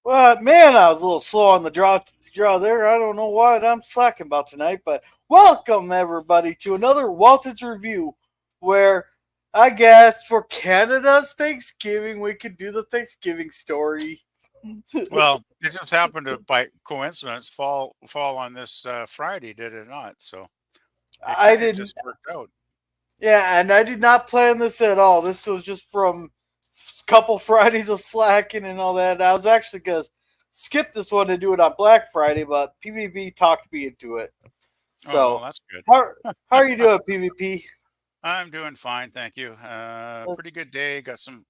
Well, man, I was a little slow on the draw there. I don't know what I'm slacking about tonight, but welcome everybody to another Waltons review, where I guess for Canada's Thanksgiving we could do the Thanksgiving story. Well, it just happened to, by coincidence, fall on this Friday, did it not? So it I kind of didn't, just worked out. yeah, and I did not plan this at all. This was just from a couple Fridays of slacking and all that. I was actually gonna skip this one to do it on Black Friday, but PvP talked me into it. Oh, well, So, that's good. how are you doing, PvP? I'm doing fine, thank you. Pretty good day. Got some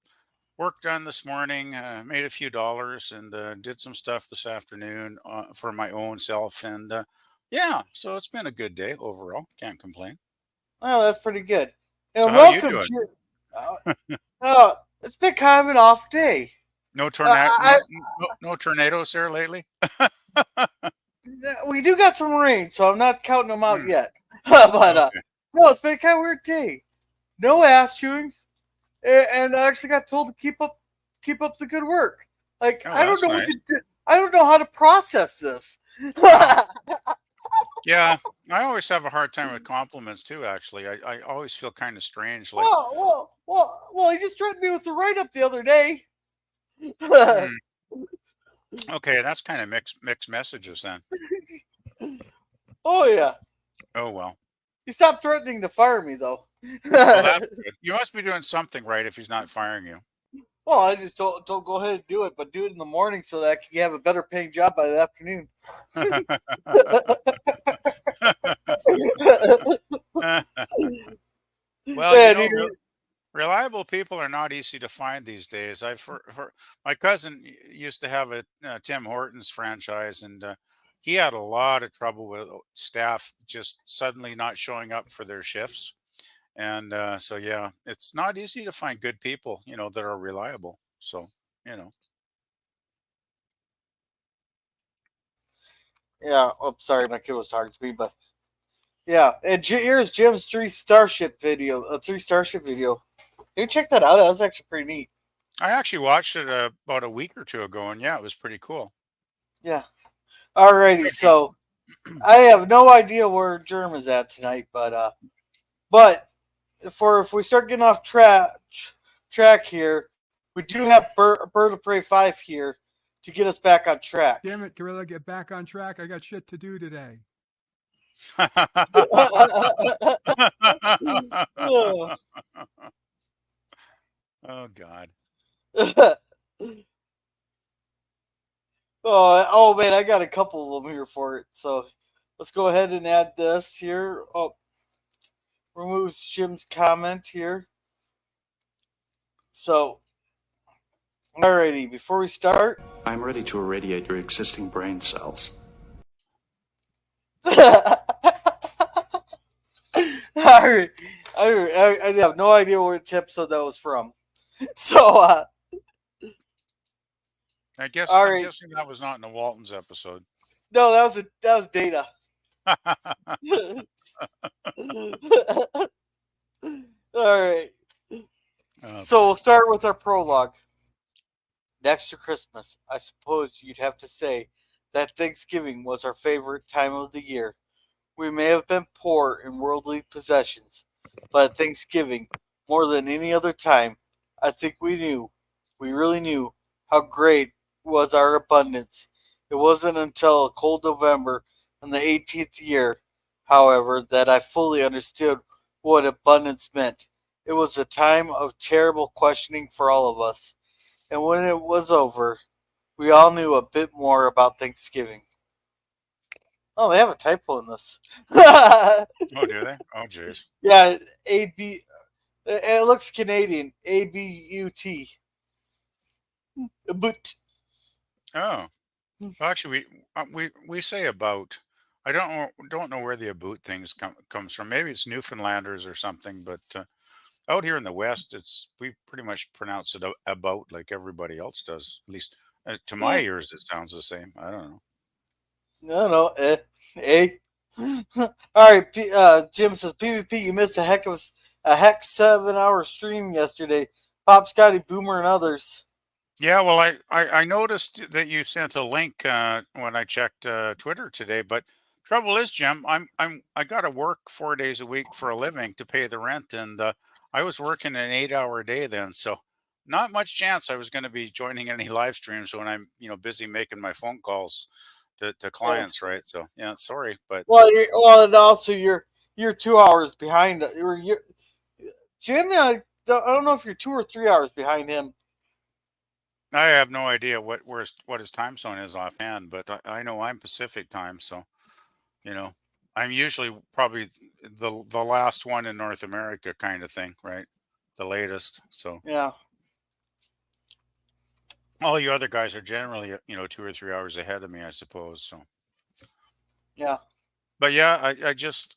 work done this morning. Made a few dollars and did some stuff this afternoon for my own self. And yeah, so it's been a good day overall. Can't complain. Oh, that's pretty good. So And how you welcome doing? to. Uh, it's been kind of an off day. No Uh, tornado, I, no tornadoes there lately. we do got some rain, so I'm not counting them out Hmm, yet. But okay. no, it's been kind of a weird day. No ass chewings, and I actually got told to keep up the good work. Like Oh, I don't that's know what nice. to do. I don't know how to process this. Wow. Yeah, I always have a hard time with compliments too. Actually, I always feel kind of strange. Like, Well, he just threatened me with the write up the other day. hmm, okay, that's kind of mixed messages then. Oh yeah. Oh well. He stopped threatening to fire me, though. Well, Well, that's good. You must be doing something right if he's not firing you. I just told go ahead and do it, but do it in the morning so that I can have a better paying job by the afternoon. Well, Man, you, reliable people are not easy to find these days. My cousin used to have a Tim Hortons franchise, and he had a lot of trouble with staff just suddenly not showing up for their shifts. And so, yeah, it's not easy to find good people, that are reliable. So, you know, yeah. Oh, sorry, my kid was talking to me, but yeah. And here's Jim's three starship video. Can you check that out? That was actually pretty neat. I actually watched it about a week or two ago, and yeah, it was pretty cool. Yeah. Alrighty, Quite neat. so I have no idea where Germ is at tonight, but for if we start getting off track here, we do have Bird of Prey 5 here to get us back on track. Damn it, Gorilla, get back on track. I got shit to do today. oh, Oh God. oh man, I got a couple of them here for it. So let's go ahead and add this here. Oh, removes Jim's comment here. So, alrighty, before we start, I'm ready to irradiate your existing brain cells. Alright, I have no idea which episode that was from. So, I'm alright, guessing that was not in the Waltons episode. no, that was Data. Alright, Oh so boy. we'll start with our prologue. Next to Christmas, I suppose you'd have to say that Thanksgiving was our favorite time of the year. We may have been poor in worldly possessions, but at Thanksgiving, more than any other time, I think we really knew, how great was our abundance. It wasn't until a cold November in the 18th year, however, that I fully understood what abundance meant. It was a time of terrible questioning for all of us, and when it was over, we all knew a bit more about Thanksgiving. Oh, they have a typo in this. Oh, do they? Oh, jeez. Yeah, AB. It looks Canadian. ABUT. But Oh, well, actually, we say about. I don't know where the about things comes from. Maybe it's Newfoundlanders or something, but out here in the West, it's we pretty much pronounce it about like everybody else does. At least to my yeah, ears, it sounds the same. I don't know. no, eh. All right, Jim says PvP. You missed a heck 7 hour stream yesterday. Pop, Scotty, Boomer, and others. Yeah, well, I noticed that you sent a link when I checked Twitter today, but trouble is, Jim, I got to work 4 days a week for a living to pay the rent, and I was working an 8 hour day then, so not much chance I was going to be joining any live streams when I'm busy making my phone calls to Yeah. clients, right? So yeah, sorry, but And also you're 2 hours behind. Jim, I don't know if you're 2 or 3 hours behind him. I have no idea what his time zone is offhand, but I know I'm Pacific time, so. You know, I'm usually probably the last one in North America kind of thing, right? The latest. So Yeah, all you other guys are generally, 2 or 3 hours ahead of me, I suppose. So, yeah. but yeah, I just,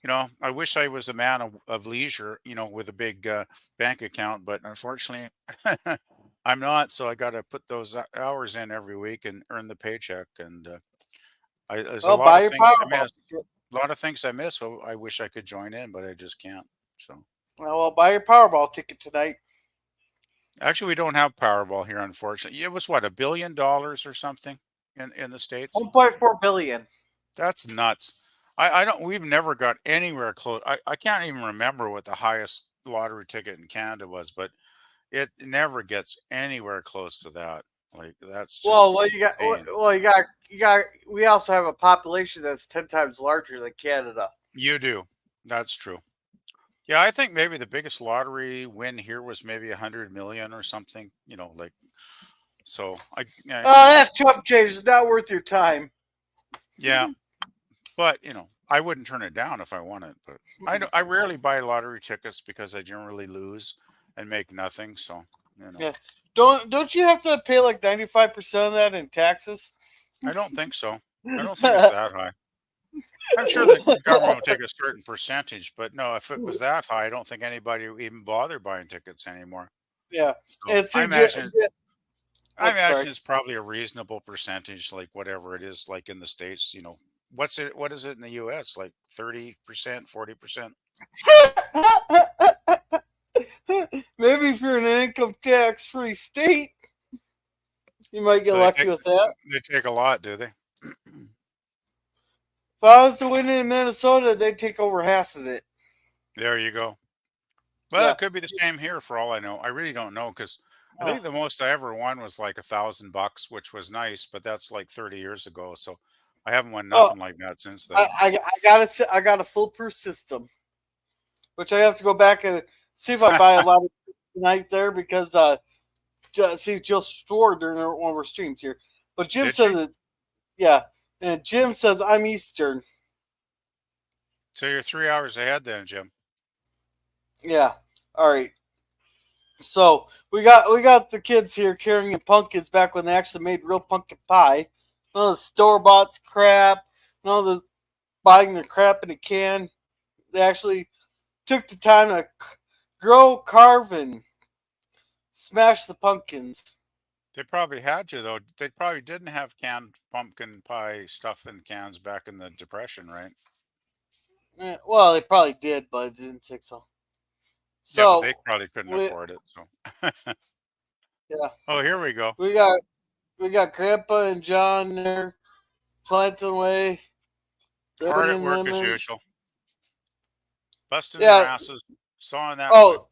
I wish I was a man of leisure, with a big bank account, but unfortunately, I'm not. So I got to put those hours in every week and earn the paycheck. And there's a Well, lot buy of your things I Powerball miss. ticket. A lot of things I miss. So I wish I could join in, but I just can't. So. Well, buy your Powerball ticket tonight. Actually, we don't have Powerball here, unfortunately. It was what, $1 billion or something in the States? 1.4 billion. That's nuts. I don't we've never got anywhere close. I can't even remember what the highest lottery ticket in Canada was, but it never gets anywhere close to that. Like that's just Well, you got. insane. Well, you got. We also have a population that's 10 times larger than Canada. You do. That's true. Yeah, I think maybe the biggest lottery win here was maybe 100 million or something, like so That chump change is not worth your time. yeah. But I wouldn't turn it down if I won it. But I rarely buy lottery tickets because I generally lose and make nothing. So Yeah. Don't you have to pay like 95% of that in taxes? I don't think so. I don't think it's that high. I'm sure the government will take a certain percentage, but no, if it was that high, I don't think anybody would even bother buying tickets anymore. Yeah. So And I see, imagine I oh, imagine sorry. it's probably a reasonable percentage, like whatever it is, like in the States. What is it in the US? Like 30%, 40%? Maybe if you're in an income tax free state, you might get So lucky with that. they take a lot, do they? If I was to win in Minnesota, they'd take over half of it. There you go. Well, Yeah. it could be the same here for all I know. I really don't know because I Uh, think the most I ever won was like $1,000, which was nice, but that's like 30 years ago. So I haven't won oh, nothing like that since then. I got a foolproof system, which I have to go back and see if I buy a lot of tonight there because see Jill Store during one of our streams here. But Jim Did says she? it, yeah, and Jim says I'm Eastern. So you're 3 hours ahead then, Jim. Yeah. All right. So we got the kids here carrying pumpkins back when they actually made real pumpkin pie. None of the store bought crap. None of the buying the crap in a can. They actually took the time to grow, carve, and smash the pumpkins. They probably had to though. They probably didn't have canned pumpkin pie stuff in cans back in the Depression, right? Well, they probably did, but it didn't take so. Yeah, but they So probably couldn't we afford it. So, yeah oh, here we go. we got we got Grandpa and John there planting away, Hard at bringing work them as in. usual, busting their Yeah. asses, sawing that wood. Oh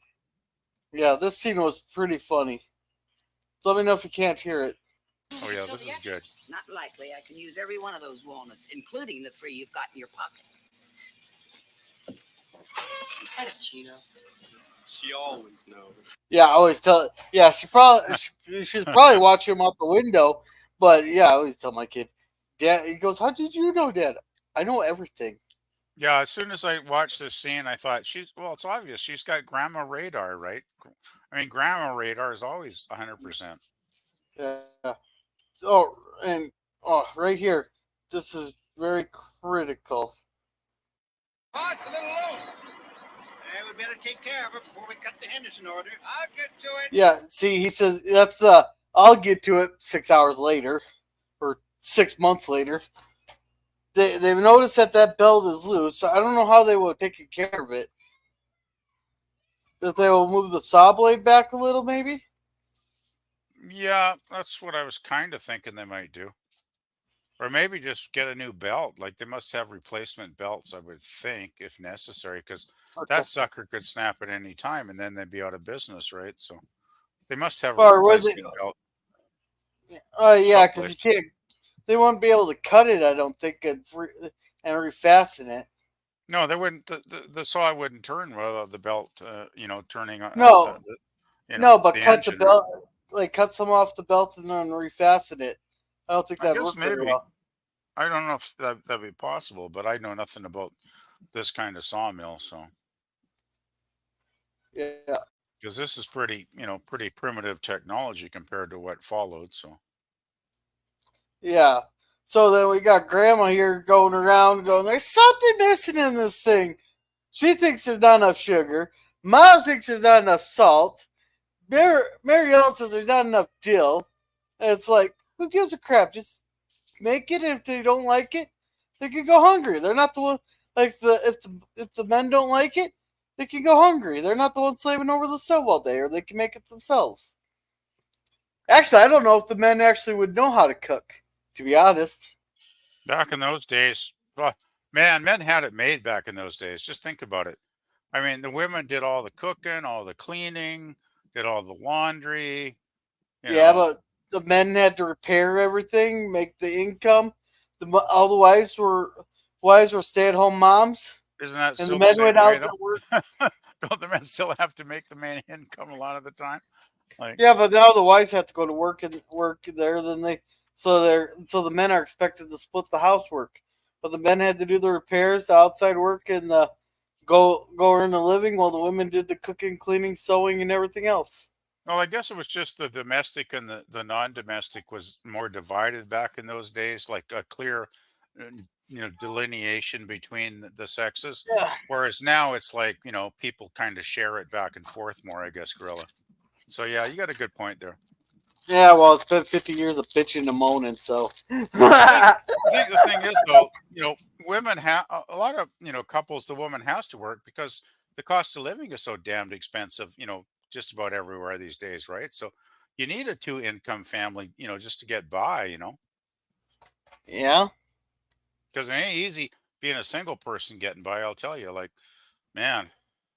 yeah, this scene was pretty funny. Let me know if you can't hear it. Oh yeah, So this the is good. extras. Not likely. I can use every one of those walnuts, including the 3 you've got in your pocket. Had it, Chino. She always knows. Yeah, I always tell. Yeah, she's probably watching him out the window. But yeah, I always tell my kid, Dad. He goes, "How did you know, Dad? I know everything." Yeah, as soon as I watched this scene, I thought it's obvious. She's got grandma radar, right? I mean, grandma radar is always 100%. Yeah. Oh, and right here. This is very critical. Oh, it's a little loose. We better take care of it before we cut the Henderson order. I'll get to it. Yeah, see, he says that's the. I'll get to it 6 hours later, or 6 months later. They've noticed that belt is loose, so I don't know how they will take care of it. If they will move the saw blade back a little, maybe. Yeah, that's what I was kind of thinking they might do. Or maybe just get a new belt. Like they must have replacement belts, I would think, if necessary, because Okay. that sucker could snap at any time and then they'd be out of business, right? So they must have a Or would they? replacement belt Yeah, because you someplace. can't. They won't be able to cut it, I don't think, and refasten it. No, they wouldn't. The saw wouldn't turn without the belt, turning No, no, but the cut the engine, right? belt, like cut some off the belt and then refasten it. I don't think I that'd guess work very maybe. well. I don't know if that'd be possible, but I know nothing about this kind of sawmill, so Yeah, because this is pretty primitive technology compared to what followed. So yeah. So then we got Grandma here going around, going, "There's something missing in this thing." She thinks there's not enough sugar. Mom thinks there's not enough salt. Mary Ellen says there's not enough dill. And it's like, who gives a crap? Just make it. If they don't like it, they can go hungry. They're not the one. Like if the men don't like it, they can go hungry. They're not the ones slaving over the stove all day, or they can make it themselves. Actually, I don't know if the men actually would know how to cook. To be honest. back in those days, well, man, men had it made back in those days. Just think about it. I mean, the women did all the cooking, all the cleaning, did all the laundry. You Yeah, know, but the men had to repair everything, make the income. All the wives were stay-at-home moms, isn't that and the still the men same went way out to though? work. Don't the men still have to make the main income a lot of the time? Like, Yeah, but now the wives have to go to work and work there. So the men are expected to split the housework, but the men had to do the repairs, the outside work, and the go earn a living, while the women did the cooking, cleaning, sewing, and everything else. well, I guess it was just the domestic and the non-domestic was more divided back in those days, like a clear, uh, delineation between the sexes. Yeah, Whereas now it's like, people kind of share it back and forth more, I guess, Gorilla. So yeah, you got a good point there. yeah. Well, it's been 50 years of bitching and moaning, so. I think I think the thing is though, women have a lot of couples. The woman has to work because the cost of living is so damned expensive. Just about everywhere these days, right? So you need a two-income family, just to get by. Yeah. Because it ain't easy being a single person getting by. I'll tell you, like, man,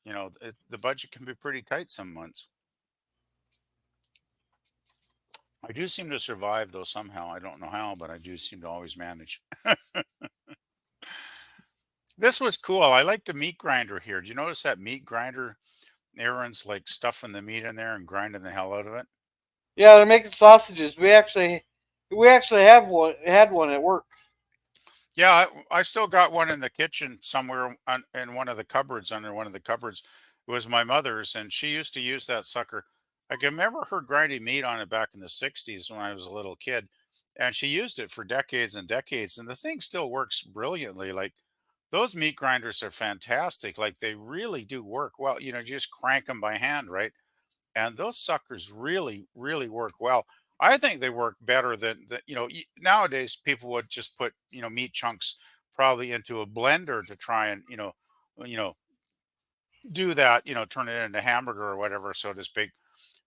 the budget can be pretty tight some months. I do seem to survive though somehow. I don't know how, but I do seem to always manage. This was cool. I like the meat grinder here. Do you notice that meat grinder? Aaron's like stuffing the meat in there and grinding the hell out of it. Yeah, they're making sausages. We actually had one at work. Yeah, I still got one in the kitchen somewhere in one of the cupboards, under one of the cupboards. It was my mother's, and she used to use that sucker. I can remember her grinding meat on it back in the 60s when I was a little kid, and she used it for decades and decades, and the thing still works brilliantly. Like, those meat grinders are fantastic. Like, they really do work well. You just crank them by hand, right? And those suckers really, really work well. I think they work better than nowadays people would just put meat chunks probably into a blender to try and you know do that, turn it into hamburger or whatever, so to speak.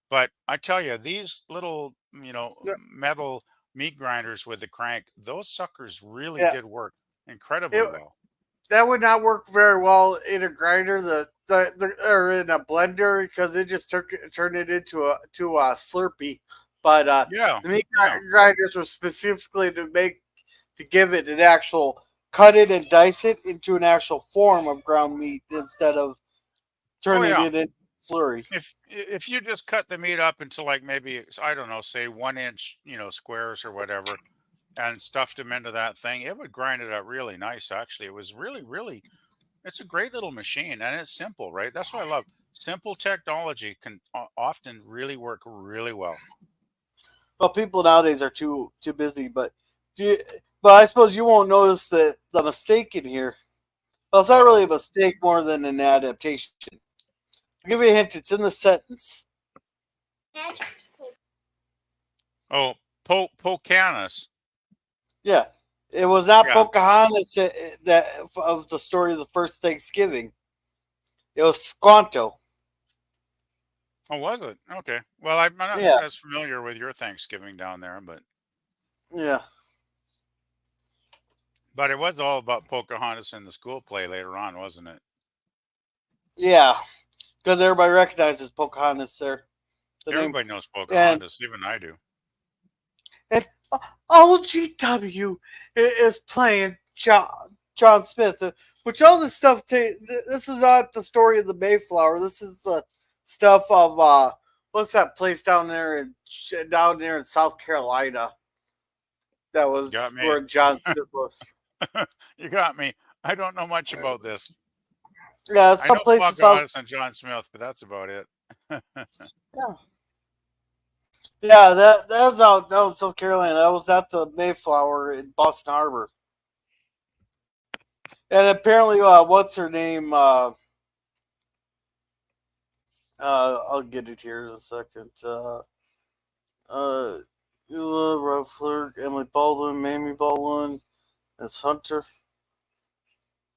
But I tell you, these little Yeah, metal meat grinders with the crank, those suckers really yeah. did work incredibly It, well. that would not work very well in a grinder, or in a blender, because it just turned it into a Slurpee. But Yeah, the meat yeah. grinders were specifically to give it an actual cut it and dice it into an actual form of ground meat instead of Oh turning yeah. it into slurry. If you just cut the meat up into, like, maybe, I don't know, say 1 inch squares or whatever, and stuffed them into that thing, it would grind it out really nice. Actually, it was really, really, it's a great little machine, and it's simple, right? That's what I love. Simple technology can often really work really well. Well, people nowadays are too busy, but but I suppose you won't notice the mistake in here. Well, it's not really a mistake more than an adaptation. I'll give you a hint. It's in the sentence. Oh, Pocahontas. Yeah, it was not Yeah. Pocahontas that of the story of the first Thanksgiving. It was Squanto. Oh, was it? Okay. Well, I'm not Yeah, as familiar with your Thanksgiving down there, yeah, but it was all about Pocahontas in the school play later on, wasn't it? yeah. Because everybody recognizes Pocahontas there, the name, Everybody knows and Pocahontas, even I do. and OGW is playing John Smith, which all this stuff. This is not the story of the Mayflower. This is the stuff of what's that place down there in South Carolina? That was Got me. where John Smith was. You got me. I don't know much about this. Yeah, it's I some know place in South. Pocahontas and John Smith, but that's about it. Yeah, yeah. That was out. That was South Carolina. That was at the Mayflower in Boston Harbor. And apparently, what's her name? I'll get it here in a second. Eula, Ruffler, Emily Baldwin, Mamie Baldwin, as Hunter,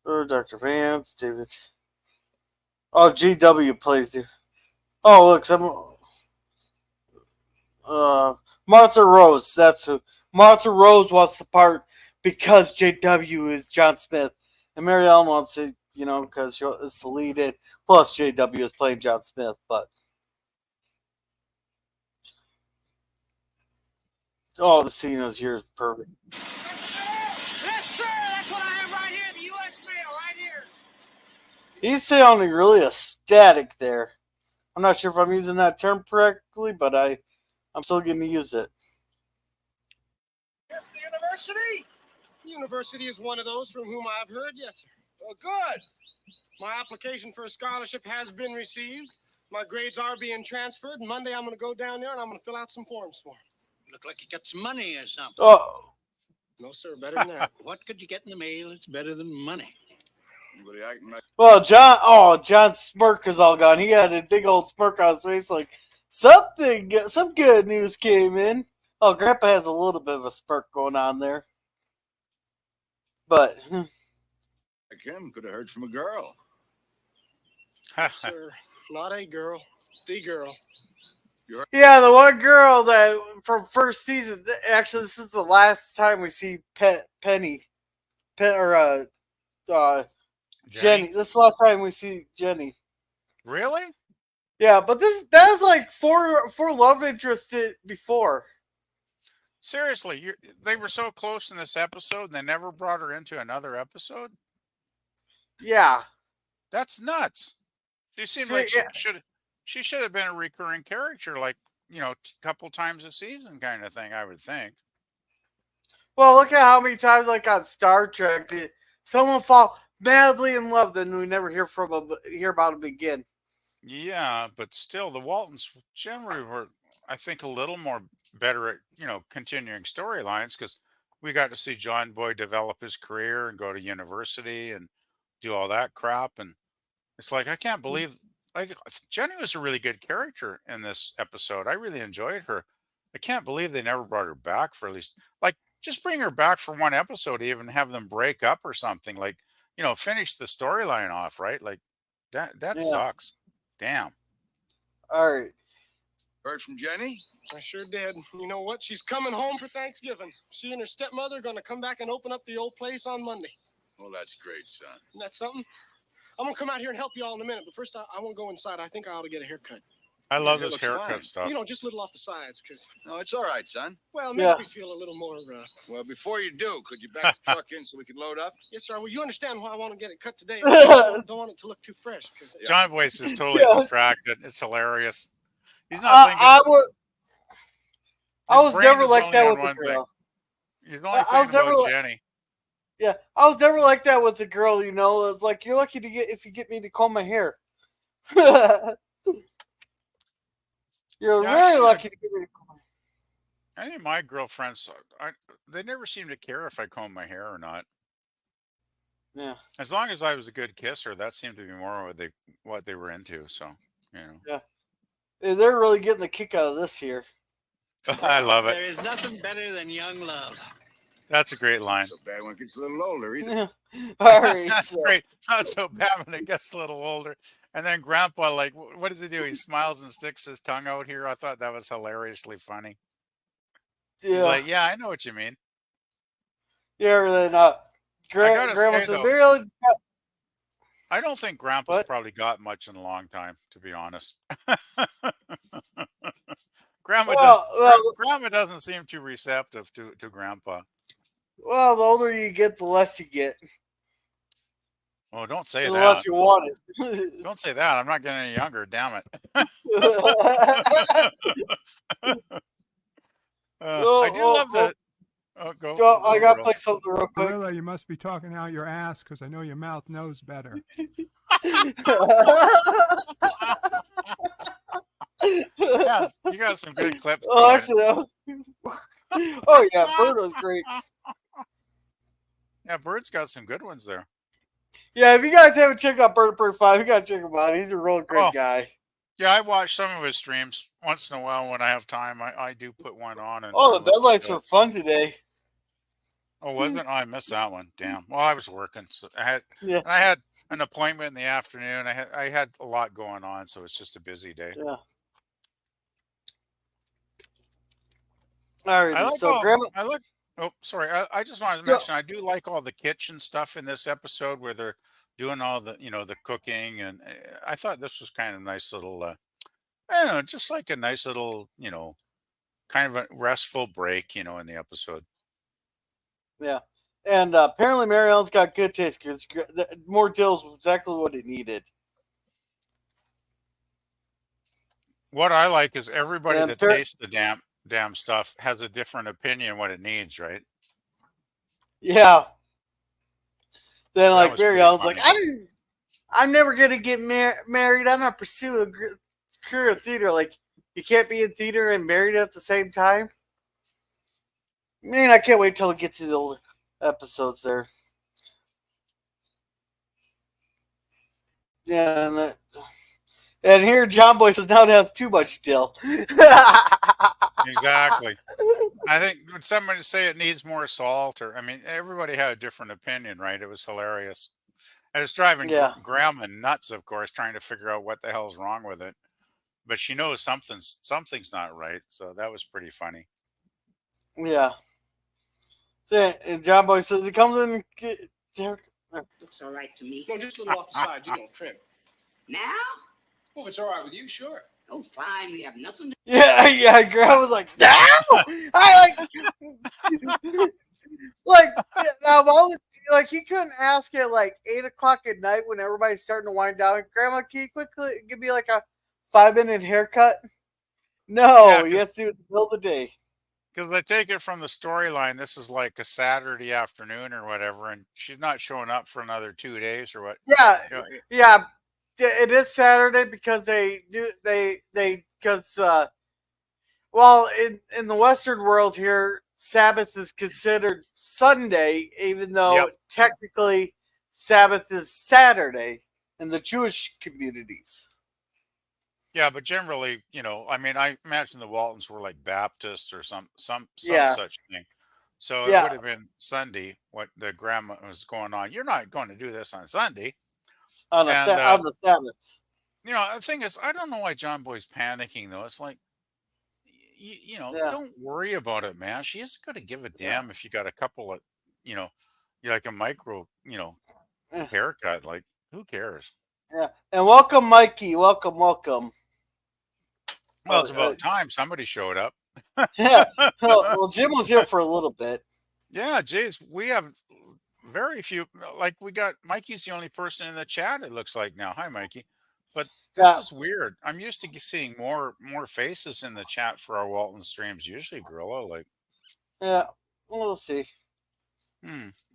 or Dr. Vance, David. Oh, GW plays it. Oh, look, Martha Rose. That's who. Martha Rose wants the part because JW is John Smith, and Mary Ellen wants it, because it's the lead in. Plus, JW is playing John Smith, but the scene is here is perfect. Yes, sir. That's what I have right here. The U.S. mail, right here. He's sounding really ecstatic there. I'm not sure if I'm using that term correctly, but I'm still going to use it. Yes, the university. The university is one of those from whom I've heard. Yes, sir. Oh, good. My application for a scholarship has been received. My grades are being transferred. And Monday, I'm going to go down there and I'm going to fill out some forms for him. Look like you got some money or something. Oh, No, sir. Better than that. What could you get in the mail that's better than money? Anybody acting like well, John's smirk is all gone. He had a big old smirk on his face, like some good news came in. Oh, Grandpa has a little bit of a smirk going on there, but him could have heard from a girl. Sir, not a girl. The girl. yeah, the one girl that from first season. Actually, this is the last time we see Jenny. Jenny. This is the last time we see Jenny. Really? Yeah, but that was like four love interests before. Seriously, they were so close in this episode, and they never brought her into another episode. Yeah, That's nuts. She seemed like she should have been a recurring character, like a couple times a season, kind of thing. I would think. well, look at how many times, like on Star Trek, did someone fall madly in love, then we never hear about them again. Yeah, but still, the Waltons generally were, I think, a little more better at continuing storylines because we got to see John Boy develop his career and go to university and do all that crap, and it's like I can't believe like Jenny was a really good character in this episode. I really enjoyed her. I can't believe they never brought her back for at least like just bring her back for one episode, even have them break up or something. Like finish the storyline off, right? Like that Yeah. sucks. Damn. All right. Heard from Jenny? I sure did. You know what? She's coming home for Thanksgiving. She and her stepmother are going to come back and open up the old place on Monday. Well, that's great, son. Isn't that something? I'm going to come out here and help you all in a minute, but first I want to go inside. I think I ought to get a haircut. I love Your this hair looks haircut fine. stuff. Just a little off the sides, because, No, it's all right, son. well, it Yeah. makes me feel a little more, Well, before you do, could you back the truck in so we can load up? Yes, sir. Well, you understand why I want to get it cut today. I don't want it to look too fresh, because John Boyce is totally Yeah. distracted. It's hilarious. He's not thinking. I was brain never is like only that on with the one thing. girl. He's only I was thinking never about like- Jenny. Yeah, I was never like that with the girl. It's like you're lucky if you get me to comb my hair. You're Yeah, very actually, lucky to get rid of corn. any of my girlfriends, they never seem to care if I comb my hair or not. Yeah, As long as I was a good kisser, that seemed to be more what they were into. So, you know, yeah. They're really getting the kick out of this here. I love it. There is nothing better than young love. That's a great line. So bad when it gets a little older either. Yeah. All right. That's So, great. Not so bad when it gets a little older. And then Grandpa, like, what does he do? He smiles and sticks his tongue out here. I thought that was hilariously funny. He's yeah. like, "Yeah, I know what you mean." Yeah, then gotta Grandma say, says, though, Mary, I don't think Grandpa's what? probably got much in a long time, to be honest. Grandma does. Well, Grandma doesn't seem too receptive to Grandpa. well, the older you get, the less you get. Oh, don't say The that. less you want it. Don't say that. I'm not getting any younger. Damn it. I do love the. Oh, go. I got to Earl. play something real quick. Gorilla, you must be talking out your ass because I know your mouth knows better. Yeah, you got some good clips. Oh, going. actually, that was. Oh yeah, Bird was great. Yeah, Bird's got some good ones there. Yeah, if you guys haven't checked out Bird 5, you gotta check him out. He's a real great Oh. guy. Yeah, I watch some of his streams once in a while when I have time. I do put one on. And Oh, the and listen deadlights to were it. fun today. Oh, wasn't it? Oh, I missed that one. Damn. Well, I was working, so Yeah, I had an appointment in the afternoon. I had a lot going on, so it's just a busy day. yeah. All I right, like so all. Grandma. I like. Oh, sorry. I just wanted to Go. mention I do like all the kitchen stuff in this episode where they're doing all the the cooking, and I thought this was kind of nice little. I don't know, just like a nice little kind of a restful break, in the episode. Yeah, and apparently Mary Ellen's got good taste. Cause more Dill's exactly what it needed. What I like is everybody And that tastes the damn stuff has a different opinion what it needs, right? yeah. Then That like was Mary pretty Ellen's funny. like, I'm never gonna get married. I'm not pursuing a career in theater. Like you can't be in theater and married at the same time. Man, I can't wait till we get to the old episodes there. Yeah, and here John Boy says now it has too much Dill. Exactly. I think would somebody say it needs more salt, or I mean, everybody had a different opinion, right? It was hilarious. I was driving Yeah. Grandma nuts, of course, trying to figure out what the hell's wrong with it. But she knows something's not right, so that was pretty funny. Yeah. And John Boy says he comes in. Looks all right to me. No, just a little off the side. You don't trim. Now? Oh, if it's all right with you, sure. Oh, fine. We have nothing to Yeah. Grandma was like, no. I like he couldn't ask at like 8:00 at night when everybody's starting to wind down. Grandma, can you quickly give me like a 5-minute haircut? No, Yeah, you have to do it the middle of the day. Because I take it from the storyline, this is like a Saturday afternoon or whatever, and she's not showing up for another 2 days or what. Yeah, You know, yeah. It is Saturday because well, in the Western world here, Sabbath is considered Sunday, even though Yep. technically Sabbath is Saturday in the Jewish communities. Yeah, but generally, I mean, I imagine the Waltons were like Baptists or some Yeah. such thing. So it Yeah. would have been Sunday what the grandma was going on. You're not going to do this on Sunday. On And the Sabbath. the thing is, I don't know why John Boy's panicking though. It's like, Yeah. don't worry about it, man. She isn't going to give a damn if you got a couple of, you like a micro, Yeah. haircut. Like, who cares? Yeah. And welcome, Mikey. Welcome. Well, it's about time somebody showed up. Yeah. Well, Jim was here for a little bit. Yeah, geez, we have very few. Like, we got Mikey's the only person in the chat. It looks like now. Hi, Mikey. But this Yeah. is weird. I'm used to seeing more faces in the chat for our Walton streams. Usually, Gorilla. Like, Yeah. We'll see.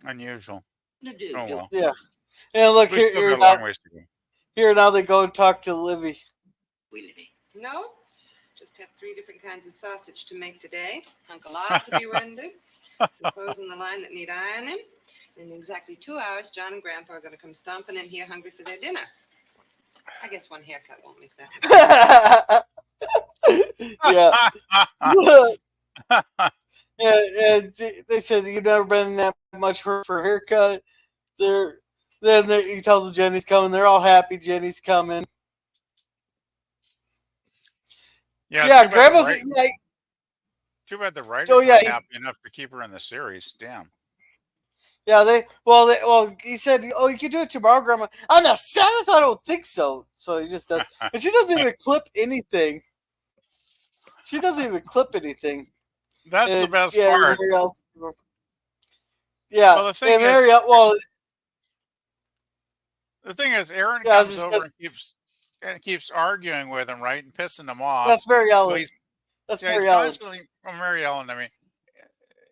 unusual. do. Oh well. Yeah. And look We here. still got a long ways to go. Here, now they go and talk to Livy. No, just have 3 different kinds of sausage to make today. Hunk of lard to be rendered, some clothes on the line that need ironing. In exactly 2 hours, John and Grandpa are going to come stomping in here hungry for their dinner. I guess one haircut won't make that. Yeah. Yeah, and they said you've never been in that much for a haircut. He tells them Jenny's coming. They're all happy Jenny's coming. Yeah, Grandma's too bad the writers Oh, yeah, weren't happy enough to keep her in the series. Damn. Yeah, he said, "Oh, you can do it tomorrow, Grandma." On the 7th, I don't think so. So he just does, and she doesn't even clip anything. She doesn't even clip anything. That's the best part. Yeah, Well, the thing is, the thing is, Aaron comes over and keeps arguing with him, right, and pissing him off. That's Mary Ellen. He's constantly, Mary Ellen. I mean,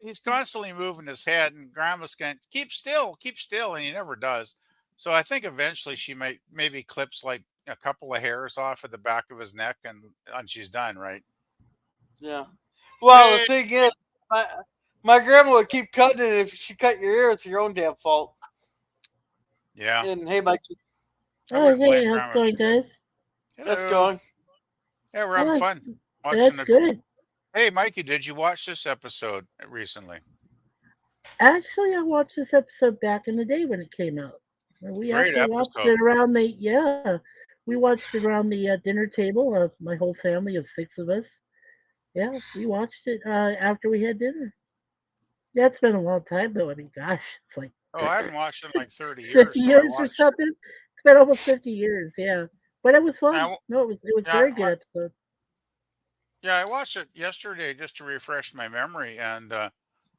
he's constantly moving his head, and Grandma's going, keep still, and he never does. So I think eventually she maybe clips like a couple of hairs off at the back of his neck, and she's done, right? Yeah. Well, the thing is, my grandma would keep cutting it. If she cut your ear, it's your own damn fault. Yeah. And hey, Mikey. Oh, hey, how's it going, guys? That's going. Yeah, we're having fun. That's good. Hey, Mikey, did you watch this episode recently? Actually, I watched this episode back in the day when it came out. We actually watched it around we watched it around the dinner table of my whole family of 6 of us. Yeah, we watched it after we had dinner. Yeah, it's been a long time though. I mean, gosh, it's like I haven't watched it in like 30 years. 50 years or something. It's been almost 50 years. Yeah, but it was fun. No, it was a very good episode. Yeah, I watched it yesterday just to refresh my memory, and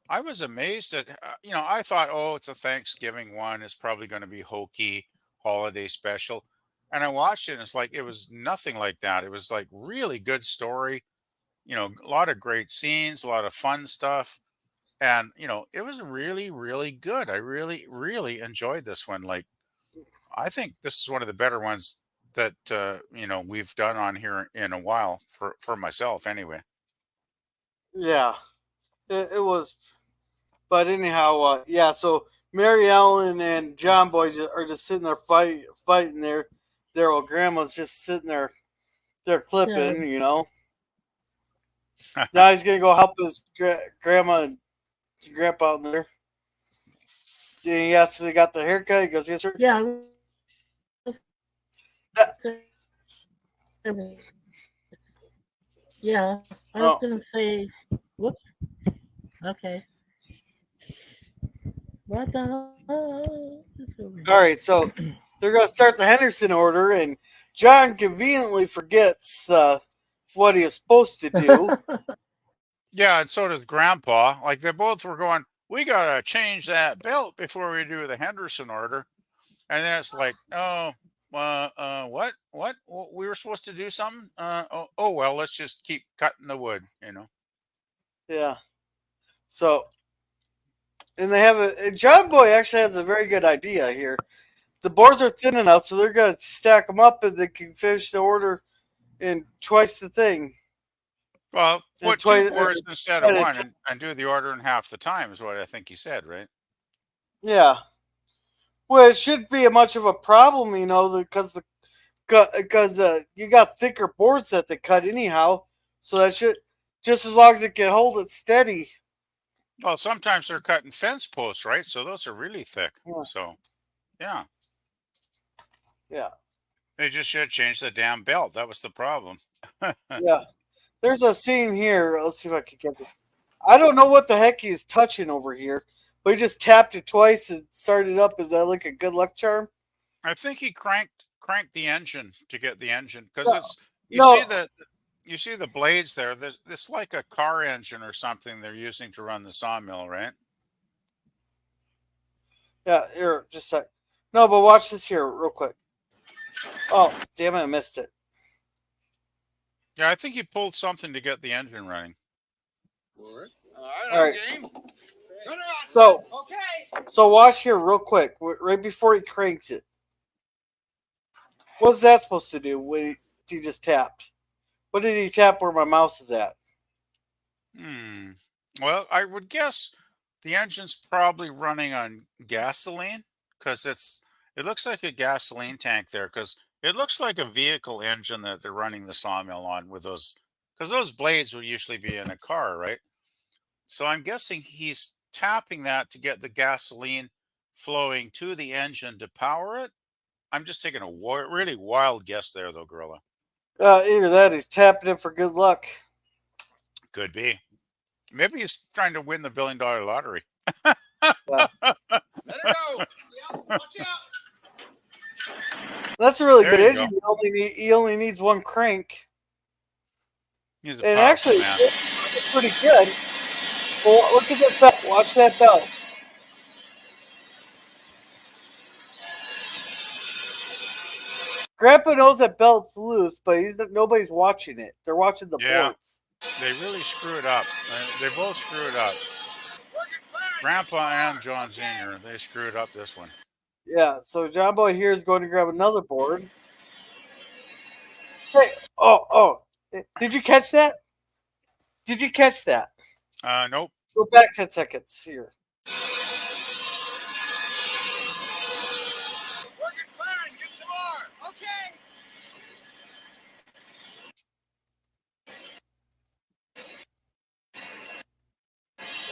I was amazed at I thought, oh, it's a Thanksgiving one. It's probably going to be hokey holiday special, and I watched it, and it's like it was nothing like that. It was like really good story. A lot of great scenes, a lot of fun stuff. And, it was really, really good. I really, really enjoyed this one. Like, I think this is one of the better ones that, we've done on here in a while for myself anyway. Yeah, it was. But anyhow, so Mary Ellen and John Boy are just sitting there fighting there. Their old grandma's just sitting there. They're clipping, Now he's gonna go help his grandma and grandpa in there. And he asks if he got the haircut. He goes, "Yes, sir." Yeah. Yeah, I was gonna say, whoops. Okay. What the hell? All right, so they're gonna start the Henderson order, and John conveniently forgets what he is supposed to do. Yeah, and so does Grandpa. Like they both were going, we gotta change that belt before we do the Henderson order, and then it's like, oh. What? We were supposed to do something? Well, let's just keep cutting the wood, Yeah. So, and they have John Boy actually has a very good idea here. The boards are thin enough, so they're going to stack them up and they can finish the order in twice the thing. Well, put 2 boards instead of one and do the order in half the time is what I think you said, right? Yeah. Well, it shouldn't be much of a problem, because you got thicker boards that they cut anyhow. So that should, just as long as it can hold it steady. Well, sometimes they're cutting fence posts, right? So those are really thick. Yeah. So, yeah. Yeah. They just should change the damn belt. That was the problem. Yeah. There's a scene here. Let's see if I can get it. I don't know what the heck he's touching over here. But he just tapped it twice and started up. Is that like a good luck charm? I think he cranked the engine to get the engine because you see the blades there. It's like a car engine or something they're using to run the sawmill, right? Yeah, here, just a sec. No, but watch this here real quick. Oh, damn it, I missed it. Yeah, I think he pulled something to get the engine running. All right. So watch here real quick, right before he cranks it. What's that supposed to do when he just tapped? What did he tap where my mouse is at? Well, I would guess the engine's probably running on gasoline because it looks like a gasoline tank there because it looks like a vehicle engine that they're running the sawmill on with those because those blades would usually be in a car, right? So I'm guessing he's tapping that to get the gasoline flowing to the engine to power it. I'm just taking a really wild guess there, though, Gorilla. Either that, he's tapping it for good luck. Could be. Maybe he's trying to win the $1 billion lottery. Let it go. Yeah, watch out. That's a really There good you engine. He only needs one crank. He's a And powerful actually, man. it's pretty good. Well, look at that belt. Watch that belt. Grandpa knows that belt's loose, but nobody's watching it. They're watching the Yeah. boards. They really screw it up. They both screw it up. Grandpa and John Sr., they screwed up this one. Yeah, so John Boy here is going to grab another board. Hey, oh. Did you catch that? Did you catch that? Nope. Go back 10 seconds here. Working fine. Get some more. Okay.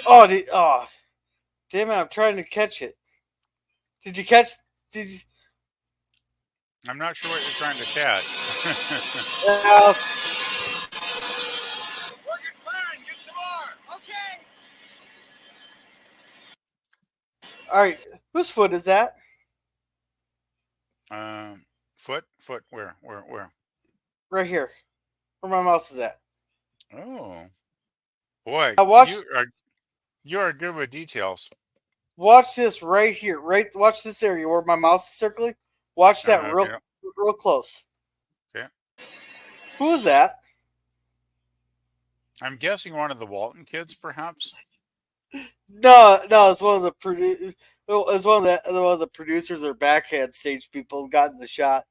Oh, damn it! I'm trying to catch it. Did you catch? Did you? I'm not sure what you're trying to catch. Working fine. Get some more. Okay. All right, whose foot is that? Foot. Where? Right here, where my mouse is at. Oh, boy, Watch. you are good with details. Watch this right here. Watch this area where my mouse is circling. Watch that real close. Okay. Who is that? I'm guessing one of the Walton kids, perhaps. No, it's one of the It's one of the producers or backhand stage people who got in the shot.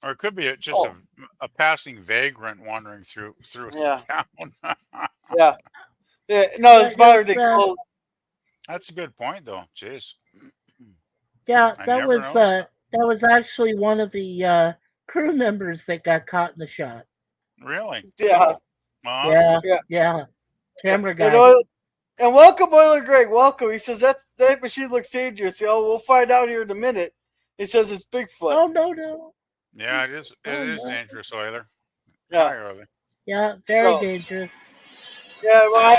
Or it could be just a passing vagrant wandering through town. Yeah. No, it's modern day clothes. That's a good point, though. Jeez. Yeah, that was actually one of the crew members that got caught in the shot. Really? Yeah. Awesome. Yeah. Camera guy. And welcome, Oiler Greg. Welcome. He says that machine looks dangerous. We'll find out here in a minute. He says it's Bigfoot. Oh no. Yeah, it is. It is dangerous, Oiler. Yeah. Hi, Oiler. Yeah, very dangerous. Yeah, well,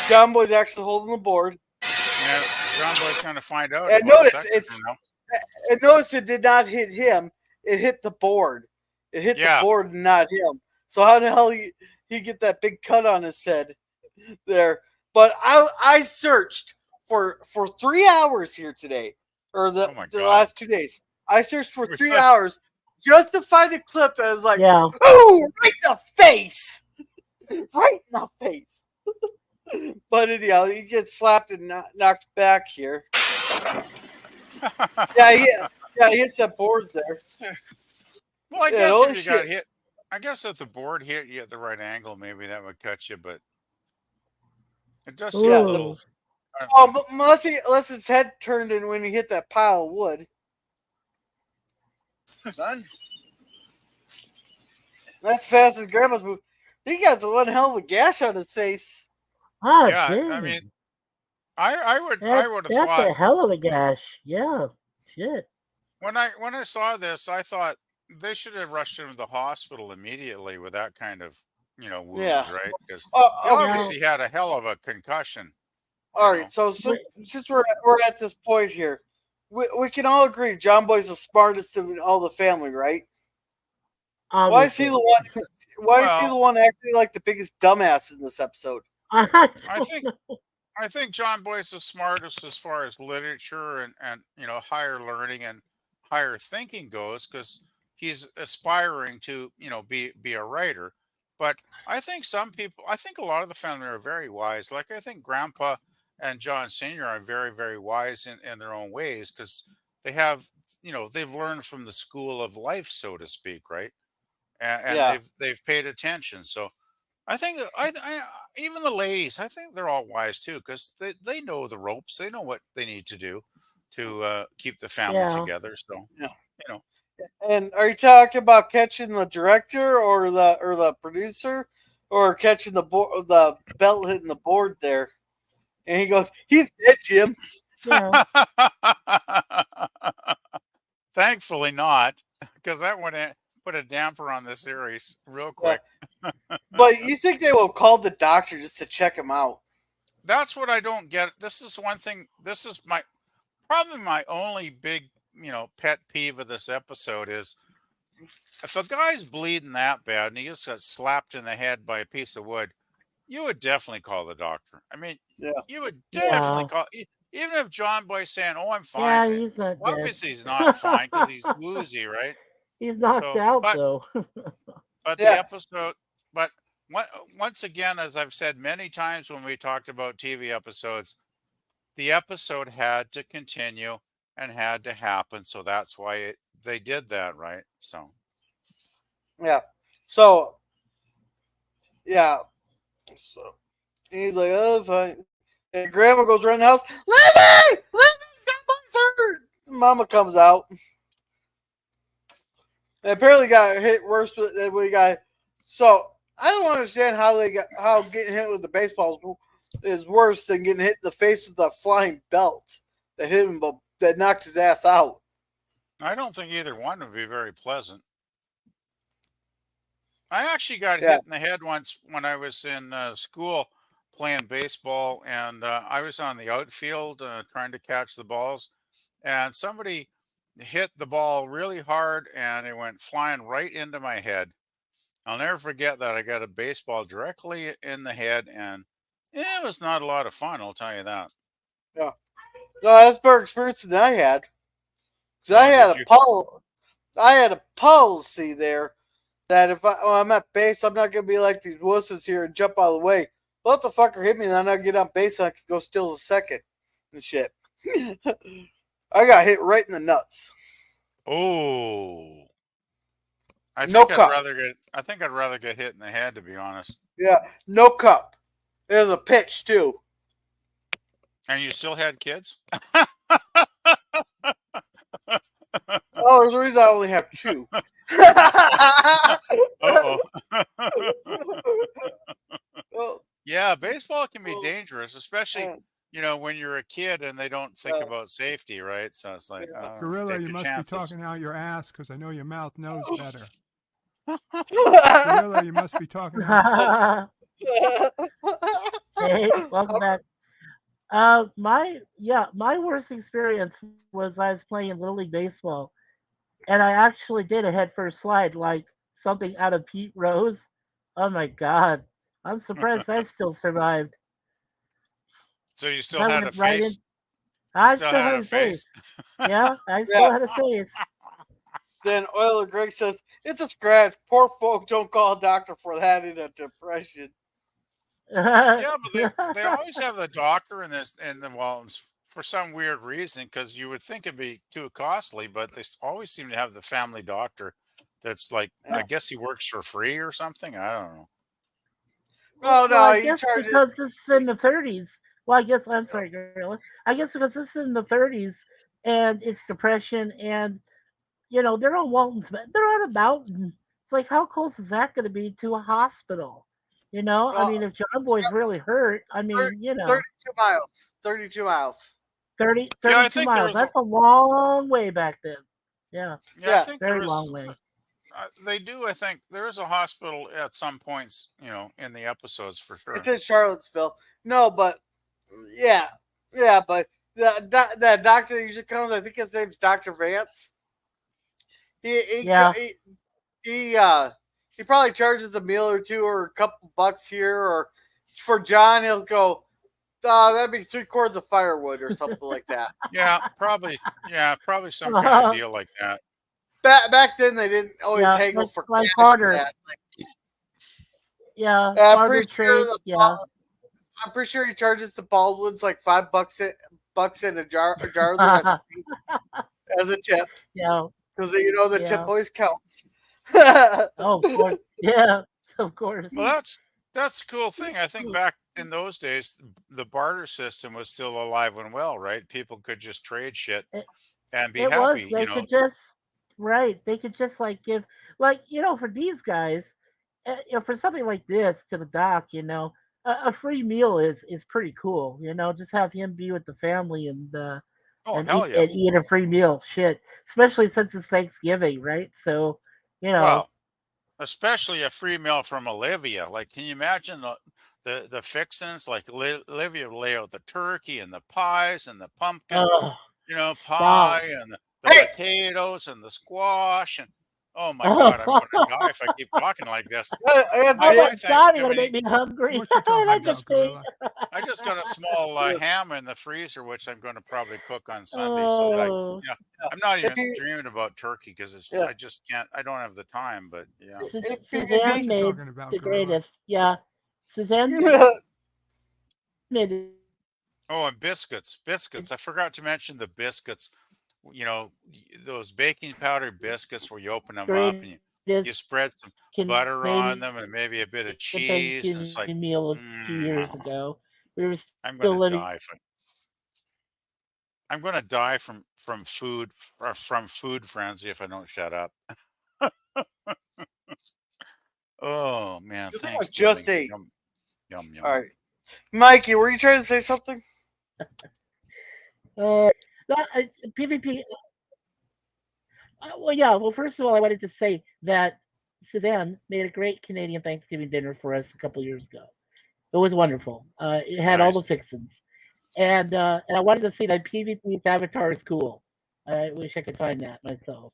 John Boy's actually holding the board. Yeah, John Boy's going to find out. And notice it did not hit him. It hit the board. It hit the board and not him. So how the hell he get that big cut on his head there? But I searched for 3 hours here today, or the last 2 days. I searched for 3 hours just to find a clip that was like, oh, right in the face. Right in the face. But anyhow, he gets slapped and knocked back here. He hits that board there. Well, I guess if you got hit, I guess if the board hit you at the right angle, maybe that would cut you. But it does seem a little. But unless his head turned in when he hit that pile of wood. Son, that's fast as Grandma's move. He got one hell of a gash on his face. Oh, yeah, dang. I mean, I would have that's thought. That's a hell of a gash. Yeah, shit. When I saw this, I thought they should have rushed him to the hospital immediately with that kind of wound, right? Because obviously he had a hell of a concussion. All right, so since we're at this point here, we can all agree John Boy's the smartest of all the family, right? Obviously. Why is he the one? Why is he the one acting like the biggest dumbass in this episode? I think John Boy's the smartest as far as literature and higher learning and higher thinking goes, because he's aspiring to be a writer. But I think a lot of the family are very wise. Like I think Grandpa and John Sr. are very, very wise in their own ways, because they have they've learned from the school of life, so to speak, right? And Yeah. they've paid attention. So I think even the ladies, I think they're all wise too, because they know the ropes. They know what they need to do to keep the family Yeah. together. So Yeah. you know, And are you talking about catching the director or the producer, or catching the belt hitting the board there? And he goes, "He's dead, Jim." Yeah. thankfully not, because that would put a damper on the series real Yeah. quick. But you think they will call the doctor just to check him out? That's what I don't get. This is one thing. This is probably my only big, pet peeve of this episode is if a guy's bleeding that bad and he just got slapped in the head by a piece of wood, you would definitely call the doctor. I mean, Yeah. you would definitely Yeah. call, even if John Boy's saying, "Oh, I'm Yeah, fine." he's not Well, dead. obviously he's not fine because he's woozy, right? He's knocked So, out but though. but the Yeah. episode, but once again, as I've said many times when we talked about TV episodes, the episode had to continue and had to happen. So that's why they did that, right? So, Yeah. So yeah. So he's like, "Oh, fine." And Grandma goes around the house, "Lily! Grandma's hurt!" Mama comes out. And apparently got hit worse than we got. So I don't understand how getting hit with the baseball is worse than getting hit in the face with a flying belt that hit him, that knocked his ass out. I don't think either one would be very pleasant. I actually got Yeah. hit in the head once when I was in school playing baseball, and I was on the outfield trying to catch the balls, and somebody hit the ball really hard, and it went flying right into my head. I'll never forget that. I got a baseball directly in the head, and it was not a lot of fun, I'll tell you that. Yeah. No, that's better experience than I had. Because I had a policy there that if I'm at base, I'm not going to be like these wusses here and jump out of the way. Let the fucker hit me, and then I get on base and I can go steal the second and shit. I got hit right in the nuts. Oh, I No think cup. I think I'd rather get hit in the head, to be honest. Yeah, no cup. There's a pitch too. And you still had kids? Oh, there's a reason I only have two. Uh-oh. Well, Yeah, baseball can be dangerous, especially, when you're a kid and they don't think about safety, right? So it's like, Gorilla, take you your must chances. be talking out your ass because I know your mouth knows better. Gorilla, you must be talking out. Hey, welcome back. My worst experience was I was playing Little League Baseball, and I actually did a headfirst slide like something out of Pete Rose. Oh my god, I'm surprised I still survived. So you still I had a went right in. face? I still still had had a a face. face? Yeah, I still had a face. Then Euler Greg says, "It's a scratch. Poor folk don't call a doctor for that in a depression." Yeah, but they always have the doctor in the Waltons for some weird reason, because you would think it'd be too costly, but they always seem to have the family doctor that's like, I guess he works for free or something. I don't know. Oh, no, Well, I he guess charges. because this is in the 30s. Well, I guess I'm sorry, Gorilla. I guess because this is in the 30s and it's depression, and they're on Walton's, they're on a mountain. It's like, how close is that going to be to a hospital? I mean, if John Boy's really hurt, I mean, 32 miles. 32 miles. 32 Yeah, I think miles. That's a long way back then. Yeah, I think very long way. They do. I think there is a hospital at some points, in the episodes for sure. It's in Charlottesville. No, but but that doctor usually comes. I think his name's Dr. Vance. He probably charges a meal or two or a couple bucks here, or for John he'll go, that'd be 3 cords of firewood or something like that. Yeah, probably some kind of deal like that. Back then they didn't always haggle for like cash barter. for that. Barter trade. I'm pretty sure he charges the Baldwins like $5 in a jar. as a tip. Yeah. Because you know the tip Yeah. always counts. Oh, of course. Yeah, of course. Well, that's the cool thing. I think back in those days, the barter system was still alive and well, right? People could just trade shit It, and be it was. happy, They could just right. They could just like give like for these guys, for something like this to the doc, a free meal is pretty cool. Just have him be with the family Oh, and hell yeah. eat a free meal. Shit, especially since it's Thanksgiving, right? So, Well, especially a free meal from Olivia. Like, can you imagine the fixins? Like, Olivia would lay out the turkey and the pies and the pumpkin, stop. pie and the potatoes and the squash and oh my God, I'm going to die if I keep talking like this. Oh my God, you're gonna make me hungry. What you talking Like a about, thing. Gorilla? I just got a small ham in the freezer, which I'm going to probably cook on Sunday. So, Oh, I'm not even If you- dreaming about turkey because Yeah. I just can't. I don't have the time. But yeah. Suzanne What you made talking about, the Gorilla? greatest. Yeah, Suzanne made it. Oh, and biscuits. Biscuits. I forgot to mention the biscuits. Those baking powder biscuits where you open them up and you Greatest spread some butter on them Canadian and maybe a bit of cheese. And it's like, Thanksgiving meal a few years ago. We were I'm still going to living. die. I'm going to die from food frenzy if I don't shut up. Oh man, You think I Thanksgiving. just ate. Yum, yum, yum. All right, Mikey, were you trying to say something? PvP. Well, yeah. Well, first of all, I wanted to say that Suzanne made a great Canadian Thanksgiving dinner for us a couple years ago. It was wonderful. It had all Nice. the fixins, and I wanted to say that PvP's avatar is cool. I wish I could find that myself.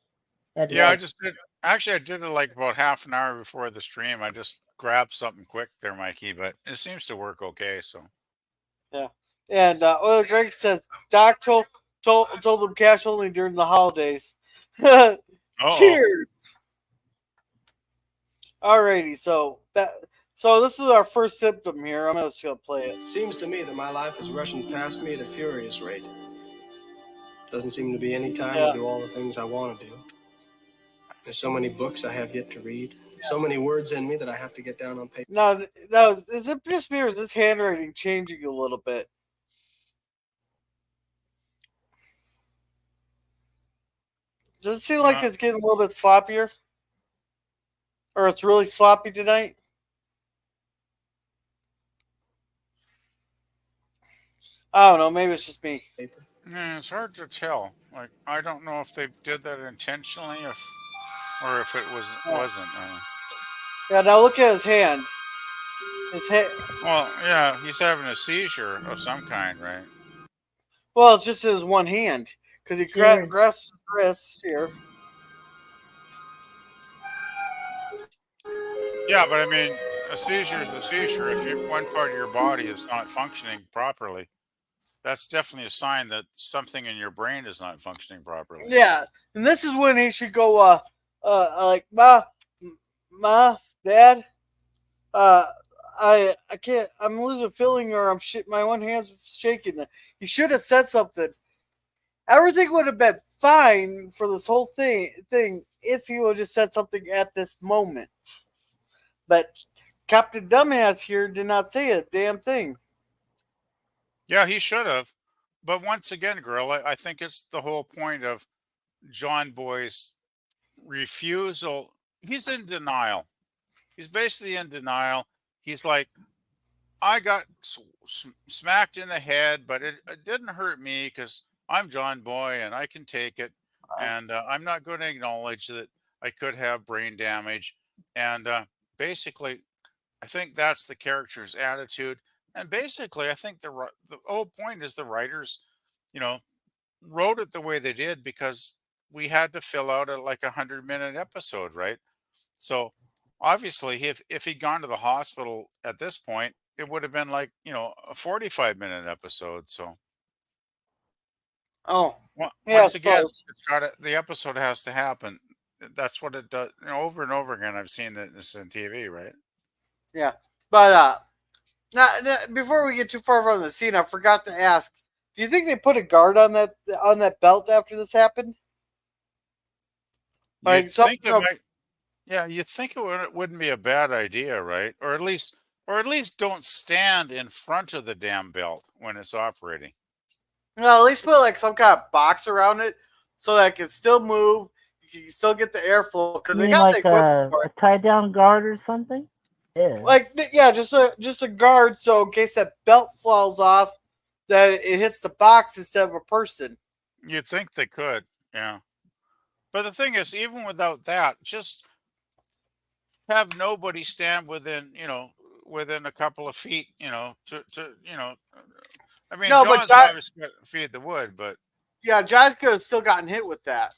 Yeah, I just did. Actually, I did it like about half an hour before the stream. I just grabbed something quick there, Mikey, but it seems to work okay. So Yeah. And Oil Drake says Doc told them cash only during the holidays. Cheers. Alrighty, so this is our first symptom here. I'm just gonna play it. Seems to me that my life is rushing past me at a furious rate. Doesn't seem to be any time to do all the things I want to do. There's so many books I have yet to read. So many words in me that I have to get down on paper. Now, is it just me or is this handwriting changing a little bit? Does it seem like it's getting a little bit sloppier? Or it's really sloppy tonight? I don't know. Maybe it's just me. yeah, it's hard to tell. Like I don't know if they did that intentionally, or if it wasn't. Yeah. Now look at his hand. His hand. Well, yeah, he's having a seizure of some kind, right? Well, it's just his one hand because he grasps his wrist here. Yeah, but I mean, a seizure is a seizure. If one part of your body is not functioning properly, that's definitely a sign that something in your brain is not functioning properly. Yeah, and this is when he should go, like, Ma, Dad, I can't, I'm losing feeling, or my one hand's shaking. He should have said something. Everything would have been fine for this whole thing if he would have just said something at this moment. But Captain Dumbass here did not say a damn thing. Yeah, he should have. But once again, girl, I think it's the whole point of John Boy's refusal. He's in denial. He's basically in denial. He's like, I got smacked in the head, but it didn't hurt me because I'm John Boy and I can take it. And I'm not going to acknowledge that I could have brain damage. And basically, I think that's the character's attitude. And basically, I think the whole point is the writers, wrote it the way they did because we had to fill out a 100-minute episode, right? So obviously, if he'd gone to the hospital at this point, it would have been a 45-minute episode. So, once again, the episode has to happen. That's what it does over and over again. I've seen this in TV, right? Yeah, but now, before we get too far from the scene, I forgot to ask: do you think they put a guard on that belt after this happened? Like You'd think it something. might. Yeah, you'd think it wouldn't be a bad idea, right? Or at least don't stand in front of the damn belt when it's operating. No, at least put like some kind of box around it so that it can still move. You can still get the airflow because You they mean got the like equipment for a it. tie down guard or something? Yeah. Like yeah, just a guard so in case that belt falls off, that it hits the box instead of a person. You'd think they could, yeah. But the thing is, even without that, just have nobody stand within, within a couple of feet, I mean, No, but John's obviously got to feed the wood, but yeah, Giants could have still gotten hit with that,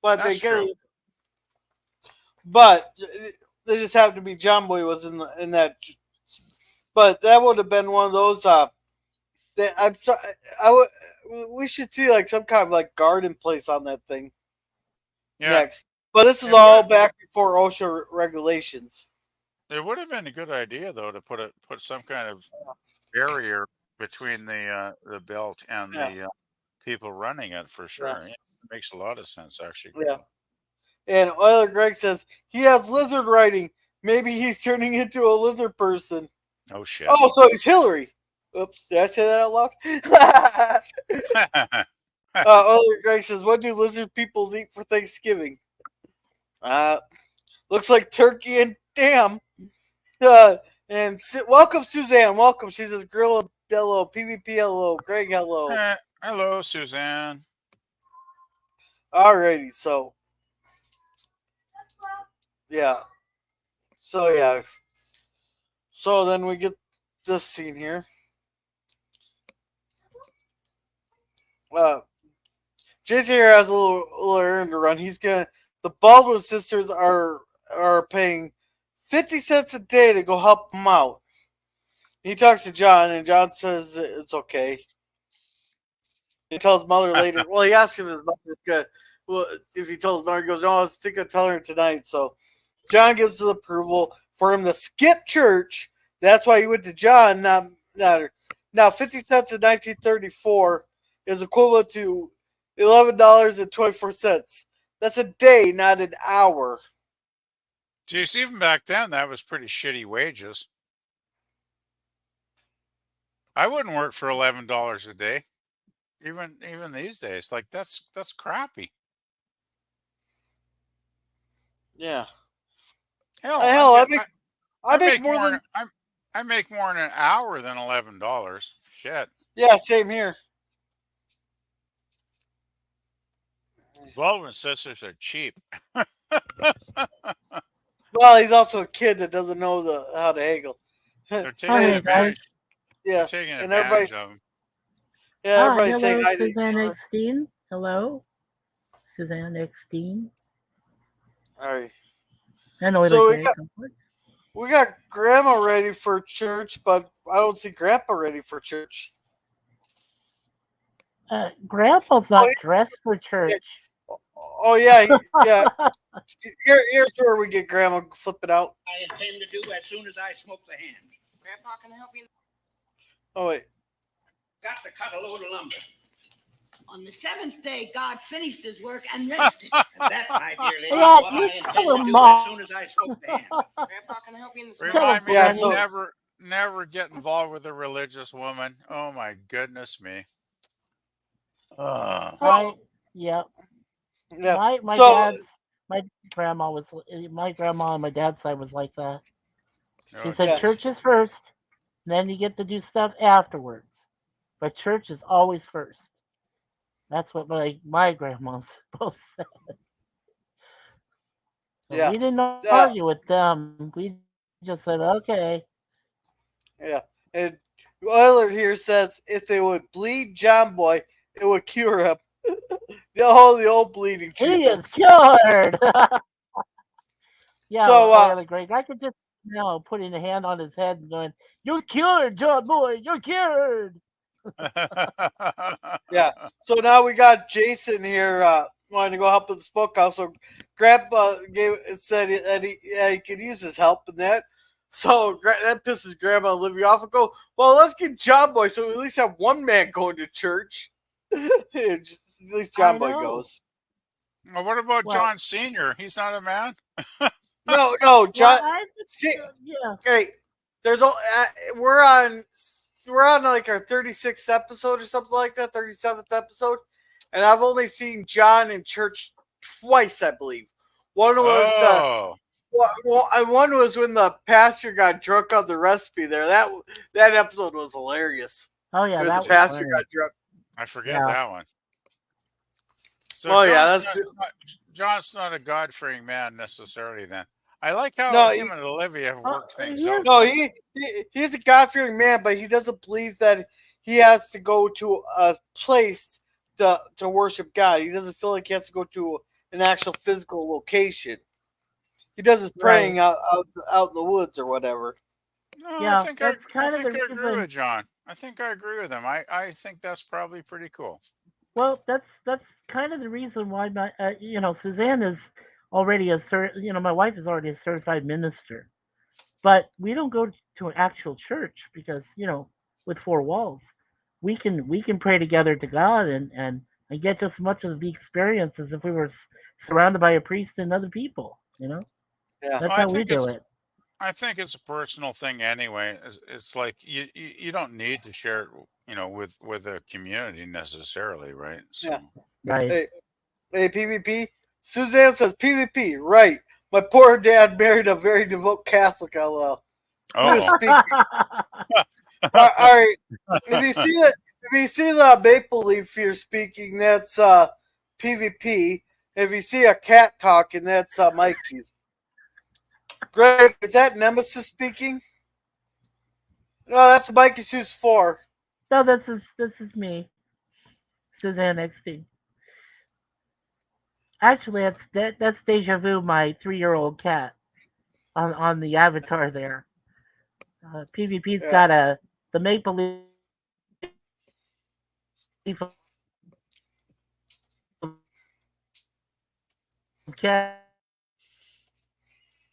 but that's true. But they just happened to be John Boy was in that. But that would have been one of those. I'm sorry, we should see like some kind of like guard in place on that thing next. But this is all back before OSHA regulations. It would have been a good idea though to put some kind of barrier between the belt and the people running it for sure. Yeah. It makes a lot of sense actually. Yeah. And Euler Greg says he has lizard writing. Maybe he's turning into a lizard person. Oh shit. Oh, so he's Hillary. Oops, did I say that out loud? Euler Greg says, "What do lizard people eat for Thanksgiving?" Looks like turkey and ham. And welcome, Suzanne. Welcome. She says, "Girl, hello, PvP, hello, Greg, hello." Hello, Suzanne. Alrighty, so yeah, so then we get this scene here. Jason here has a little errand to run. The Baldwin sisters are paying 50 cents a day to go help him out. He talks to John, and John says it's okay. He tells mother later. Well, he asks if his mother's good. Well, if he told his mother, he goes, "No, I was thinking of telling her tonight." So John gives the approval for him to skip church. That's why he went to John. Now 50 cents in 1934 is equivalent to $11.24. That's a day, not an hour. Geez, even back then, that was pretty shitty wages. I wouldn't work for $11 a day, even these days. Like that's crappy. Yeah. Hell, I make more than I make more in an hour than $11. Shit. Yeah, same here. Baldwin sisters are cheap. Well, he's also a kid that doesn't know how to haggle. They're taking advantage. Yeah, They're taking advantage of them. Yeah, everybody's saying hello, hi to Suzanne each other. Eckstein. Hello, Suzanne Eckstein. All right. I know So we got Grandma ready for church, but I don't see Grandpa ready for church. Grandpa's not dressed for church. Oh yeah, yeah. Here's where we get Grandma flipping out. I intend to do as soon as I smoke the hand. Grandpa can help you. Oh wait. Got to cut a load of lumber. On the seventh day, God finished his work and rested. That, my dear lady, Yeah, is what you I intend tell to him, do Mom. as soon as I smoke the hand. Grandpa can help you in the smoke. Remind me Yeah, to never get involved with a religious woman. Oh my goodness me. Right? Yeah. Yeah. My grandma on my dad's side was like that. She Oh, said yes. church is first, then you get to do stuff afterwards. But church is always first. That's what my grandmas both said. So Yeah. we didn't argue with them. We just said, okay. Yeah. And Euler here says if they would bleed John Boy, it would cure him. the old bleeding He treatments. is cured. Yeah, So, Greg, I could just putting a hand on his head and going, "You're cured, John Boy. You're cured." Yeah. So now we got Jason here wanting to go help in the smokehouse. So Grandpa said that he could use his help in that. So that pisses Grandma and Olivia off and go, well, let's get John Boy so we at least have one man going to church. At least John Boy goes. Well, what about Well, John Senior? He's not a man. No, well, John. I See, yeah. hey, there's all we're on like our 36th episode or something like that, 37th episode, and I've only seen John in church twice, I believe. One was Oh, one was when the pastor got drunk on the recipe. There, that episode was hilarious. Oh yeah, When the that was pastor funny. got drunk. I forget Yeah. that one. So Oh yeah, that's John's not a God-fearing man necessarily. Then I like how no. him and Olivia have worked things He out. is. No, he's a God fearing man, but he doesn't believe that he has to go to a place to worship God. He doesn't feel like he has to go to an actual physical location. He does his praying Right. out in the woods or whatever. No, Yeah, that's I kind of think the I agree reason. with John. I think I agree with him. I think that's probably pretty cool. Well, that's kind of the reason why my Suzanne is already my wife is already a certified minister, but we don't go to an actual church because with four walls, we can pray together to God and get just as much of the experience as if we were surrounded by a priest and other people. Yeah. That's I how we think do it's it. I think it's a personal thing anyway. It's like you don't need to share it, with a community necessarily, right? Yeah. So Right. Hey, PvP. Suzanne says PvP. Right. My poor dad married a very devout Catholic. LL. Who is oh, speaking? All right. If you see the maple leaf here speaking, that's PvP. If you see a cat talking, that's Mikey. Greg, is that Nemesis speaking? No, that's Mikey Who's 4. No, this is me, Suzanne XT. Actually, that's Deja Vu, my 3-year-old cat on the avatar there. PvP's Yeah. got the maple leaf of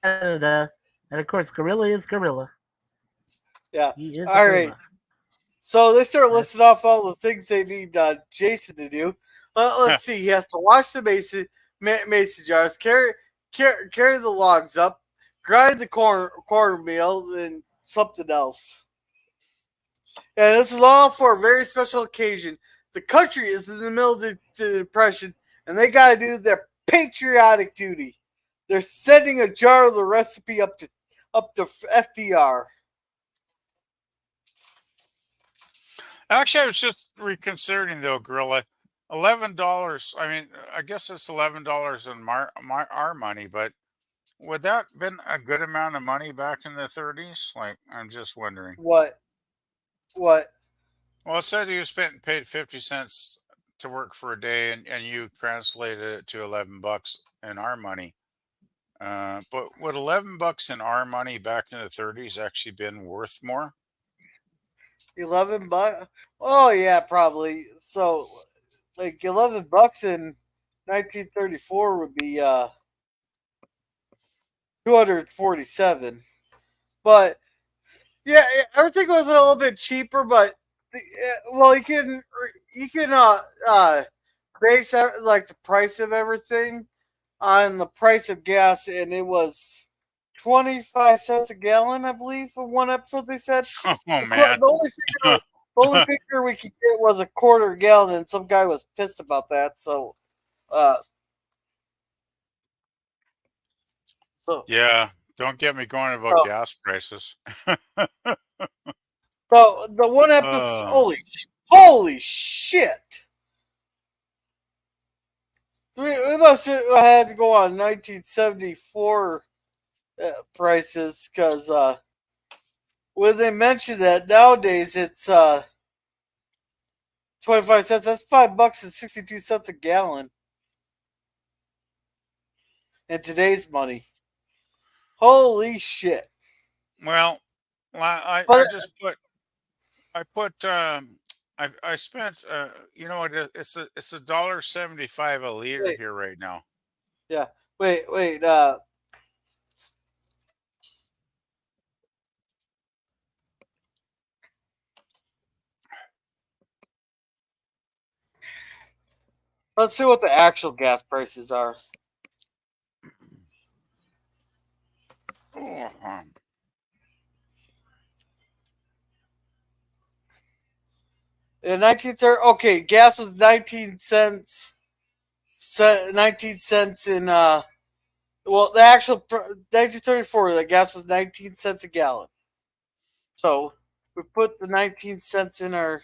Canada, and of course, Gorilla is Gorilla. Yeah. He is a All right. gorilla. So they start That's listing off all the things they need Jason to do. Let's see. He has to wash the mason jars, carry the logs up, grind the cornmeal, and something else. And this is all for a very special occasion. The country is in the middle of the depression, and they got to do their patriotic duty. They're sending a jar of the recipe up to FDR. actually, I was just reconsidering though, Gorilla. $11. I mean, I guess it's $11 in our money, but would that been a good amount of money back in the 30s? Like, I'm just wondering. What? What? Well, it said you paid 50 cents to work for a day, and you translated it to $11 in our money. But would $11 in our money back in the 30s actually been worth more? $11? Oh yeah, probably. So like $11 in 1934 would be 247. But yeah, everything was a little bit cheaper. But well, you can base like the price of everything on the price of gas, and it was 25 cents a gallon, I believe, for one episode. They said Oh the man. only figure we could get was a quarter gallon, and some guy was pissed about that. So, uh, Yeah, don't get me going about so, gas prices. so the one episode, uh, holy shit! We must have had to go on 1974 prices because when they mention that nowadays it's 25 cents. That's $5 and 62 cents a gallon in today's money. Holy shit! well, I But just I spent it's $1.75 a liter wait, here right now. yeah, wait. Let's see what the actual gas prices are. Oh, In 1930, okay, gas was 19 cents. 19 cents in well, the actual 1934, the gas was 19 cents a gallon. So we put the 19 cents in our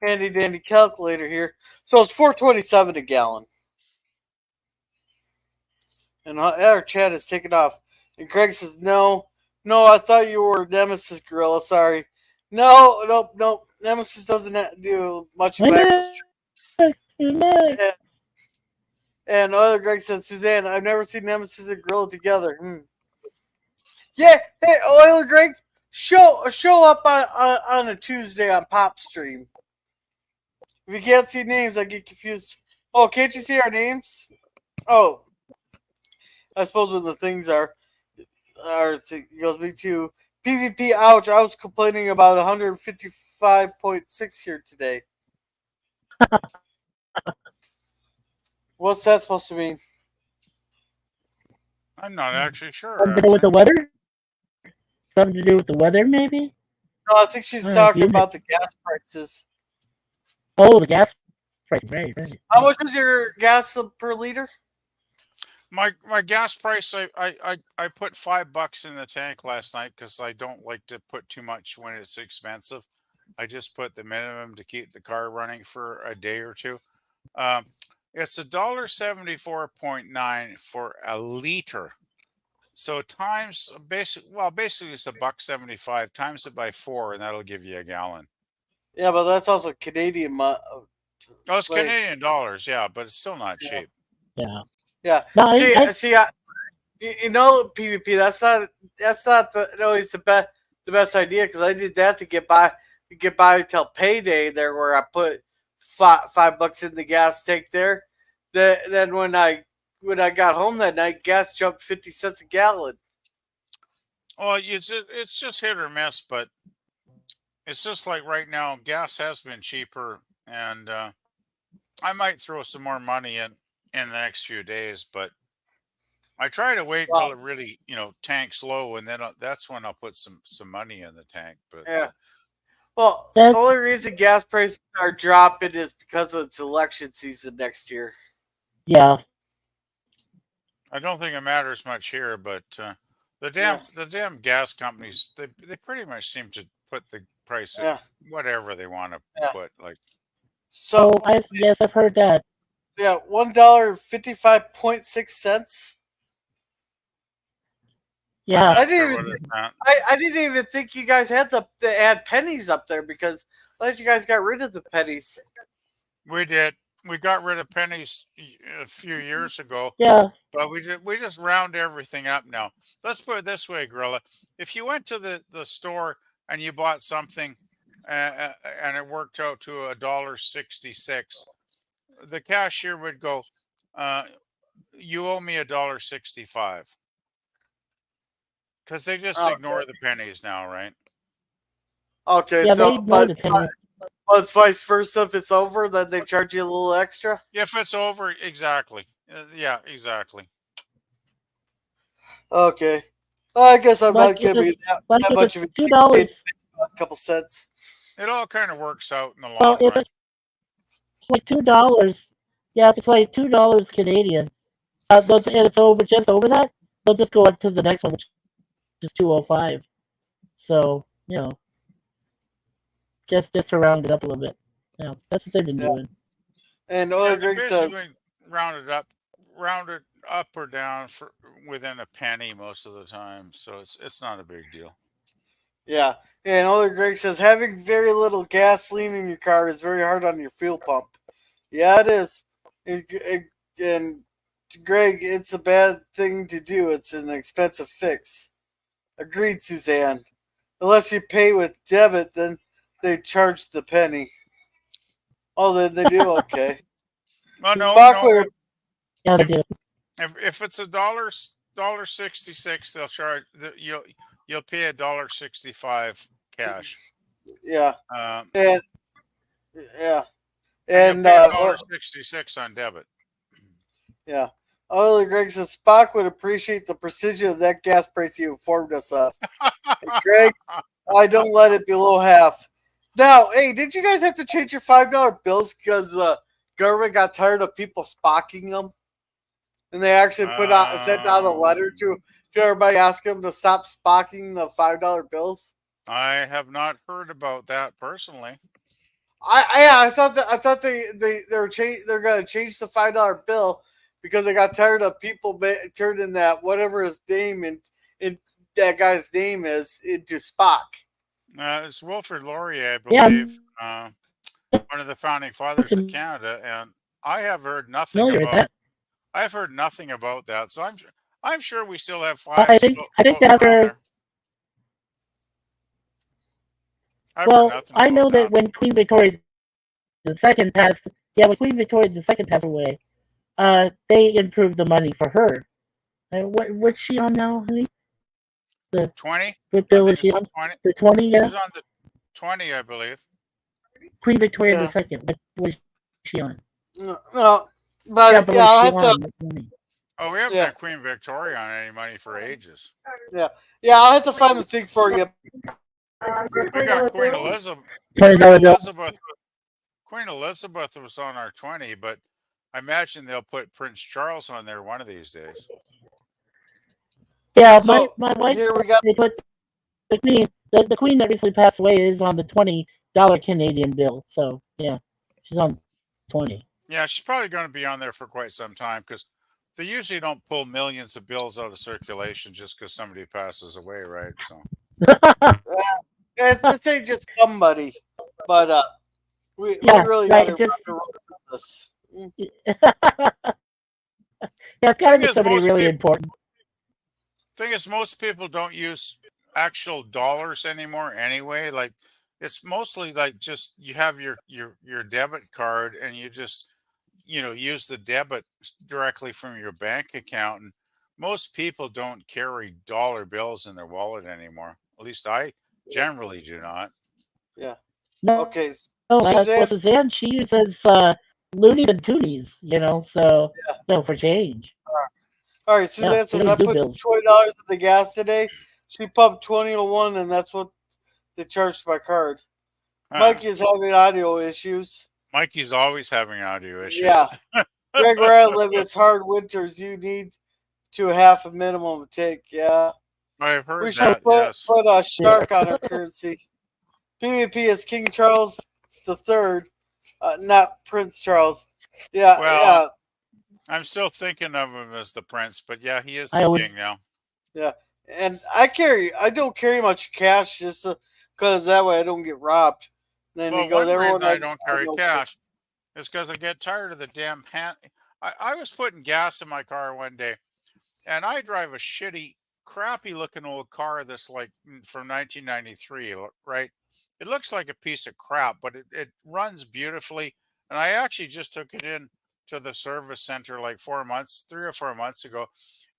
handy dandy calculator here. So it's 4.27 a gallon. And our chat is taken off. And Greg says, no, I thought you were Nemesis Gorilla. Sorry. No. Nemesis doesn't do much of actual stream. And other Greg says, Suzanne, I've never seen Nemesis and Gorilla together. Yeah, hey, Oiler Greg, show up on a Tuesday on Pop Stream. If you can't see names, I get confused. Oh, can't you see our names? Oh, I suppose when the things are it goes me to PvP. Ouch! I was complaining about 155.6 here today. What's that supposed to mean? I'm not actually sure. Something to do with the weather? Something to do with the weather, maybe? No, I think she's talking about the gas prices. Oh, the gas prices, right. How much was your gas per liter? My gas price, I put $5 in the tank last night because I don't like to put too much when it's expensive. I just put the minimum to keep the car running for a day or two. It's $1.74.9 for a liter. So times basically it's $1.75. Times it by 4, and that'll give you a gallon. Yeah, but that's also Canadian. Oh, it's Canadian dollars, yeah, but it's still not cheap. Yeah. Yeah. No, you know, PvP. That's not always the best idea, because I did that to get by until payday there, where I put $5 in the gas tank there. Then when I got home that night, gas jumped 50 cents a gallon. Well, it's just hit or miss, but it's just like right now, gas has been cheaper, and I might throw some more money in the next few days, but I try to wait until it really, tanks low, and then that's when I'll put some money in the tank. But yeah. Well, the only reason gas prices are dropping is because of its election season next year. Yeah. I don't think it matters much here, but the damn gas companies, they pretty much seem to put the price at whatever they want to put. Like, so yes, I've heard that. Yeah, $1.55.6. Yeah, I didn't even think you guys had to add pennies up there, because I thought you guys got rid of the pennies. We did. We got rid of pennies a few years ago. Yeah. But we just round everything up now. Let's put it this way, Gorilla. If you went to the store and you bought something and it worked out to $1.66, the cashier would go, you owe me $1.65. Because they just ignore the pennies now, right? Okay, yeah, so they ignore the pennies. Well, it's vice versa. If it's over, then they charge you a little extra. If it's over, exactly. Yeah, exactly. Okay, I guess I'm not gonna be that much of a $2. A couple cents. It all kind of works out in the long Well, if run. it's like $2, yeah, if it's like $2 Canadian, and it's just over that, they'll just go up to the next one, which is $2.05. So just to round it up a little bit. Yeah, that's what they've been doing. And basically round it up or down for within a penny most of the time, so it's not a big deal. Yeah, and Older Greg says having very little gasoline in your car is very hard on your fuel pump. Yeah, it is. And Greg, it's a bad thing to do. It's an expensive fix. Agreed, Suzanne. Unless you pay with debit, then they charge the penny. Oh, then they do? Okay. Well, no. Yeah, they do. If it's $1.66, they'll charge you'll pay $1.65 cash. Yeah. And $1.66 on debit. Yeah. Oh, Greg says Spock would appreciate the precision of that gas price you informed us of. Hey, Greg, I don't let it below half. Now, hey, did you guys have to change your $5 bills because the government got tired of people spocking them? And they actually sent out a letter to everybody asking them to stop spocking the $5 bills. I have not heard about that personally. I thought they're gonna change the $5 bill because they got tired of people turning that whatever his name and that guy's name is into Spock. It's Wilfrid Laurier, I believe, one of the founding fathers of Canada, and I have heard nothing about. I've heard nothing about that, so I'm sure we still have fives. I think after. Well, I know that when Queen Victoria II passed, when Queen Victoria II passed away, they improved the money for her. What's she on now, honey? The 20. What bill is she on? 20. The 20, yeah. She's on the 20, I believe. Queen Victoria II. What was she on? No, but yeah, but I have to. Oh, we haven't had Queen Victoria on any money for ages. Yeah, I'll have to find the thing for you. We got Queen Elizabeth. Queen Elizabeth was on our 20, but I imagine they'll put Prince Charles on there one of these days. Yeah, so, my wife. Here we got. They put the queen. The queen that recently passed away is on the $20 Canadian bill. So yeah, she's on 20. Yeah, she's probably going to be on there for quite some time because they usually don't pull millions of bills out of circulation just because somebody passes away, right? So. This ain't just somebody, but we really got to this. It's got to be somebody really important. Thing is, most people don't use actual dollars anymore anyway. Like, it's mostly like just you have your debit card and you just use the debit directly from your bank account. And most people don't carry dollar bills in their wallet anymore. At least I generally do not. Yeah. Okay. Oh, that's Suzanne. She uses loonies and toonies, so for change. All right, Suzanne says I put $20 in the gas today. She pumped 20 to 1, and that's what they charged my card. Mikey is having audio issues. Mikey's always having audio issues. Yeah. Greg, where I live, it's hard winters. You need to have a minimum take. Yeah. I've heard we should put a shark on our currency. PvP is King Charles III, not Prince Charles. Yeah. Well, I'm still thinking of him as the prince, but yeah, he is the king now. Yeah, and I don't carry much cash just because that way I don't get robbed. Then one reason I don't carry cash is because I get tired of the damn I was putting gas in my car one day, and I drive a shitty, crappy looking old car that's like from 1993, right? It looks like a piece of crap, but it runs beautifully, and I actually just took it in to the service center like 3 or 4 months ago,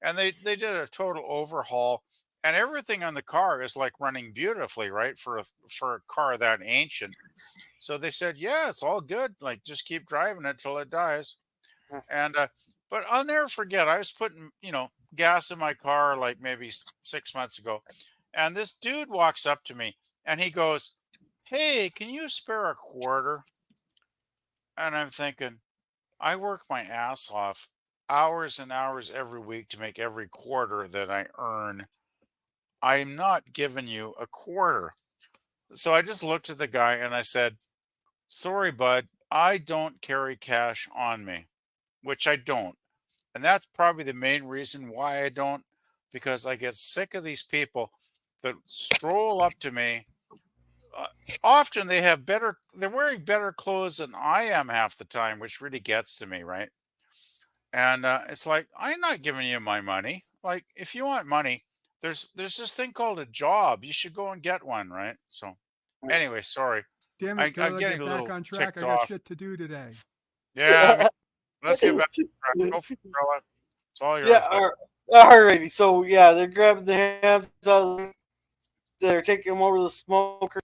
and they did a total overhaul, and everything on the car is like running beautifully, right, for a car that ancient. So they said, yeah, it's all good, like just keep driving it till it dies. And but I'll never forget, I was putting gas in my car like maybe 6 months ago, and this dude walks up to me and he goes, hey, can you spare a quarter? And I'm thinking, I work my ass off hours and hours every week to make every quarter that I earn. I'm not giving you a quarter. So I just looked at the guy and I said, sorry, bud, I don't carry cash on me, which I don't. And that's probably the main reason why I don't, because I get sick of these people that stroll up to me. Often they're wearing better clothes than I am half the time, which really gets to me, right? And it's like, I'm not giving you my money. Like, if you want money, there's this thing called a job. You should go and get one, right? So, anyway, sorry. Damn it, I'm getting a little back on track. ticked I got off. shit to do today. Yeah, let's get back to track. Go for it, Eula. It's all yours. Yeah, alrighty. So yeah, they're grabbing the hands out. They're taking them over the smoker.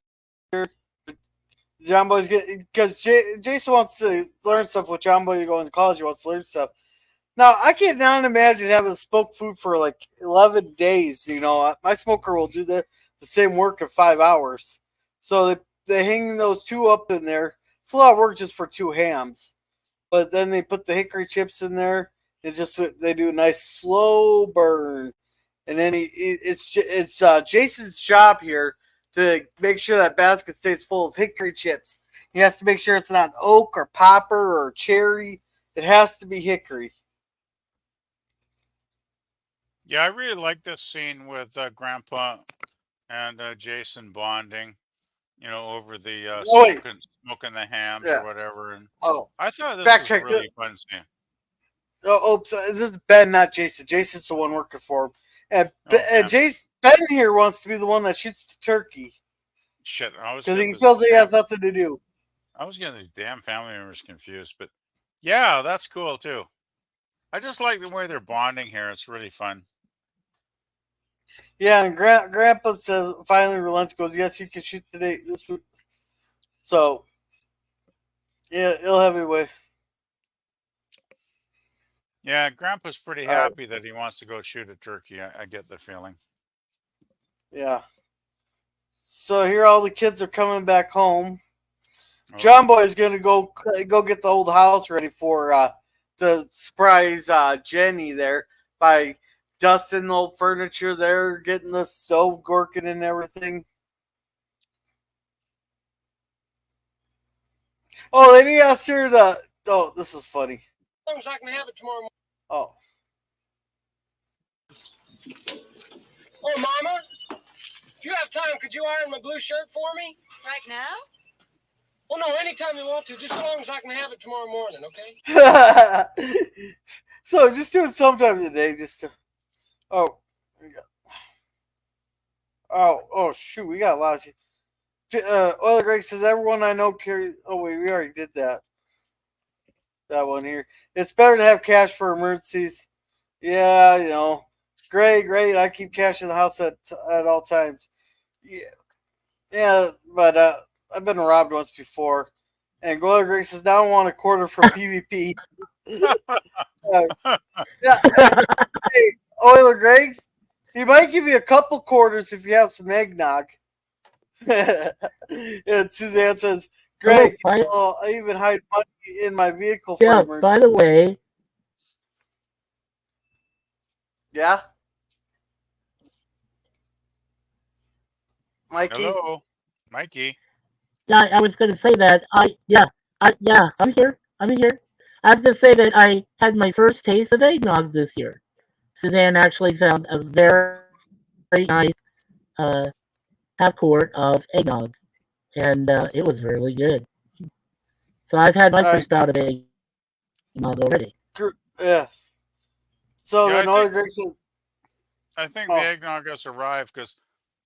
John Boy's getting, because Jason wants to learn stuff with John Boy going to college. He wants to learn stuff. Now, I cannot imagine having smoked food for like 11 days. You know, my smoker will do the same work in 5 hours. So they hang those two up in there. It's a lot of work just for two hams. But then they put the hickory chips in there. It's just they do a nice slow burn, and then it's Jason's job here to make sure that basket stays full of hickory chips. He has to make sure it's not oak or popper or cherry. It has to be hickory. Yeah, I really like this scene with Grandpa and Jason bonding, over the Oh wait, smoking the hams or yeah. whatever. And Oh, I thought this fact was a check. really fun scene. Oh, oops, this is Ben, not Jason. Jason's the one working for him, and Okay. Ben here wants to be the one that shoots the turkey Shit, I was because getting he feels he has nothing to do. these damn family members confused, but yeah, that's cool too. I just like the way they're bonding here. It's really fun. Yeah, and Grandpa says, finally relents, goes, yes, you can shoot today. This week. So, yeah, he'll have his way. Yeah, Grandpa's pretty happy that he wants to go shoot a turkey. I get the feeling. Yeah. So here all the kids are coming back home. John Boy is gonna go get the old house ready for the surprise Jenny there by dusting the old furniture there, getting the stove gorking and everything. Oh, then he asked her to. Oh, this was funny. As long as I can have it tomorrow morning. Oh. Oh, Mama, if you have time, could you iron my blue shirt for me? Right now? Oh, no, anytime you want to, just so long as I can have it tomorrow morning, okay? So just do it sometime today, just to. Oh. Oh, shoot, we got a lot of. Oiler Greg says, everyone I know carries. Oh, wait, we already did that. That one here. It's better to have cash for emergencies. Yeah, Great. I keep cash in the house at all times. Yeah, but I've been robbed once before. And Oiler Greg says, now I want a quarter from PvP. Yeah. Hey, Oiler Greg, he might give you a couple quarters if you have some eggnog. And Suzanne says, Greg, I even hide money in my vehicle for emergency. By the way. Yeah? Mikey? Hello, Mikey. Yeah, I was going to say that. I'm here. I was going to say that I had my first taste of eggnog this year. Suzanne actually found a very nice half quart of eggnog, and it was really good. So I've had my first bout of eggnog already. Yeah. So yeah, then I think the eggnog has arrived because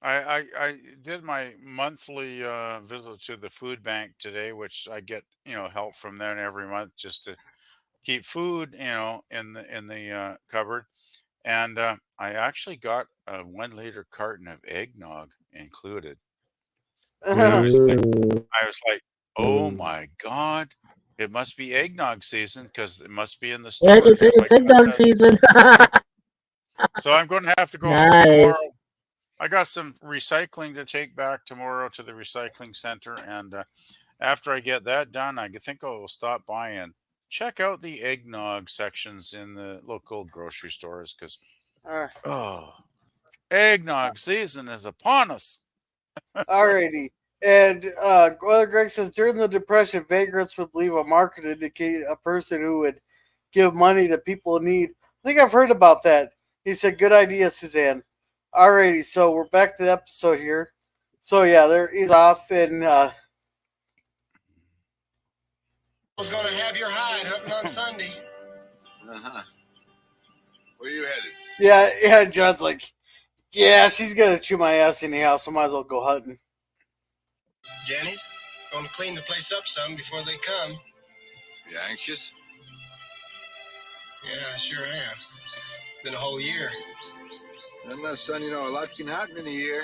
I did my monthly visit to the food bank today, which I get help from them every month just to keep food in the cupboard, and I actually got a 1 liter carton of eggnog included. And I was like, oh my God, it must be eggnog season because it must be in the store. It's eggnog season. So I'm going to have to go nice. tomorrow. I got some recycling to take back tomorrow to the recycling center, and after I get that done, I think I will stop by and check out the eggnog sections in the local grocery stores because eggnog season is upon us. Alrighty. And Greg says during the Depression, vagrants would leave a mark to indicate a person who would give money to people in need. I think I've heard about that. He said, good idea, Suzanne. Alrighty, so we're back to the episode here. So yeah, there he's off, and I was going to have your hide hunting on Sunday. Uh-huh. Where you headed? Yeah, John's like, yeah, she's gonna chew my ass anyhow, so might as well go hunting. Jenny's going to clean the place up some before they come. You anxious? Yeah, I sure am. Been a whole year. No, son, a lot can happen in a year.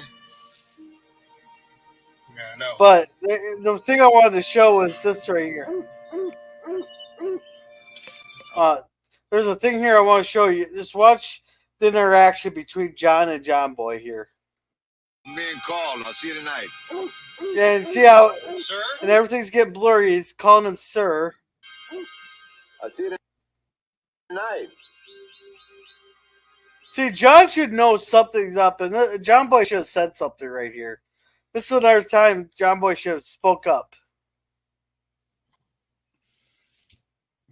Yeah, I know. But the thing I wanted to show was this right here. There's a thing here I want to show you. Just watch the interaction between John and John Boy here. I'm being called. I'll see you tonight. Yeah, and see how Sir? and everything's getting blurry. He's calling him sir. I'll see you tonight. See, John should know something's up, and John Boy should have said something right here. This is another time John Boy should have spoke up.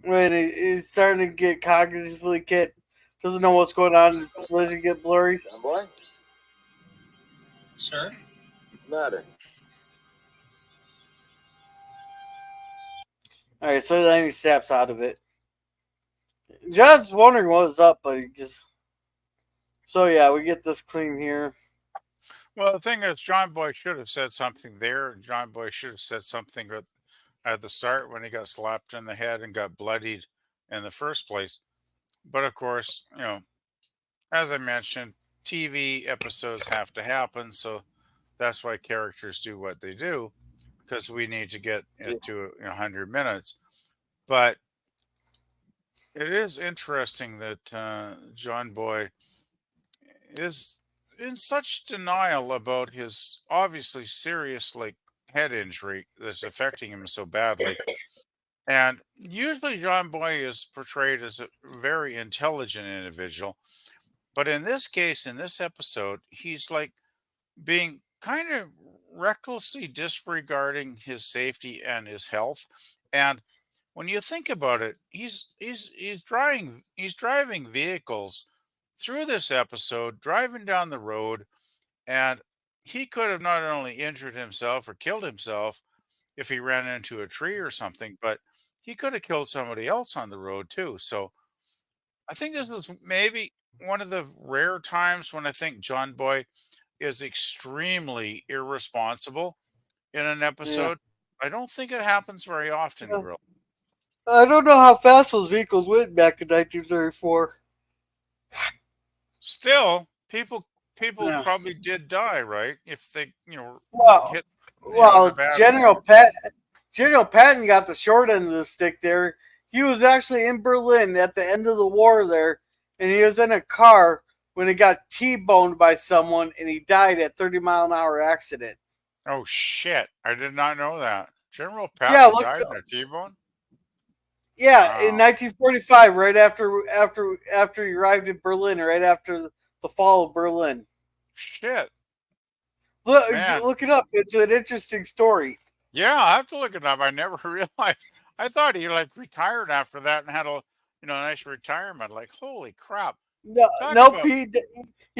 When he's starting to get cognitively doesn't know what's going on, letting it get blurry. John Boy? Sir? Matter. Alright, so then he snaps out of it. John's wondering what was up, but he just... So yeah, we get this clean here. Well, the thing is, John Boy should have said something there, and John Boy should have said something at the start when he got slapped in the head and got bloodied in the first place. But of course, as I mentioned, TV episodes have to happen, so that's why characters do what they do, because we need to get it to 100 minutes. But it is interesting that John Boy is in such denial about his obviously serious head injury that's affecting him so badly. And usually John Boy is portrayed as a very intelligent individual. But in this case, in this episode, he's being kind of recklessly disregarding his safety and his health. And when you think about it, he's driving vehicles through this episode, driving down the road, and he could have not only injured himself or killed himself if he ran into a tree or something, but he could have killed somebody else on the road too. So I think this was maybe one of the rare times when I think John Boy is extremely irresponsible in an episode. I don't think it happens very often, Grill. I don't know how fast those vehicles went back in 1934. Still, people probably did die, right? If they, hit. General Patton got the short end of the stick there. He was actually in Berlin at the end of the war there, and he was in a car when he got T-boned by someone, and he died at 30-mile-an-hour accident. Oh shit! I did not know that. General Patton died in a T-bone. Yeah, in 1945, right after he arrived in Berlin, right after the fall of Berlin. Shit. Look it up. It's an interesting story. Yeah, I'll have to look it up. I never realized. I thought he retired after that and had a nice retirement. Holy crap. He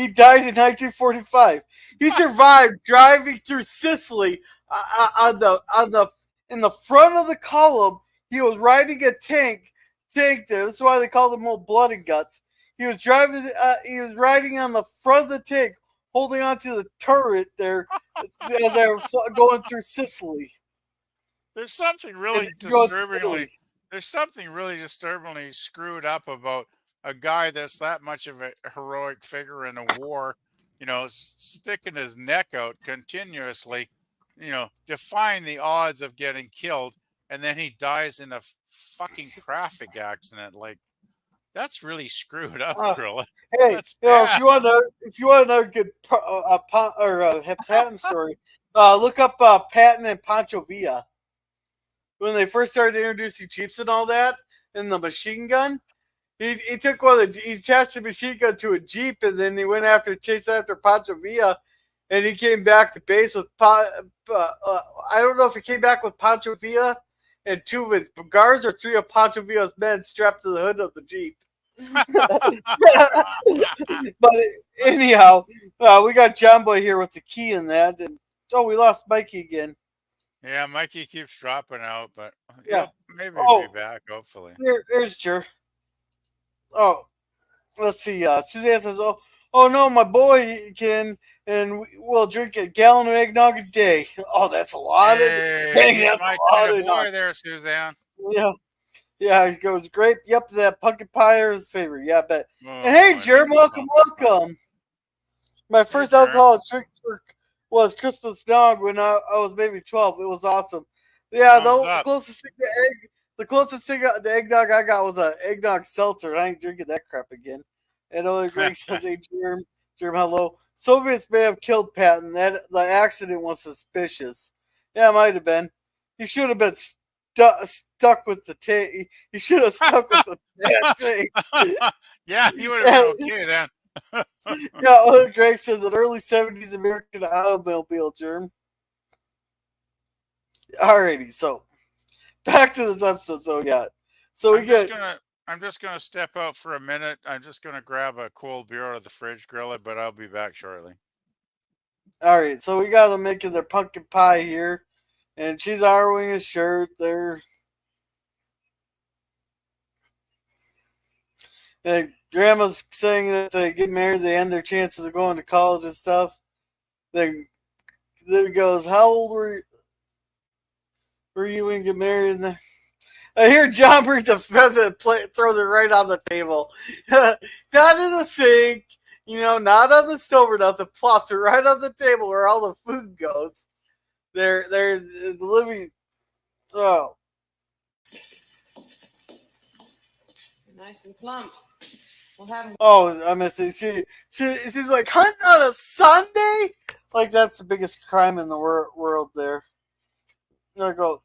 died in 1945. He survived driving through Sicily in the front of the column. He was riding a tank there. That's why they called him Old Blood and Guts. He was driving. He was riding on the front of the tank, holding onto the turret there. They were going through Sicily. There's something really disturbingly. There's something really disturbingly screwed up about a guy that's that much of a heroic figure in a war. Sticking his neck out continuously. Defying the odds of getting killed. And then he dies in a fucking traffic accident. That's really screwed up, Grill. Hey, if you want another good Patton story, look up Patton and Pancho Villa. When they first started introducing Jeeps and all that, and the machine gun, he took he attached the machine gun to a Jeep, and then he went chased after Pancho Villa, and he came back to base with I don't know if he came back with Pancho Villa and two of his guards or three of Pancho Villa's men strapped to the hood of the Jeep. But anyhow, we got John Boy here with the key in that, and we lost Mikey again. Yeah, Mikey keeps dropping out, but maybe he'll be back, hopefully. There's Jer. Oh, let's see. Suzanne says, oh no, my boy can, and we'll drink a gallon of eggnog a day. Oh, that's a lot. He's my kind of boy there, Suzanne. Yeah, he goes, great. Yep, that pumpkin pie is his favorite. Yeah, I bet. And hey, Jer, welcome. My first alcoholic drink was Christmas nog when I was maybe 12. It was awesome. Yeah, the closest thing The closest thing, the eggnog I got was an eggnog seltzer. I ain't drinking that crap again. And other Greg said, "Hey, Germ, hello. Soviets may have killed Patton. That the accident was suspicious. Yeah, it might have been. He should have been stuck with the tape. He should have stuck with the tape." Yeah, he would have been okay then. Yeah, other Greg says an early 70s American automobile, Germ. Alrighty, so back to this episode. So yeah, so I'm just gonna step out for a minute. I'm just gonna grab a cold beer out of the fridge, grill it, but I'll be back shortly. All right, so we got them making their pumpkin pie here, and she's ironing his shirt there. And Grandma's saying that they get married, they end their chances of going to college and stuff. Then he goes, "How old were you when you get married?" And I hear John brings a feather plate, throws it right on the table. Not in the sink, not on the stove or nothing. Plops it right on the table where all the food goes. They're living. Oh. Nice and plump. We'll have. Oh, I miss it. She's like, hunting on a Sunday? Like, that's the biggest crime in the world there. I go,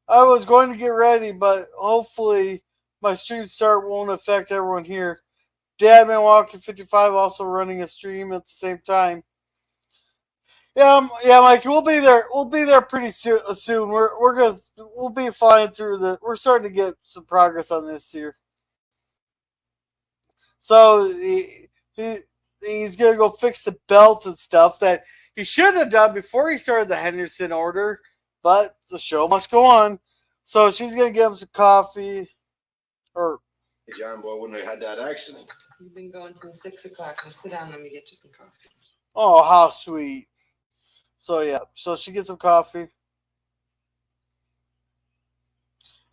I was going to get ready, but hopefully my stream start won't affect everyone here. Dad Man Walking 55 also running a stream at the same time. Yeah, Mike, we'll be there. We'll be there pretty soon. We'll be flying through we're starting to get some progress on this here. So he's gonna go fix the belt and stuff that he should have done before he started the Henderson order, but the show must go on. So she's gonna give him some coffee. Or John boy wouldn't have had that accident. You've been going since 6 o'clock. Now sit down. Let me get you some coffee. Oh, how sweet. So yeah, so she gets some coffee.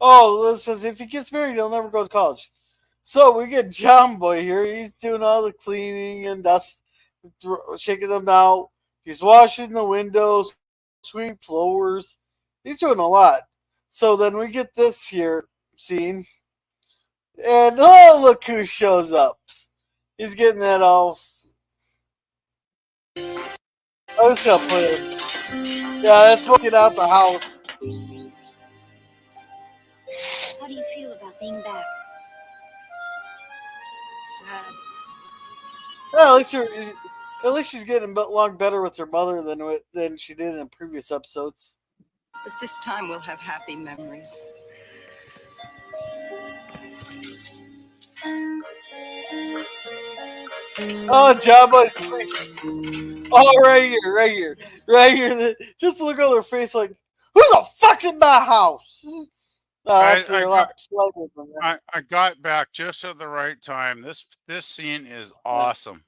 Oh, Liv says if he gets married, he'll never go to college. So we get John Boy here. He's doing all the cleaning and dust, shaking them out. He's washing the windows, sweep floors. He's doing a lot. So then we get this here scene. And oh, look who shows up. He's getting that off. I was gonna play this. Yeah, let's get out the house. How do you feel about being back? Sad. Well, at least she's getting along better with her mother than she did in previous episodes. But this time we'll have happy memories. Oh, Jabba's tweet. Oh, right here. Just look at her face like, who the fuck's in my house? I got back just at the right time. This scene is awesome.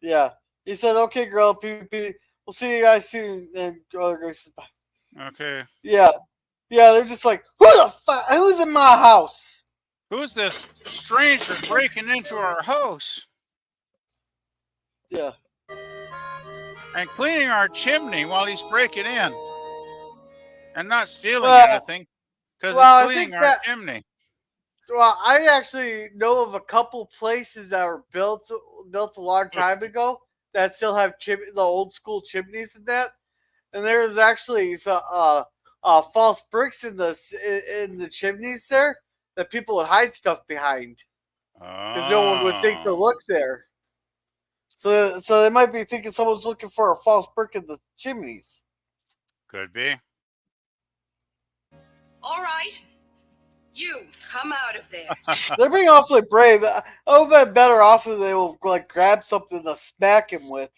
Yeah. He said, "Okay, girl, PvP. We'll see you guys soon." And Grace says, "Bye." Okay. Yeah. They're just like, who the fuck? Who's in my house? Who's this stranger breaking into our house? Yeah. And cleaning our chimney while he's breaking in. And not stealing anything. Because he's cleaning our chimney. Well, I actually know of a couple places that were built a long time ago that still have the old school chimneys and that. And there's actually false bricks in the chimneys there that people would hide stuff behind. Because no one would think to look there. So they might be thinking someone's looking for a false brick in the chimneys. Could be. All right. You come out of there. They're being awfully brave. I would have been better off if they will grab something to smack him with,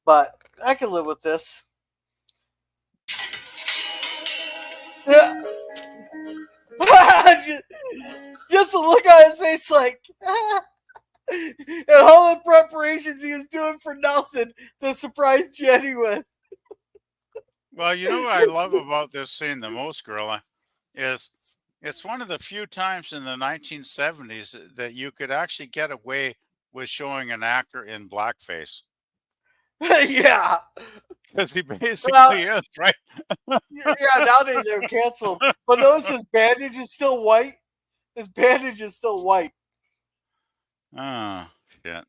But I can live with this. Yeah. just to look at his face like and all the preparations he was doing for nothing to surprise Jenny with. Well, you know what I love about this scene the most, Gorilla, is it's one of the few times in the 1970s that you could actually get away with showing an actor in blackface. Yeah. Because he basically is, right? Yeah, nowadays they're canceled. But notice his bandage is still white. His bandage is still white. Oh, shit.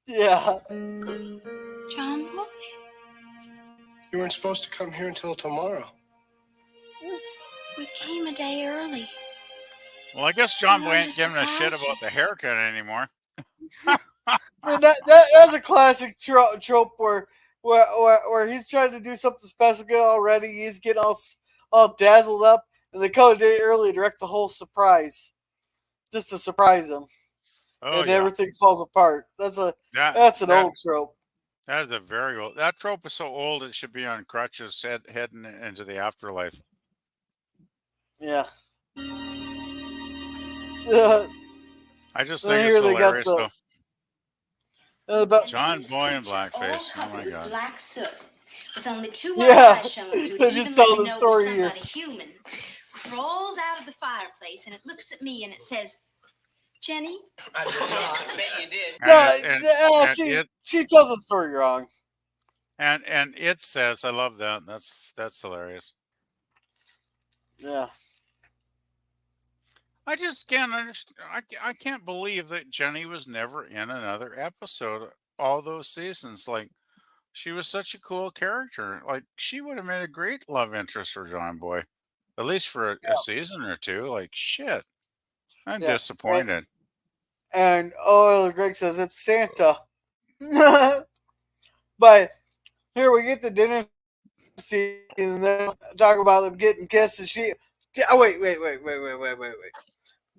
Yeah. John boy? You weren't supposed to come here until tomorrow. We came a day early. Well, I guess John Boy wanted ain't to giving a shit surprise about the haircut anymore. And that's a classic trope where he's trying to do something special good already. He's getting all dazzled up, and they come a day early to wreck the whole surprise, just to surprise him, Oh, and yeah. everything falls apart. That's an old trope. That is a very old. That trope is so old it should be on crutches, heading into the afterlife. Yeah. I just Well, think it's here they got hilarious, the- though. John Boy in blackface. Oh my god. Black soot, with only two Yeah. eyes showing through They to just even tell let me the know it story was here. somebody human. Crawls out of the fireplace and it looks at me and it says, Jenny? I did not. I bet you did. She tells the story wrong. And it says, I love that. That's hilarious. Yeah. I just can't understand. I can't believe that Jenny was never in another episode all those seasons. Like, she was such a cool character. Like, she would have made a great love interest for John Boy, at least for a season or two. Like, shit. I'm disappointed. And Greg says it's Santa. But here we get the dinner scene, and then talk about them getting kissed. And wait.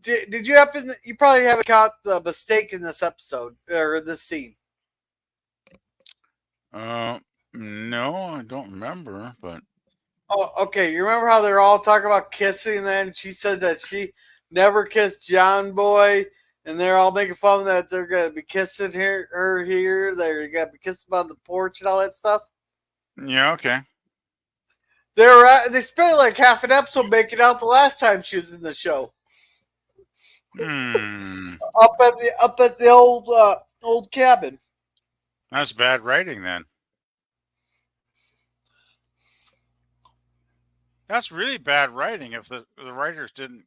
Did you happen? You probably haven't caught the mistake in this episode or this scene. No, I don't remember. But Oh, okay. You remember how they're all talking about kissing? Then she said that she never kissed John Boy, and they're all making fun that they're gonna be kissing her here. They're gonna be kissing on the porch and all that stuff. yeah, okay. They spent like half an episode making out the last time she was in the show. Up at the old cabin. That's bad writing then. That's really bad writing if the writers didn't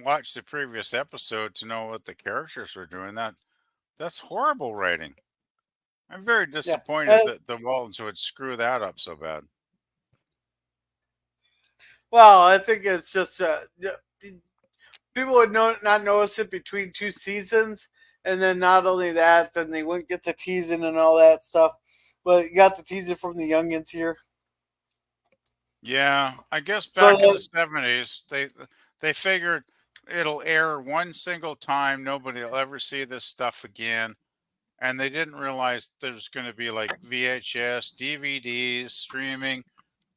watch the previous episode to know what the characters were doing. That's horrible writing. I'm very disappointed that the Waltons would screw that up so bad. Well, I think it's just people would not notice it between two seasons, and then not only that, then they wouldn't get the teasing and all that stuff. But you got the teasing from the youngins here. Yeah, I guess back in the 70s, they figured it'll air one single time. Nobody will ever see this stuff again. And they didn't realize there's going to be like VHS, DVDs, streaming,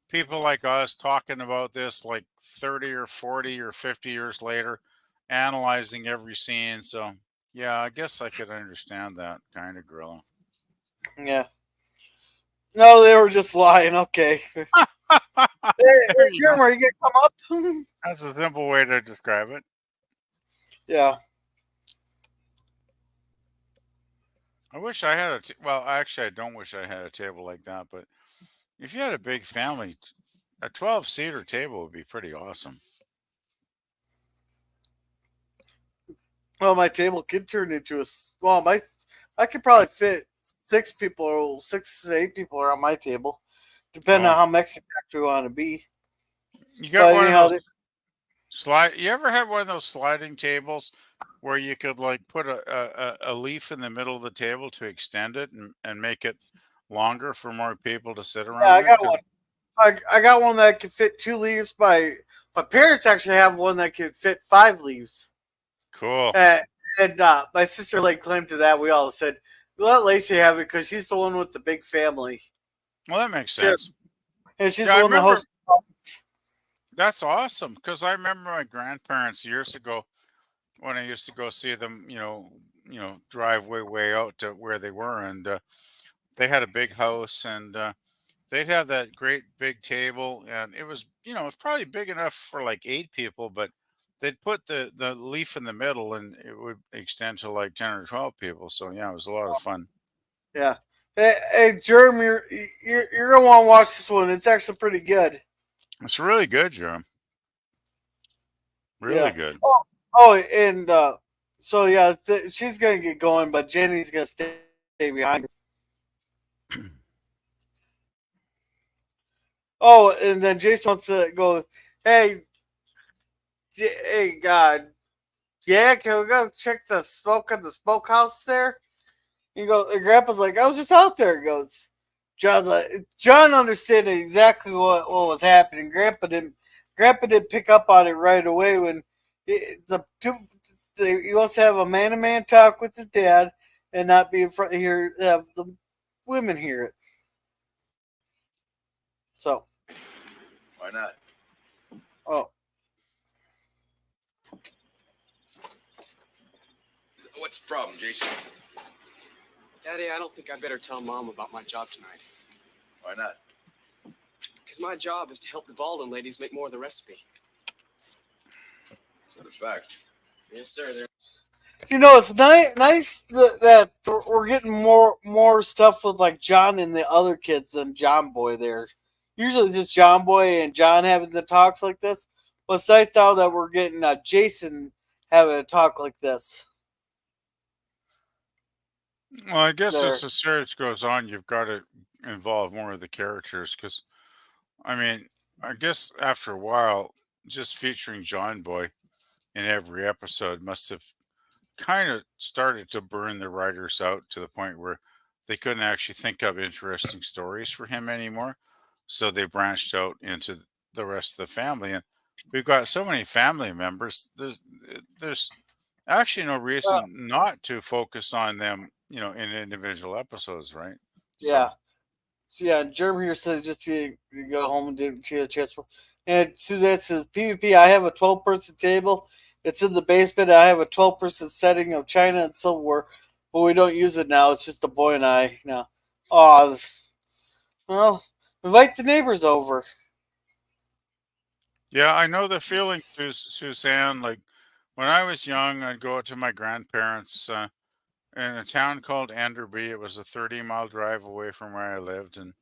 people like us talking about this like 30 or 40 or 50 years later, analyzing every scene. So, yeah, I guess I could understand that kind of gorilla. Yeah. No, they were just lying. Okay. Jeremy, are you gonna come up? That's a simple way to describe it. Yeah. I wish I had well, actually, I don't wish I had a table like that, but if you had a big family, a 12-seater table would be pretty awesome. Well, my table could turn into I could probably fit 6 people or 6 to 8 people around my table, depending on how Mexican you want to be. You got one of those you ever had one of those sliding tables where you could like put a leaf in the middle of the table to extend it and make it longer for more people to sit around? Yeah, I got one. I got one that could fit 2 leaves. My parents actually have one that could fit 5 leaves. Cool. And my sister laid claim to that. We all said, let Lacey have it because she's the one with the big family. Well, that makes sense. And she's the one that hosts. That's awesome because I remember my grandparents years ago when I used to go see them, drive way out to where they were, and they had a big house, and they'd have that great big table, and it was, it's probably big enough for like 8 people, but they'd put the leaf in the middle, and it would extend to like 10 or 12 people. So yeah, it was a lot of fun. Yeah. Hey, Jeremy, you're gonna want to watch this one. It's actually pretty good. It's really good, Jerome. Really good. And so yeah, she's gonna get going, but Jenny's gonna stay behind. Oh, and then Jason wants to go. Hey, hey, God, yeah, can we go check the smoke in the smokehouse there? And Grandpa's like, I was just out there. He goes, John's like, John understood exactly what was happening. Grandpa didn't pick up on it right away when he wants to have a man-to-man talk with his dad and not be in front of here, have the women hear it. So. Why not? Oh. What's the problem, Jason? Daddy, I don't think I better tell Mom about my job tonight. Why not? Because my job is to help the Baldwin ladies make more of the recipe. Is that a fact? Yes, sir. It's nice that we're getting more stuff with like John and the other kids than John Boy there. Usually just John Boy and John having the talks like this. But it's nice now that we're getting Jason having a talk like this. Well, I guess as the series goes on, you've got to involve more of the characters because, I mean, I guess after a while, just featuring John Boy in every episode must have kind of started to burn the writers out to the point where they couldn't actually think of interesting stories for him anymore. So they branched out into the rest of the family. And we've got so many family members. There's actually no reason not to focus on them, in individual episodes, right? Yeah. So yeah, Jeremy here says just to go home and do a chest. And Suzette says, PvP, I have a 12-person table. It's in the basement. I have a 12-person setting of china and silverware, but we don't use it now. It's just the boy and I now. Oh, well, invite the neighbors over. Yeah, I know the feeling, Suzanne. Like when I was young, I'd go out to my grandparents in a town called Enderby. It was a 30-mile drive away from where I lived, and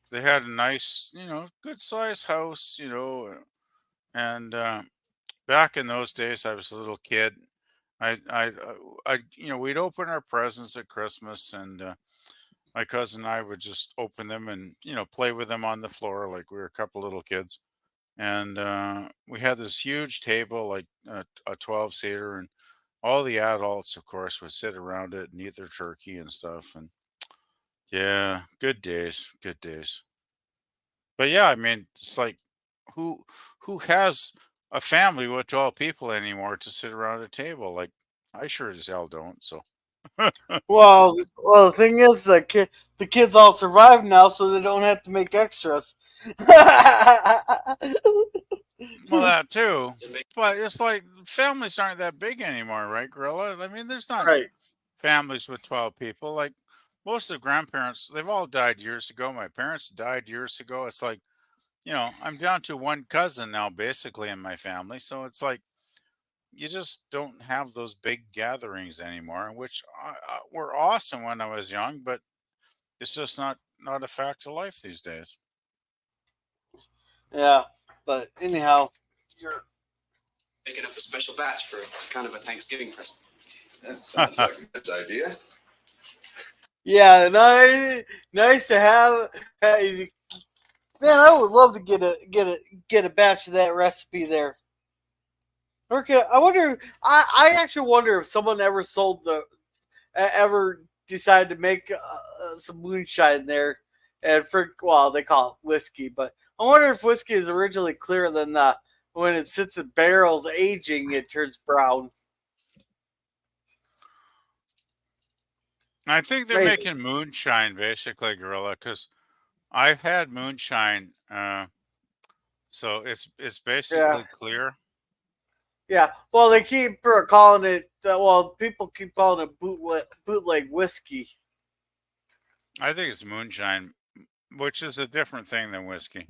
they had a nice, good sized house, and back in those days, I was a little kid. We'd open our presents at Christmas, and my cousin and I would just open them and play with them on the floor like we were a couple little kids. And we had this huge table, like a 12-seater, and all the adults, of course, would sit around it and eat their turkey and stuff. And yeah, good days, good days. But yeah, I mean, it's like who has a family with 12 people anymore to sit around a table? Like I sure as hell don't. So well, the thing is, the kids all survive now, so they don't have to make extras. Well, that too. But it's like families aren't that big anymore, right, Gorilla? I mean, there's not families with 12 people. Like most of the grandparents, they've all died years ago. My parents died years ago. It's like, I'm down to one cousin now, basically, in my family. So it's like, you just don't have those big gatherings anymore, which were awesome when I was young, but it's just not a fact of life these days. Yeah, but anyhow, you're making up a special batch for kind of a Thanksgiving present. That sounds like a good idea. Yeah, nice to have. Man, I would love to get a batch of that recipe there. Okay, I wonder. I actually wonder if someone ever ever decided to make some moonshine there, and they call it whiskey, but I wonder if whiskey is originally clearer than that. When it sits in barrels aging, it turns brown. I think they're making moonshine basically, Gorilla, because I've had moonshine, so it's basically clear. Yeah, well, they keep calling it. People keep calling it bootleg whiskey. I think it's moonshine, which is a different thing than whiskey.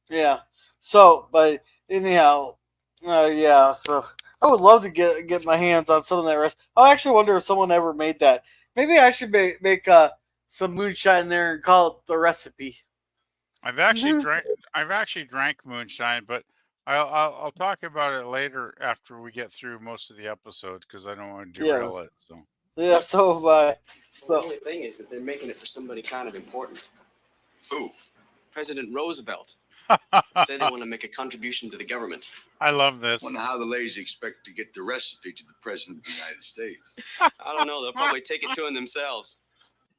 Yeah. So, but anyhow, yeah. So I would love to get my hands on some of that rest. I actually wonder if someone ever made that. Maybe I should make some moonshine there and call it the recipe. I've actually drank. I've actually drank moonshine, but I'll talk about it later after we get through most of the episodes because I don't want to derail it. So Yeah, so have I. Well, the only thing is that they're making it for somebody kind of important. Who? President Roosevelt. Say they want to make a contribution to the government. I love this. Wonder how the ladies expect to get the recipe to the President of the United States. I don't know. They'll probably take it to him themselves.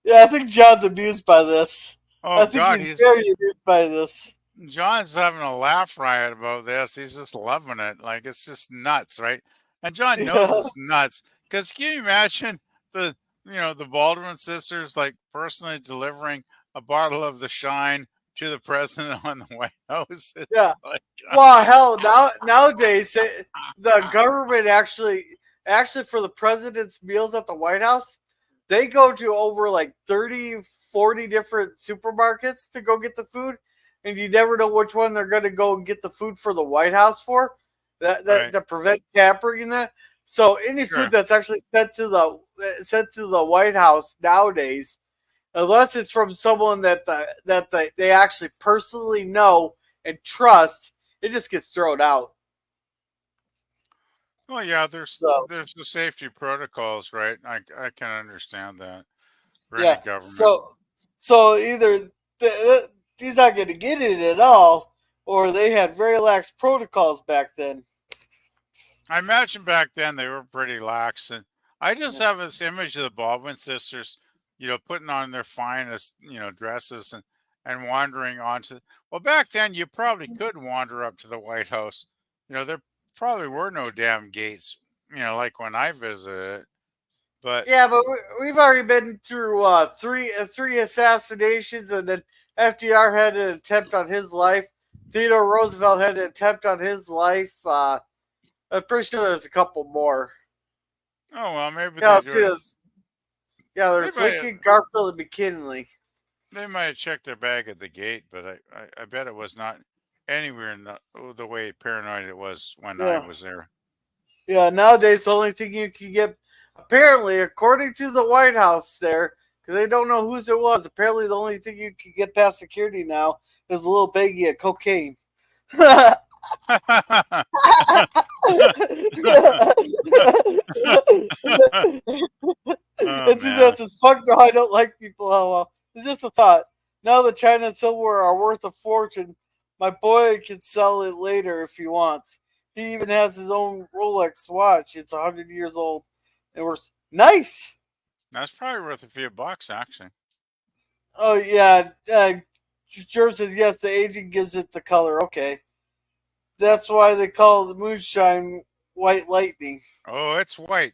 Yeah, I think John's abused by this. Oh I think God, he's very abused by this. John's having a laugh riot about this. He's just loving it. Like it's just nuts, right? And John knows Yeah. it's nuts. Because can you imagine the Baldwin sisters like personally delivering a bottle of the Shine to the president on the White House? It's Yeah. like, Well, hell, nowadays the government actually for the president's meals at the White House, they go to over like 30, 40 different supermarkets to go get the food, and you never know which one they're going to go and get the food for the White House for. Right. To prevent tampering in that. So any Sure. food that's actually sent to the White House nowadays, unless it's from someone that they actually personally know and trust, it just gets thrown out. well, yeah, there's So the safety protocols, right? I can understand that for yeah, any government. so either he's not going to get it at all, or they had very lax protocols back then. I imagine back then they were pretty lax, and I just have this image of the Baldwin sisters, putting on their finest, dresses and wandering onto. Well, back then you probably could wander up to the White House. There probably were no damn gates, like when I visited it. But Yeah, but we've already been through three assassinations, and then FDR had an attempt on his life. Theodore Roosevelt had an attempt on his life. I'm pretty sure there's a couple more. oh well, maybe Yeah, they do. there's They might, Lincoln, Garfield, and McKinley. they might have checked their bag at the gate, but I bet it was not anywhere in the way paranoid it was when I Yeah. was there. Yeah, nowadays the only thing you can get, apparently, according to the White House there, because they don't know whose it was, apparently the only thing you can get past security now is a little baggie of cocaine. Oh, It's man. just as fuck. No, I don't like people. Well, it's just a thought. Now that China and silver are worth a fortune, my boy can sell it later if he wants. He even has his own Rolex watch. It's 100 years old, and we're nice. That's probably worth a few bucks, actually. Oh yeah, Germ says yes. The aging gives it the color. Okay, that's why they call the moonshine white lightning. Oh, it's white.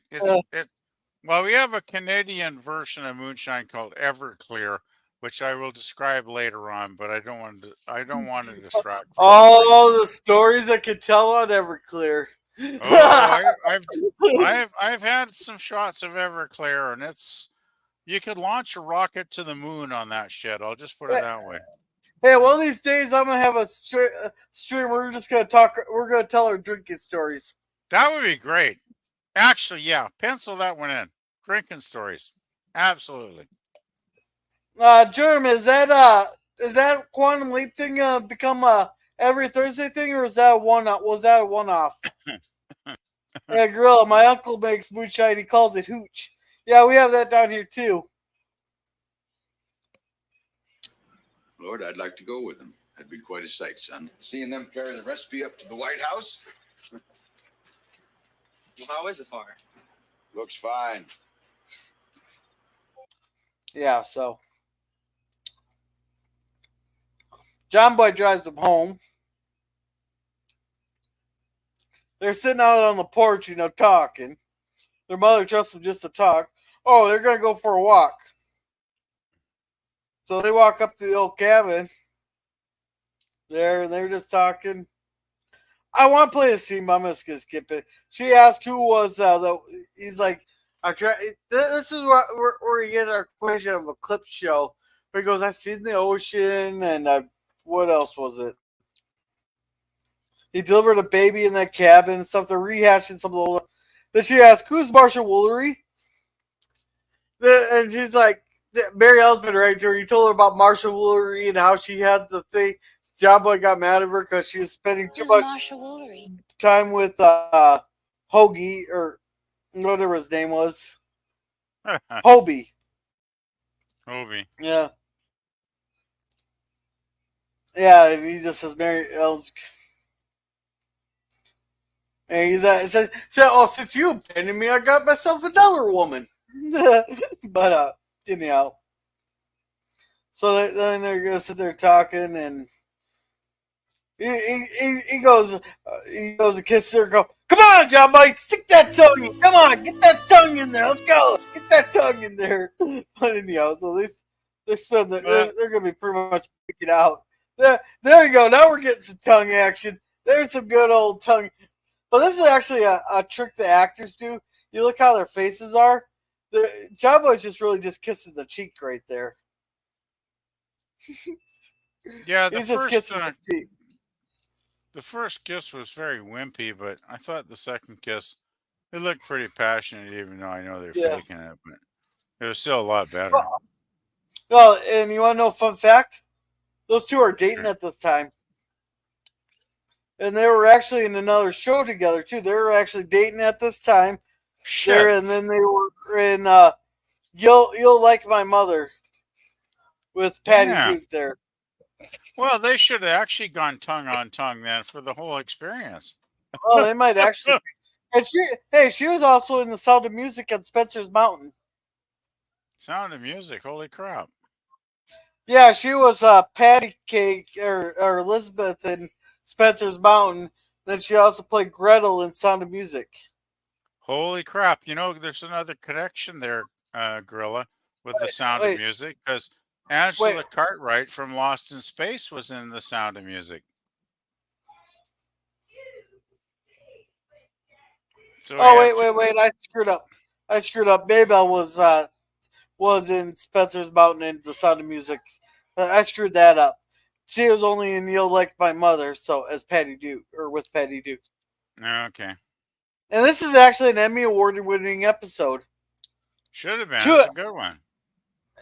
Well, we have a Canadian version of moonshine called Everclear, which I will describe later on, but I don't want to distract. from All the stories I could tell on Everclear. I've had some shots of Everclear, and you could launch a rocket to the moon on that shit. I'll just put it that way. Hey, one of these days I'm gonna have a stream. We're just gonna talk. We're gonna tell our drinking stories. That would be great. Actually, yeah, pencil that one in. Drinking stories, absolutely. Germ, is that Quantum Leap thing become a every Thursday thing, or is that was that a one-off? Yeah, Gorilla. My uncle makes moonshine. He calls it hooch. Yeah, we have that down here too. Lord, I'd like to go with them. That'd be quite a sight, son. Seeing them carry the recipe up to the White House? Well, how is the fire? Looks fine. Yeah, so John Boy drives them home. They're sitting out on the porch, talking. Their mother trusts them just to talk. Oh, they're going to go for a walk. So they walk up to the old cabin there, and they're just talking. I want to play the scene, but I'm just going to skip it. She asked who was he's like, this is where we get our question of a clip show. Where he goes, I seen the ocean, and what else was it? He delivered a baby in that cabin and stuff. They're rehashing some of the old. Then she asked, who's Marcia Woolery? And she's like, Mary Ell's been right to her. He told her about Marcia Woolery and how she had the thing. Job Boy got mad at her because she was spending too Who's much Marcia Woolery? time with Hoagie, or whatever his name was. Hobie. Hobie. Yeah. Yeah, and he just says Mary Ells. And he's said, oh, since you abandoned me, I got myself another woman. But anyhow. So then they're gonna sit there talking, and he goes to kiss her. Go, come on, John Mike, stick that tongue in. Come on, get that tongue in there. Let's go. Get that tongue in there. But anyhow, so they spend they're gonna be pretty much picking out. There you go. Now we're getting some tongue action. There's some good old tongue. But this is actually a trick the actors do. You look how their faces are. John Boy's just kissing the cheek right there. Yeah, He's just kissing the cheek. The first kiss was very wimpy, but I thought the second kiss, it looked pretty passionate, even though I know they're faking it. But it was still a lot better. Well, and you want to know a fun fact? Those two are dating at this time. And they were actually in another show together, too. They were actually dating at this time. Shit. And then they were in You'll Like My Mother with Patty Duke there. Well, they should have actually gone tongue on tongue then for the whole experience. Oh, they might actually. And she was also in The Sound of Music at Spencer's Mountain. Sound of Music, holy crap. Yeah, she was Patty Cake or Elizabeth in Spencer's Mountain. Then she also played Gretel in Sound of Music. Holy crap. You know, there's another connection there, Gorilla, with The Sound of Music, because Angela Cartwright from Lost in Space was in The Sound of Music. So wait. I screwed up. Maybelle was in Spencer's Mountain and The Sound of Music. I screwed that up. She was only in You'll Like My Mother, so as Patty Duke, or with Patty Duke. Okay. And this is actually an Emmy Award-winning episode. Should have been. It's a good one.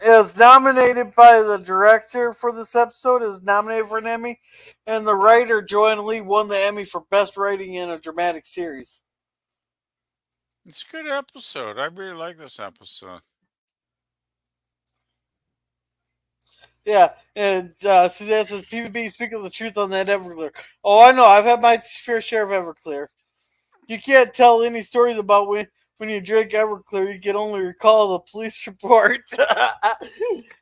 Is nominated by the director for this episode, is nominated for an Emmy, and the writer, Joanne Lee, won the Emmy for Best Writing in a Dramatic Series. It's a good episode. I really like this episode. Yeah, and Suzanne says, PVB, speaking the truth on that Everclear. Oh, I know. I've had my fair share of Everclear. You can't tell any stories about when you drink Everclear. You can only recall the police report.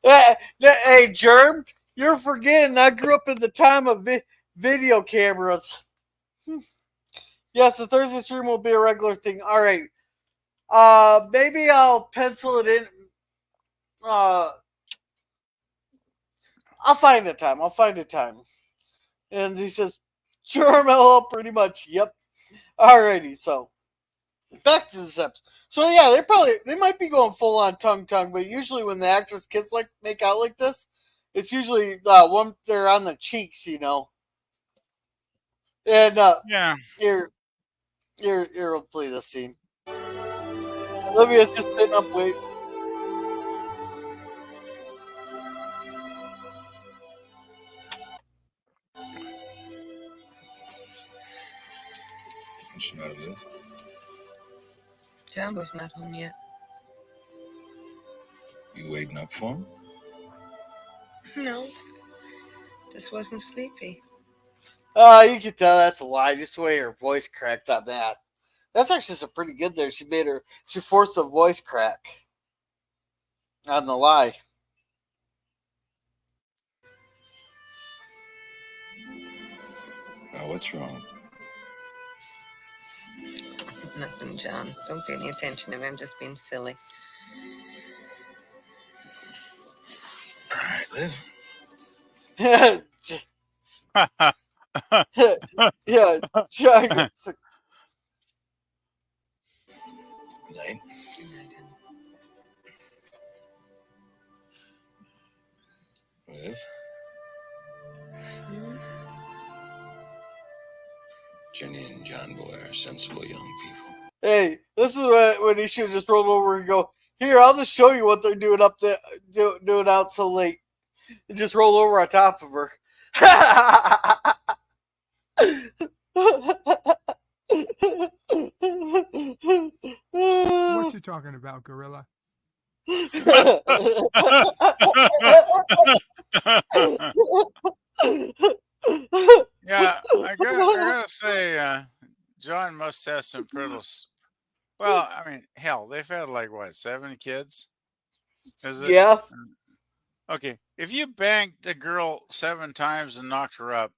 Hey, Germ, you're forgetting I grew up in the time of video cameras. Yes, the Thursday stream will be a regular thing. All right. Maybe I'll pencil it in. I'll find a time. And he says, sure, LL, pretty much. Yep. Alrighty, so back to this episode. So yeah, they might be going full on tongue, but usually when the actors kiss make out like this, it's usually one they're on the cheeks, you know. And yeah, here we'll play this scene. Olivia's just sitting up waiting. John Boy's not home yet. You waiting up for him? No. Just wasn't sleepy. You can tell that's a lie. Just the way her voice cracked on that. That's actually some pretty good there. She forced a voice crack on the lie. Now, what's wrong? Nothing, John. Don't pay any attention to him. I'm just being silly. All right, Liv. Yeah, John. Night. Liv. Jenny and John Boy are sensible young people. Hey, this is when he should have just rolled over and go, here, I'll just show you what they're doing up there, doing out so late. And just roll over on top of her. talking about, Gorilla? Yeah, I gotta say, John must have some well, I mean, hell, they've had like what, 7 kids? Is it? Yeah. Okay, if you banged a girl 7 times and knocked her up,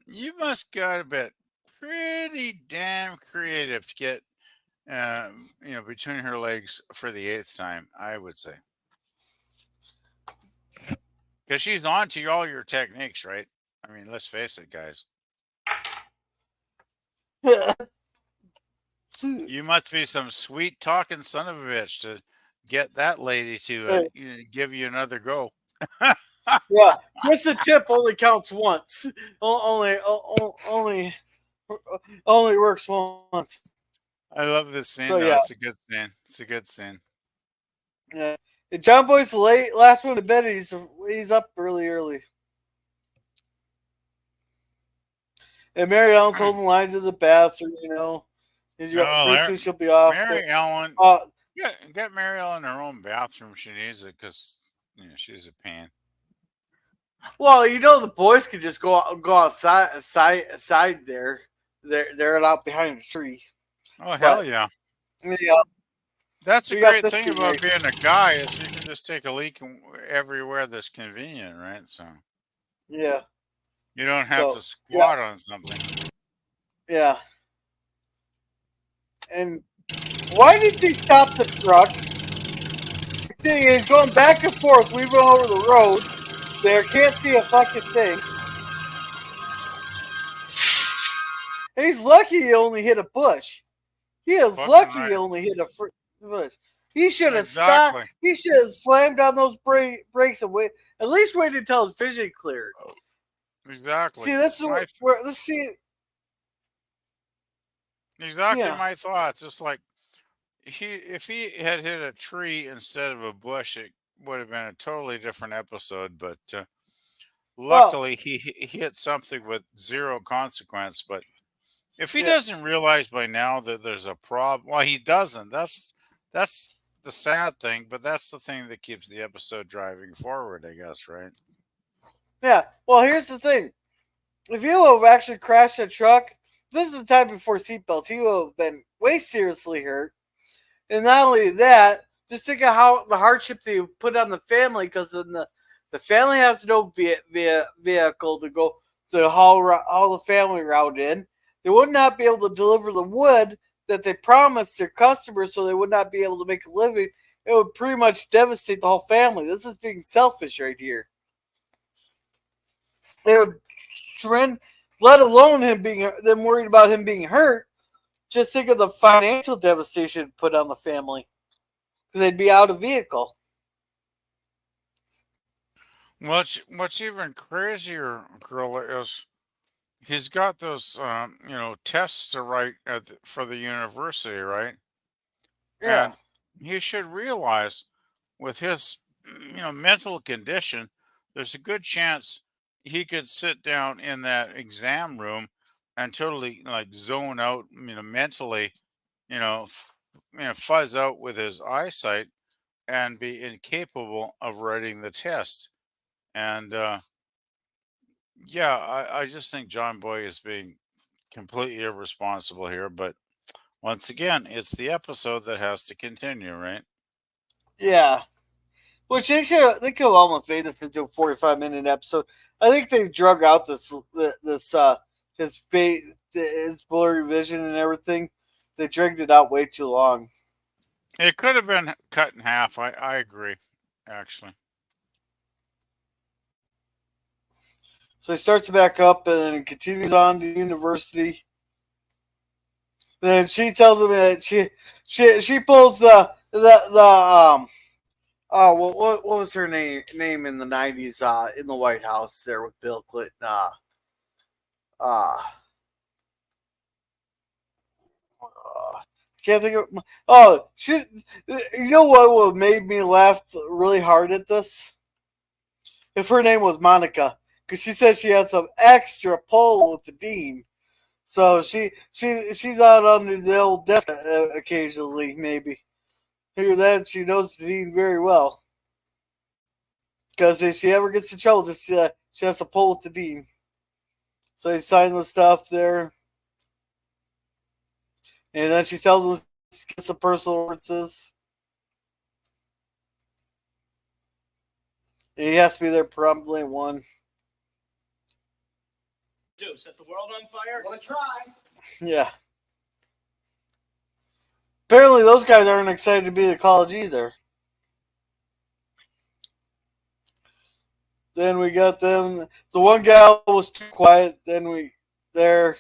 you must got a bit pretty damn creative to get, between her legs for the 8th time, I would say. Because she's on to all your techniques, right? I mean, let's face it, guys. You must be some sweet talking son of a bitch to get that lady to give you another go. Yeah, just the tip only counts once. Only works once. I love this scene. So, though. yeah. It's a good scene. It's a good scene. Yeah, John Boy's late, last one to bed. He's up early. And Mary Ellen's holding the line to the bathroom. Pretty soon she'll be off. Mary Ellen. Get Mary Ellen her own bathroom. She needs it because she's a pain. Well, the boys could just go outside there. They're out behind the tree. Oh, hell yeah. Yeah. That's a great thing about being a guy is you can just take a leak everywhere that's convenient, right? So yeah, you don't have to squat on something. Yeah. And why did they stop the truck? He's going back and forth, weaving over the road. There, can't see a fucking thing. He's lucky he only hit a bush. He is lucky he only hit a bush. He should have stopped. He should have slammed on those brakes and at least waited until his vision cleared. Exactly. See, this is where let's see. Exactly my thoughts. It's like if he had hit a tree instead of a bush, it would have been a totally different episode. But luckily, he hit something with zero consequence. But if he doesn't realize by now that there's a problem, well, he doesn't. That's the sad thing. But that's the thing that keeps the episode driving forward, I guess, right? Yeah. Well, here's the thing: if you have actually crashed a truck, this is the time before seatbelts. He would have been way seriously hurt. And not only that, just think of how the hardship they put on the family, because then the family has no vehicle to go to haul the family route in. They would not be able to deliver the wood that they promised their customers, so they would not be able to make a living. It would pretty much devastate the whole family. This is being selfish right here. It would trend, let alone them worried about him being hurt. Just think of the financial devastation put on the family, because they'd be out of vehicle. What's even crazier, Gorilla, is he's got those tests to write for the university, right? Yeah. And he should realize with his mental condition, there's a good chance he could sit down in that exam room and totally zone out, mentally, fuzz out with his eyesight and be incapable of writing the test. And I just think John Boy is being completely irresponsible here. But once again, it's the episode that has to continue, right? Yeah. Which they could have almost made this into a 45-minute episode. I think they've drug out his blurry vision and everything. They dragged it out way too long. It could have been cut in half. I agree, actually. So he starts back up and then continues on to university. Then she tells him that she pulls what was her name in the 90s in the White House there with Bill Clinton? Can't think of. You know what would have made me laugh really hard at this? If her name was Monica, because she said she had some extra pull with the dean. So she's out under the old desk occasionally, maybe. Hear that? She knows the dean very well. Because if she ever gets in trouble, just, she has to pull with the dean. So he signed the stuff there. And then she tells him to get some personal references. He has to be there promptly at 1. Do set the world on fire? Wanna try? Yeah. Apparently those guys aren't excited to be at college either. Then we got them. The one gal was too quiet. Then we got.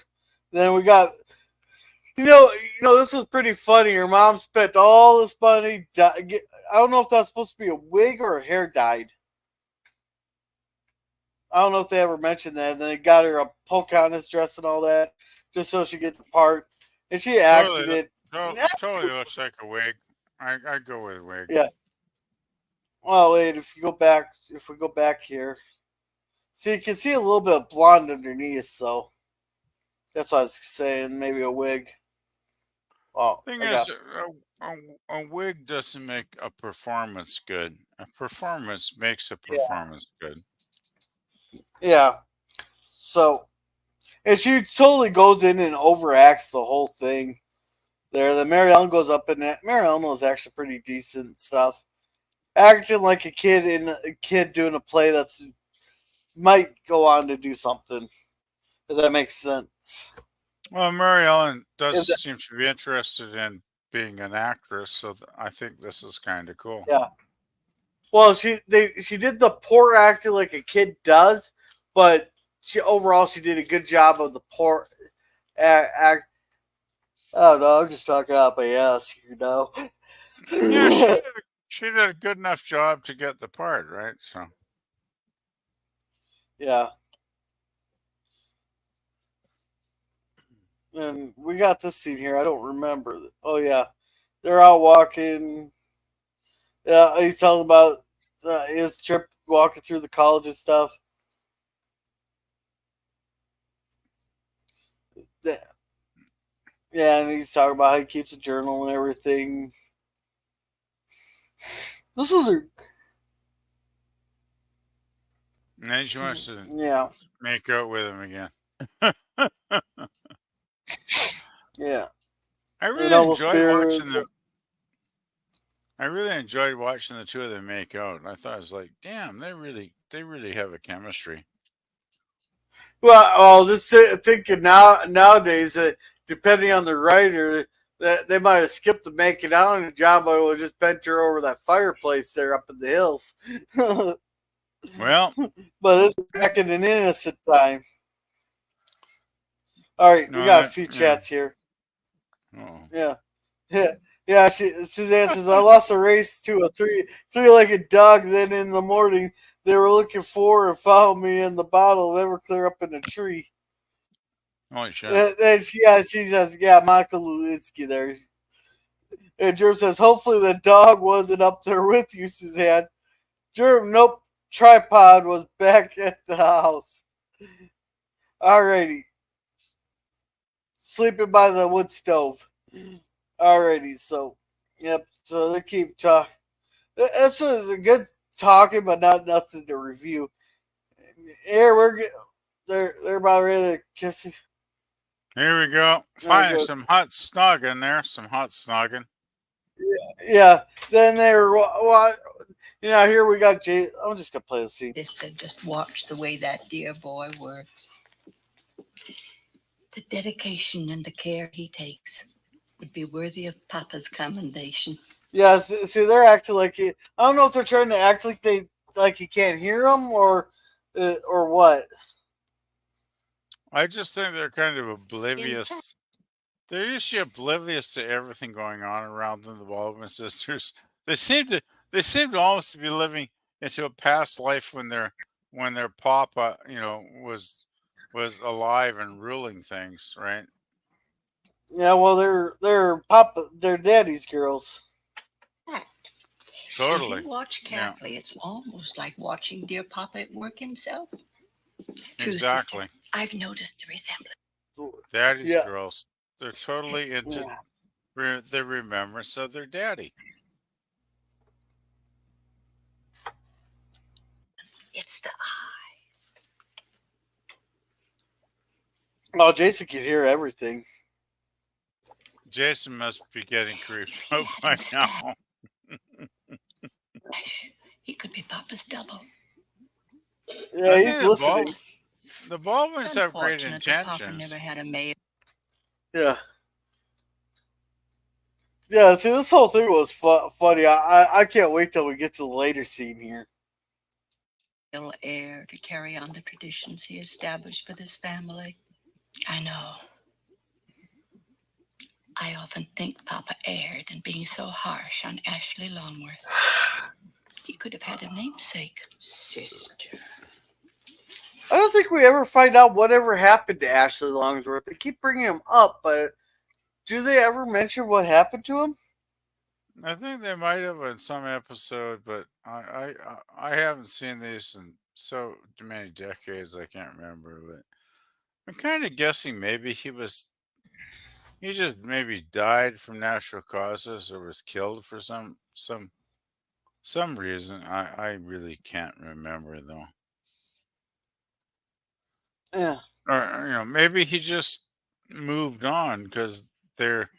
This was pretty funny. Her mom spent all this money. I don't know if that's supposed to be a wig or her hair dyed. I don't know if they ever mentioned that. And they got her a Pocahontas dress and all that, just so she gets the part. And she acted it. Totally looks like a wig. I'd go with a wig. Yeah. Well, wait. If we go back here, see, you can see a little bit of blonde underneath. So that's what I was saying. Maybe a wig. Oh, Thing is, a wig doesn't make a performance good. A performance makes a performance good. Yeah. So, and she totally goes in and overacts the whole thing. There, the Mary Ellen goes up in that. Mary Ellen was actually pretty decent stuff, acting like a kid doing a play that's might go on to do something. If that makes sense. Well, Mary Ellen does seem to be interested in being an actress, so I think this is kind of cool. Yeah. Well, she did the poor acting like a kid does, but she did a good job of the poor act. I don't know. I'm just talking out my ass, Yeah, she did a good enough job to get the part, right? So. Yeah. And we got this scene here. I don't remember. Oh yeah, they're out walking. Yeah, he's telling about his trip walking through the college and stuff. Yeah, and he's talking about how he keeps a journal and everything. This is And then she wants to make out with him again. Yeah. I really enjoyed watching the two of them make out. And I thought, I was like, damn, they really have a chemistry. Well, just thinking nowadays that depending on the writer, that they might have skipped the making out, and John Boy would just bent her over that fireplace there up in the hills. Well, but this is back in an innocent time. All right, we got a few chats here. Uh-oh. Yeah. Suzanne says, I lost a race to a three-legged dog. Then in the morning, they were looking for and found me in the bottle of Everclear up in a tree. Holy shit. And she says, Monica Lewinsky there. And Germ says, hopefully the dog wasn't up there with you, Suzanne. Germ, nope. Tripod was back at the house. Alrighty. Sleeping by the wood stove. Alrighty, so yep. So they keep talking. This was a good talking, but not nothing to review. Here they're about ready to kiss. Here we go. Finding some hot snogging there. Some hot snogging. Yeah. Then they're here we got Jay. I'm just gonna play the scene. Just watch the way that dear boy works. The dedication and the care he takes would be worthy of Papa's commendation. Yeah, see, they're acting like I don't know if they're trying to act like you can't hear them or what. I just think they're kind of oblivious. They're usually oblivious to everything going on around them. The Baldwin sisters. They seem to almost be living into a past life when their papa, was alive and ruling things, right? Yeah, well, they're daddy's girls. Totally. If you watch carefully, it's almost like watching dear Papa at work himself. Exactly. I've noticed the resemblance. Daddy's Yeah. girls. They're totally into Yeah. the remembrance of their daddy. It's the eyes. Oh, Jason can hear everything. Jason must be getting creeped out by now. He could be Papa's double. Yeah, I he's think listening. the Baldwins have great Unfortunate that Papa intentions. never had a maid. Yeah. Yeah, see, this whole thing was funny. I can't wait till we get to the later scene here. Heir to carry on the traditions he established for this family. I know. I often think Papa erred in being so harsh on Ashley Longworth. He could have had a namesake. Sister. I don't think we ever find out whatever happened to Ashley Longsworth. They keep bringing him up, but do they ever mention what happened to him? I think they might have in some episode, but I haven't seen these in so many decades I can't remember. But I'm kind of guessing maybe he just maybe died from natural causes or was killed for some reason. I really can't remember though. Yeah. Or maybe he just moved on because their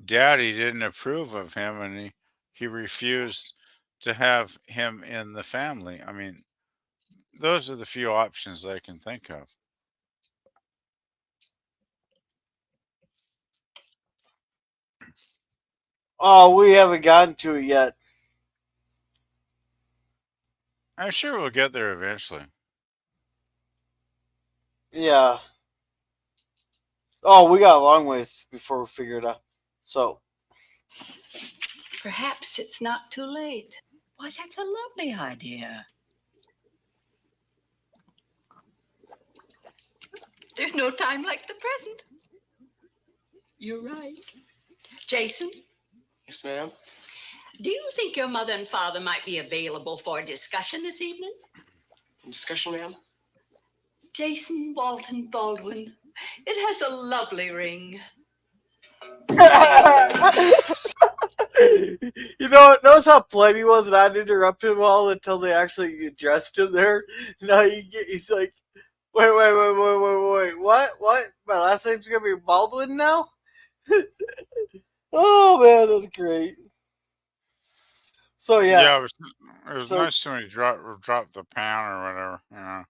daddy didn't approve of him and he refused to have him in the family. I mean, those are the few options I can think of. Oh, we haven't gotten to it yet. I'm sure we'll get there eventually. Yeah. Oh, we got a long ways before we figure it out. So. Perhaps it's not too late. Why, that's a lovely idea. There's no time like the present. You're right. Jason, Yes, ma'am. Do you think your mother and father might be available for a discussion this evening? Discussion, ma'am? Jason Walton Baldwin. It has a lovely ring. You know, notice how polite he was not interrupt him all until they actually addressed him there. Now he's like, wait, what? My last name's gonna be Baldwin now? Oh man, that's great. So yeah, it was nice when he dropped the pan or whatever.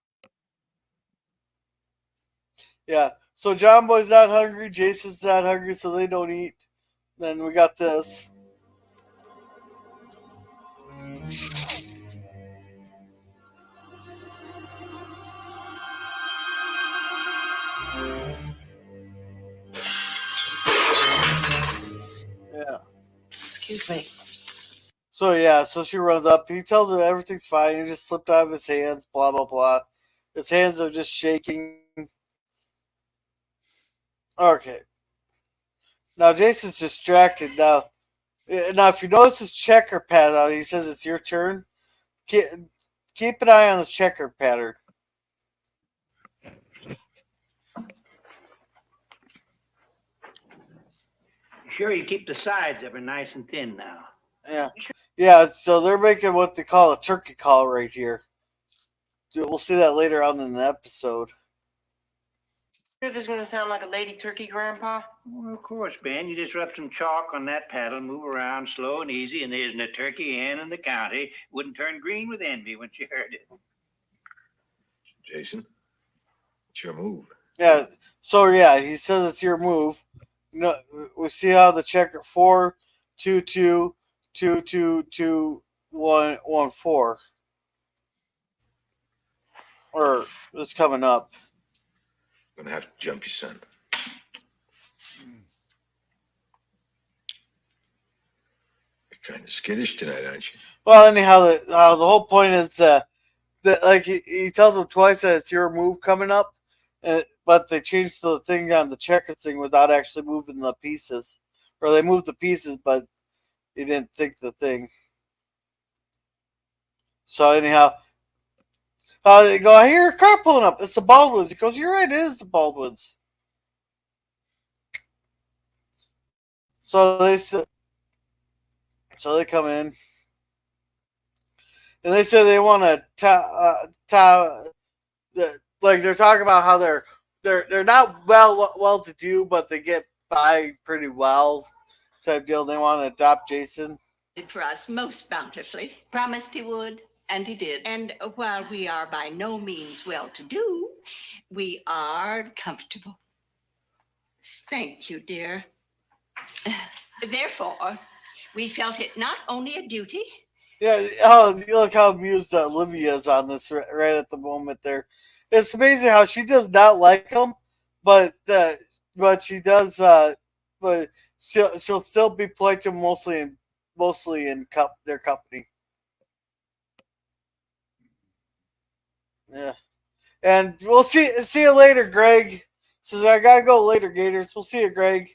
Yeah. So John Boy's not hungry, Jason's not hungry, so they don't eat. Then we got this. Yeah. Excuse me. So she runs up. He tells her everything's fine. He just slipped out of his hands, blah, blah, blah. His hands are just shaking. Okay. Now Jason's distracted. Now if you notice his checker pad out, he says it's your turn. Keep an eye on this checker pattern. Sure, you keep the sides ever nice and thin now. Yeah, so they're making what they call a turkey call right here. We'll see that later on in the episode. Sure this is going to sound like a lady turkey, Grandpa? Well, of course, Ben. You just rub some chalk on that paddle, move around slow and easy, and there isn't a turkey hen in the county wouldn't turn green with envy when she heard it. Jason, it's your move. Yeah, so yeah, he says it's your move. You know, we see how the checker 4, 2, 2, 2, 2, 2, 1, 1, 4. Or it's coming up. Gonna have to jump you, son. You're kind of skittish tonight, aren't you? Well, anyhow, the whole point is that like he tells them twice that it's your move coming up, but they changed the thing on the checker thing without actually moving the pieces, or they moved the pieces, but he didn't think the thing. So anyhow, they go, I hear a car pulling up. It's the Baldwins. He goes, you're right, it is the Baldwins. So they come in, and they say they want to like they're talking about how they're not well to do, but they get by pretty well type deal. They want to adopt Jason. For us most bountifully. Promised he would, and he did. And while we are by no means well-to-do, we are comfortable. Thank you, dear. Therefore, we felt it not only a duty. Yeah. Oh, look how amused Olivia is on this right at the moment. There, it's amazing how she does not like him, but she does. But she'll still be polite to him mostly in their company. Yeah. And we'll see you later, Greg. Says I gotta go later, Gators. We'll see you, Greg.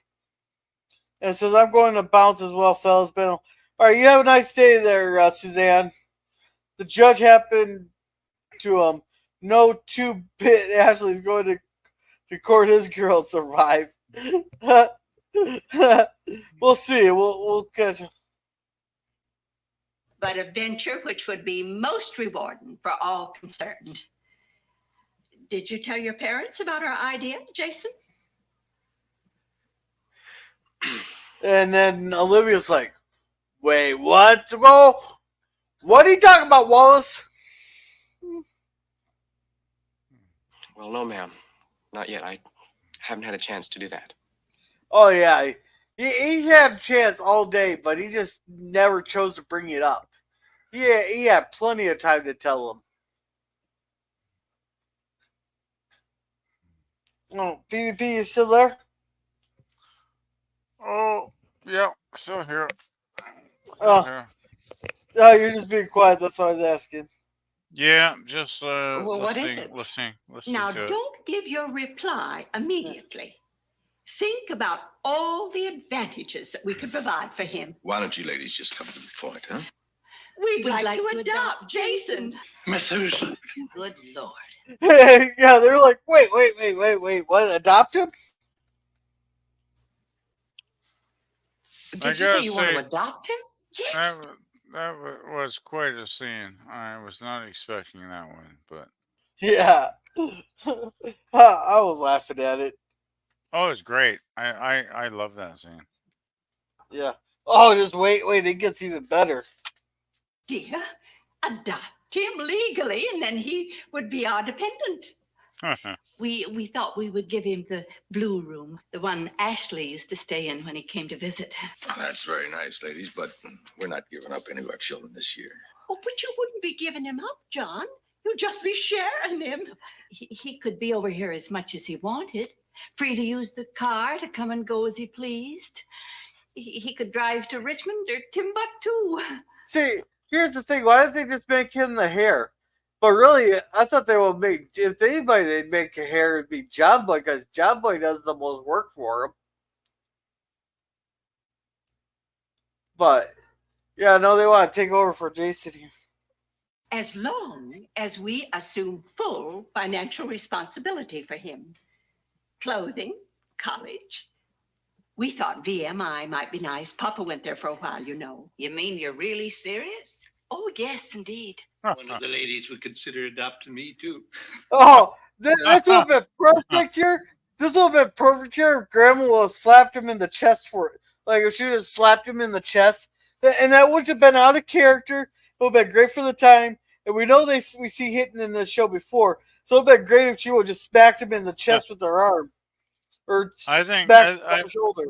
And says I'm going to bounce as well, fellas. But all right, you have a nice day there, Suzanne. The judge happened to know 2-bit Ashley's going to record his girl survive. We'll see. We'll catch him. But a venture which would be most rewarding for all concerned. Did you tell your parents about our idea, Jason? And then Olivia's like, wait, what? Well, what are you talking about, Wallace? Well, no, ma'am. Not yet. I haven't had a chance to do that. Oh, yeah. He had a chance all day, but he just never chose to bring it up. Yeah, he had plenty of time to tell him. Oh, PvP, you still there? Oh, yeah, still here. Oh, you're just being quiet. That's why I was asking. Yeah, just Well, what is it? listening Now, to it. don't give your reply immediately. Think about all the advantages that we could provide for him. Why don't you ladies just come to the point, huh? We'd like to adopt Jason. Methuselah. Good Lord. Yeah, they're like, wait, what? Adopt him? Did you say you want to adopt him? Yes. That was quite a scene. I was not expecting that one, but Yeah. I was laughing at it. oh, it's great. I love that scene. Yeah. Oh, just wait, it gets even better. Dear, adopt him legally, and then he would be our dependent. We thought we would give him the blue room, the one Ashley used to stay in when he came to visit. Well, that's very nice, ladies, but we're not giving up any of our children this year. Oh, but you wouldn't be giving him up, John. You'd just be sharing him. He could be over here as much as he wanted, free to use the car to come and go as he pleased. He could drive to Richmond or Timbuktu. See, here's the thing. Why didn't they just make him the hair? But really, I thought they would make, if anybody they'd make a hair, it'd be John Boy, because John Boy does the most work for him. But, yeah, no, they want to take over for Jason here. As long as we assume full financial responsibility for him. Clothing, college. We thought VMI might be nice. Papa went there for a while, you know. You mean you're really serious? Oh, yes, indeed. One of the ladies would consider adopting me, too. Oh, this would have been perfect here. This would have been perfect here if Grandma would have slapped him in the chest for it. Like, if she would have slapped him in the chest. And that would have been out of character. It would have been great for the time. And we know we see hitting in this show before. So it would have been great if she would have just smacked him in the chest with her arm. Or smacked him on the shoulder.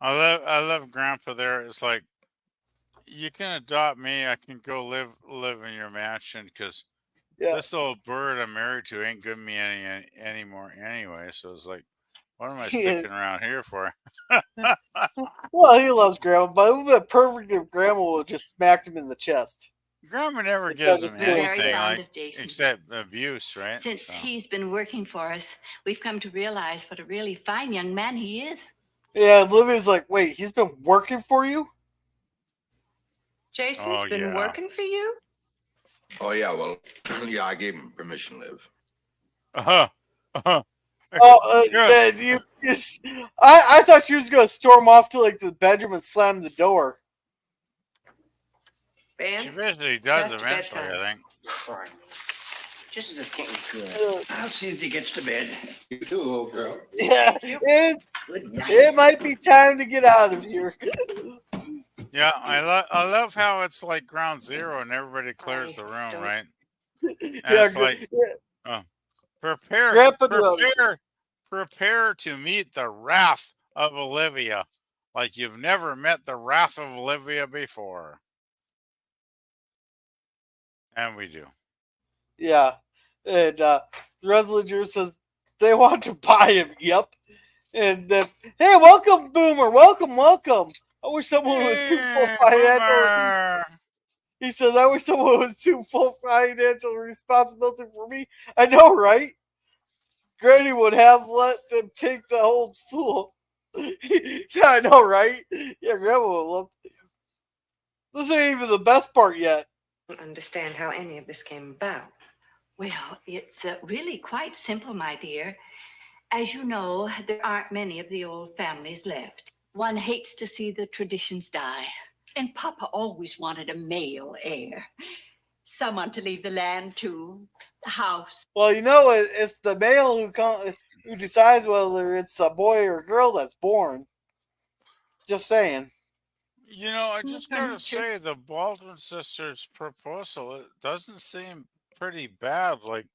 I love Grandpa there. It's like, you can adopt me. I can go live in your mansion because this old bird I'm married to ain't giving me any anymore anyway. So it's like, what am I sticking around here for? Well, he loves Grandma, but it would have been perfect if Grandma would have just smacked him in the chest. Grandma never gives him anything very fond like, of Jason. except abuse, right? Since So. he's been working for us, we've come to realize what a really fine young man he is. Yeah, Livy's like, wait, he's been working for you? Jason's been working for you? Oh, yeah, well, I gave him permission, Liv. You Yes. I thought she was going to storm off to like the bedroom and slam the door. Ben, She basically does past your eventually, bedtime. I think. Just as it's getting good. I'll see if he gets to bed. You too, old girl. Yeah, Good night. it might be time to get out of here. Yeah, I love how it's like ground zero and everybody clears the room, right? And Yeah, it's like, oh, prepare to meet the wrath of Olivia, like you've never met the wrath of Olivia before. And we do. Yeah. And the Resolution says they want to buy him. Yep. And then, hey, welcome, Boomer. Welcome. I wish someone would assume full financial. He says, I wish someone would assume full financial responsibility for me. I know, right? Granny would have let them take the old fool. Yeah, I know, right? Yeah, Grandma would love. This ain't even the best part yet. I don't understand how any of this came about. Well, it's really quite simple, my dear. As you know, there aren't many of the old families left. One hates to see the traditions die. And Papa always wanted a male heir. Someone to leave the land to, the house. Well, you know, it's the male who decides whether it's a boy or a girl that's born. Just saying. You know, I just gotta say, the Walton sisters' proposal, it doesn't seem pretty bad. Like,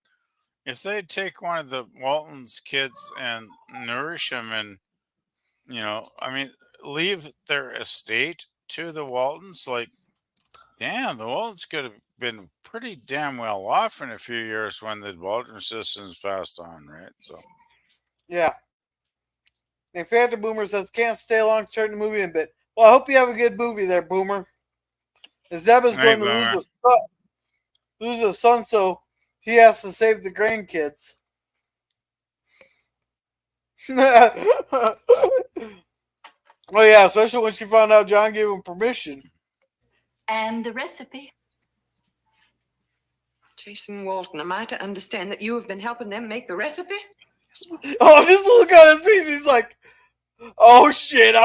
if they'd take one of the Walton's kids and nourish him and, you know, I mean, leave their estate to the Waltons, like, damn, the Waltons could have been pretty damn well off in a few years when the Walton sisters passed on, right? So, Yeah. And Phantom Boomer says, can't stay along starting the movie in a bit. Well, I hope you have a good movie there, Boomer. And Zeb is going to lose a son, so he has to save the grandkids. Oh, yeah, especially when she found out John gave him permission. And the recipe. Jason Walton, am I to understand that you have been helping them make the recipe? Oh, just look at his face. He's like, oh, shit,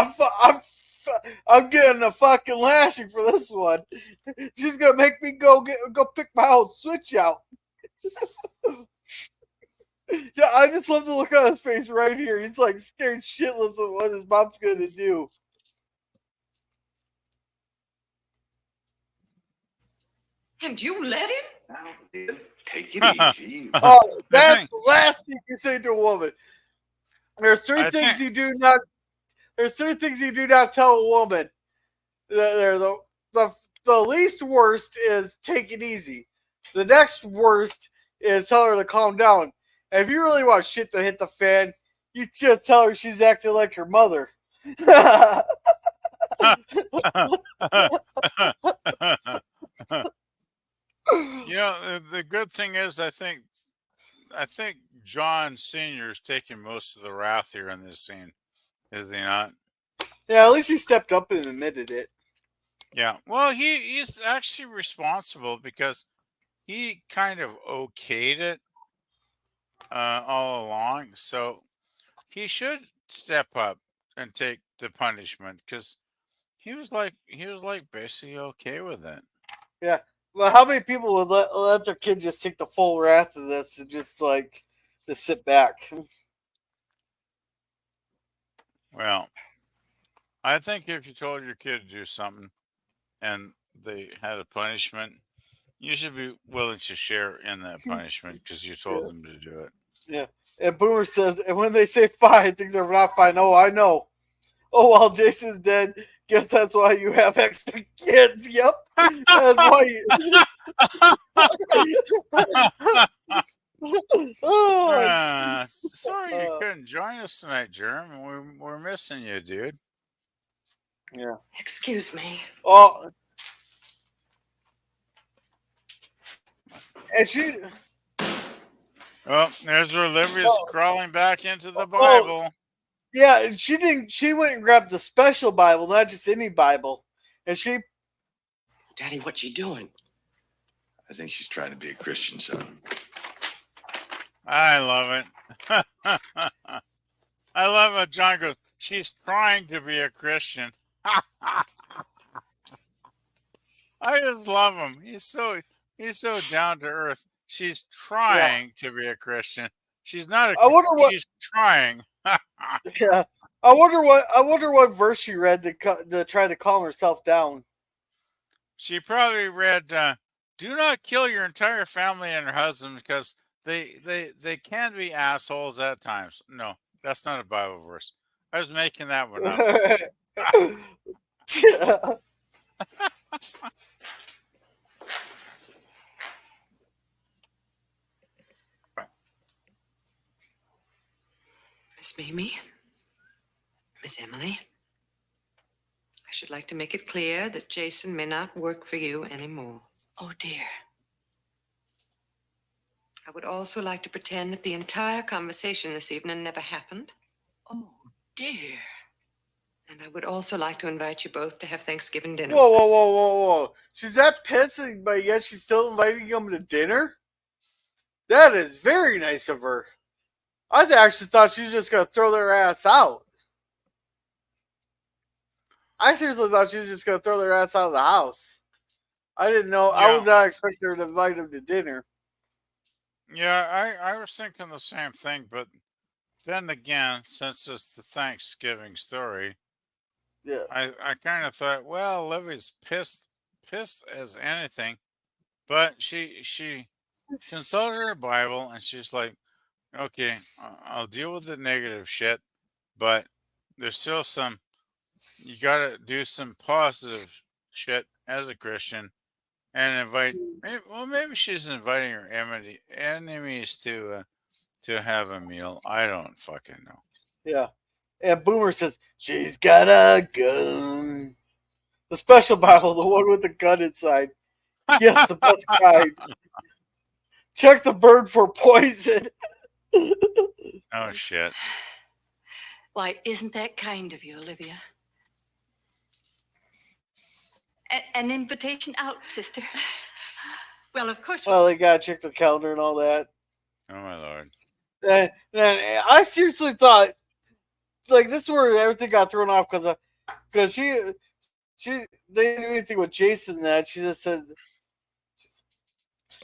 I'm getting a fucking lashing for this one. She's gonna make me go pick my old switch out. Yeah, I just love the look on his face right here. He's like scared shitless of what his mom's gonna do. And you let him? Take it easy. Oh, that's the last thing you say to a woman. There's three things you do not. There's three things you do not tell a woman. The least worst is take it easy. The next worst is tell her to calm down. And if you really want shit to hit the fan, you just tell her she's acting like your mother. You know, the good thing is, I think John Sr. is taking most of the wrath here in this scene, is he not? Yeah, at least he stepped up and admitted it. Yeah, well, he's actually responsible because he kind of okayed it all along, so he should step up and take the punishment because he was like basically okay with it. Yeah. Well, how many people would let their kid just take the full wrath of this and just sit back? Well, I think if you told your kid to do something and they had a punishment, you should be willing to share in that punishment because you told them to do it. Yeah. And Boomer says, and when they say fine, things are not fine. Oh, I know. Oh, well, Jason's dead. Guess that's why you have extra kids. Yep. That's why you. Sorry you couldn't join us tonight, Jerm. We're missing you, dude. Yeah. Excuse me. Oh. And she. Oh, there's where Olivia's crawling back into the Bible. Yeah, and she went and grabbed the special Bible, not just any Bible. And she. Daddy, what's she doing? I think she's trying to be a Christian, son. I love it. I love how John goes, she's trying to be a Christian. I just love him. He's so down to earth. She's trying to be a Christian. She's not a. I wonder what. She's trying. Yeah. I wonder what verse she read to try to calm herself down. She probably read, "Do not kill your entire family and her husband because they can be assholes at times." No, that's not a Bible verse. I was making that one up. Miss Mimi, Miss Emily, I should like to make it clear that Jason may not work for you anymore. Oh, dear. I would also like to pretend that the entire conversation this evening never happened. Oh, dear. And I would also like to invite you both to have Thanksgiving dinner. Whoa, with whoa, us. whoa, whoa, whoa. She's that pissed, but yet she's still inviting him to dinner? That is very nice of her. I actually thought she was just going to throw their ass out. I seriously thought she was just going to throw their ass out of the house. I didn't know. Yeah. I would not expect her to invite him to dinner. Yeah, I was thinking the same thing, but then again, since it's the Thanksgiving story, yeah, I kind of thought, well, Livy's pissed as anything, but she consulted her Bible and she's like, okay, I'll deal with the negative shit, but there's still you gotta do some positive shit as a Christian and invite. Maybe she's inviting her enemies to have a meal. I don't fucking know. Yeah. And Boomer says, she's got a gun. The special Bible, the one with the gun inside. Yes, the best kind. Check the bird for poison. Oh, shit. Why, isn't that kind of you, Olivia? An invitation out, sister. Well, of course. Well, they got to check the calendar and all that. Oh, my Lord. And I seriously thought, like, this is where everything got thrown off because they didn't do anything with Jason that. She just said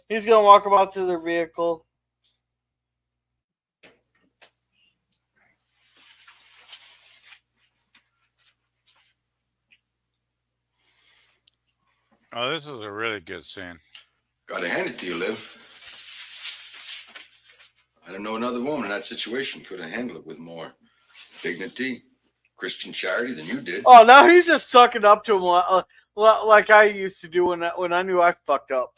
he's going to walk them out to their vehicle. Oh, this is a really good scene. Gotta hand it to you, Liv. I don't know another woman in that situation could have handled it with more dignity, Christian charity than you did. Oh, now he's just sucking up to him like I used to do when I knew I fucked up.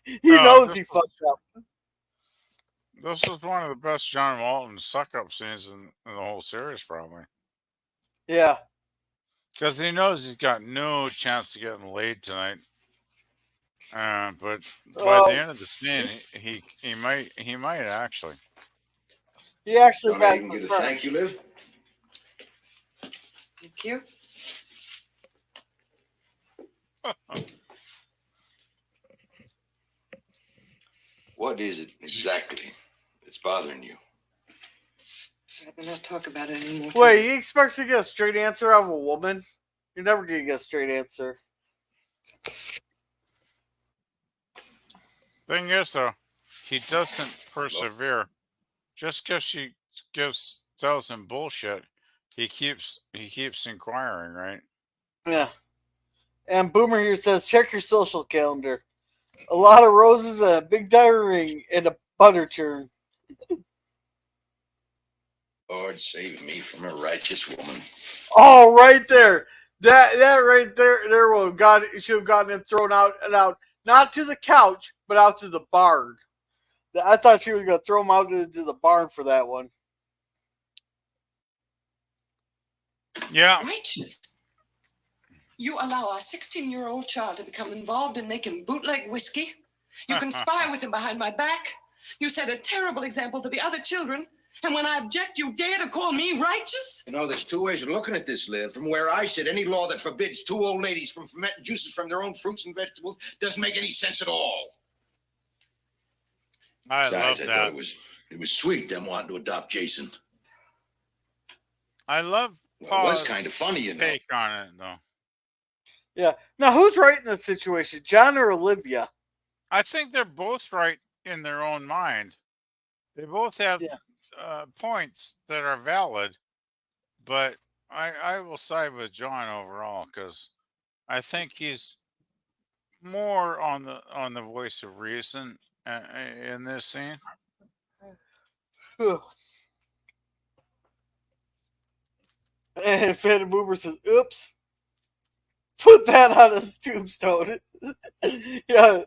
He knows he fucked up. This is one of the best John Walton suck-up scenes in the whole series, probably. Yeah. Because he knows he's got no chance of getting laid tonight. But by the end of the scene, he might actually. He actually Don't got even get a thank you, Liv. Thank you. What is it exactly that's bothering you? I'd rather not talk about it anymore. Wait, he expects to get a straight answer out of a woman? You're never going to get a straight answer. Thing is, though, he doesn't persevere. Just because she tells him bullshit, he keeps inquiring, right? Yeah. And Boomer here says, check your social calendar. A lot of roses, a big diamond ring, and a butter churn. Lord save me from a righteous woman. Oh, right there. That right there would have should have gotten him thrown out and out. Not to the couch, but out to the barn. I thought she was going to throw him out into the barn for that one. Yeah. Righteous. You allow our 16-year-old child to become involved in making bootleg whiskey. You conspire with him behind my back. You set a terrible example to the other children. And when I object, you dare to call me righteous? You know, there's two ways of looking at this, Liv. From where I sit, any law that forbids two old ladies from fermenting juices from their own fruits and vegetables doesn't make any sense at all. I Besides, love I thought that. it was sweet them wanting to adopt Jason. I love Well, it was Pa's kind of funny, you know. take on it, though. Yeah. Now, who's right in this situation, John or Olivia? I think they're both right in their own mind. They both have Yeah. points that are valid, but I will side with John overall because I think he's more on the voice of reason in this scene. And Phantom Boomer says, "Oops, put that on his tombstone." Yeah,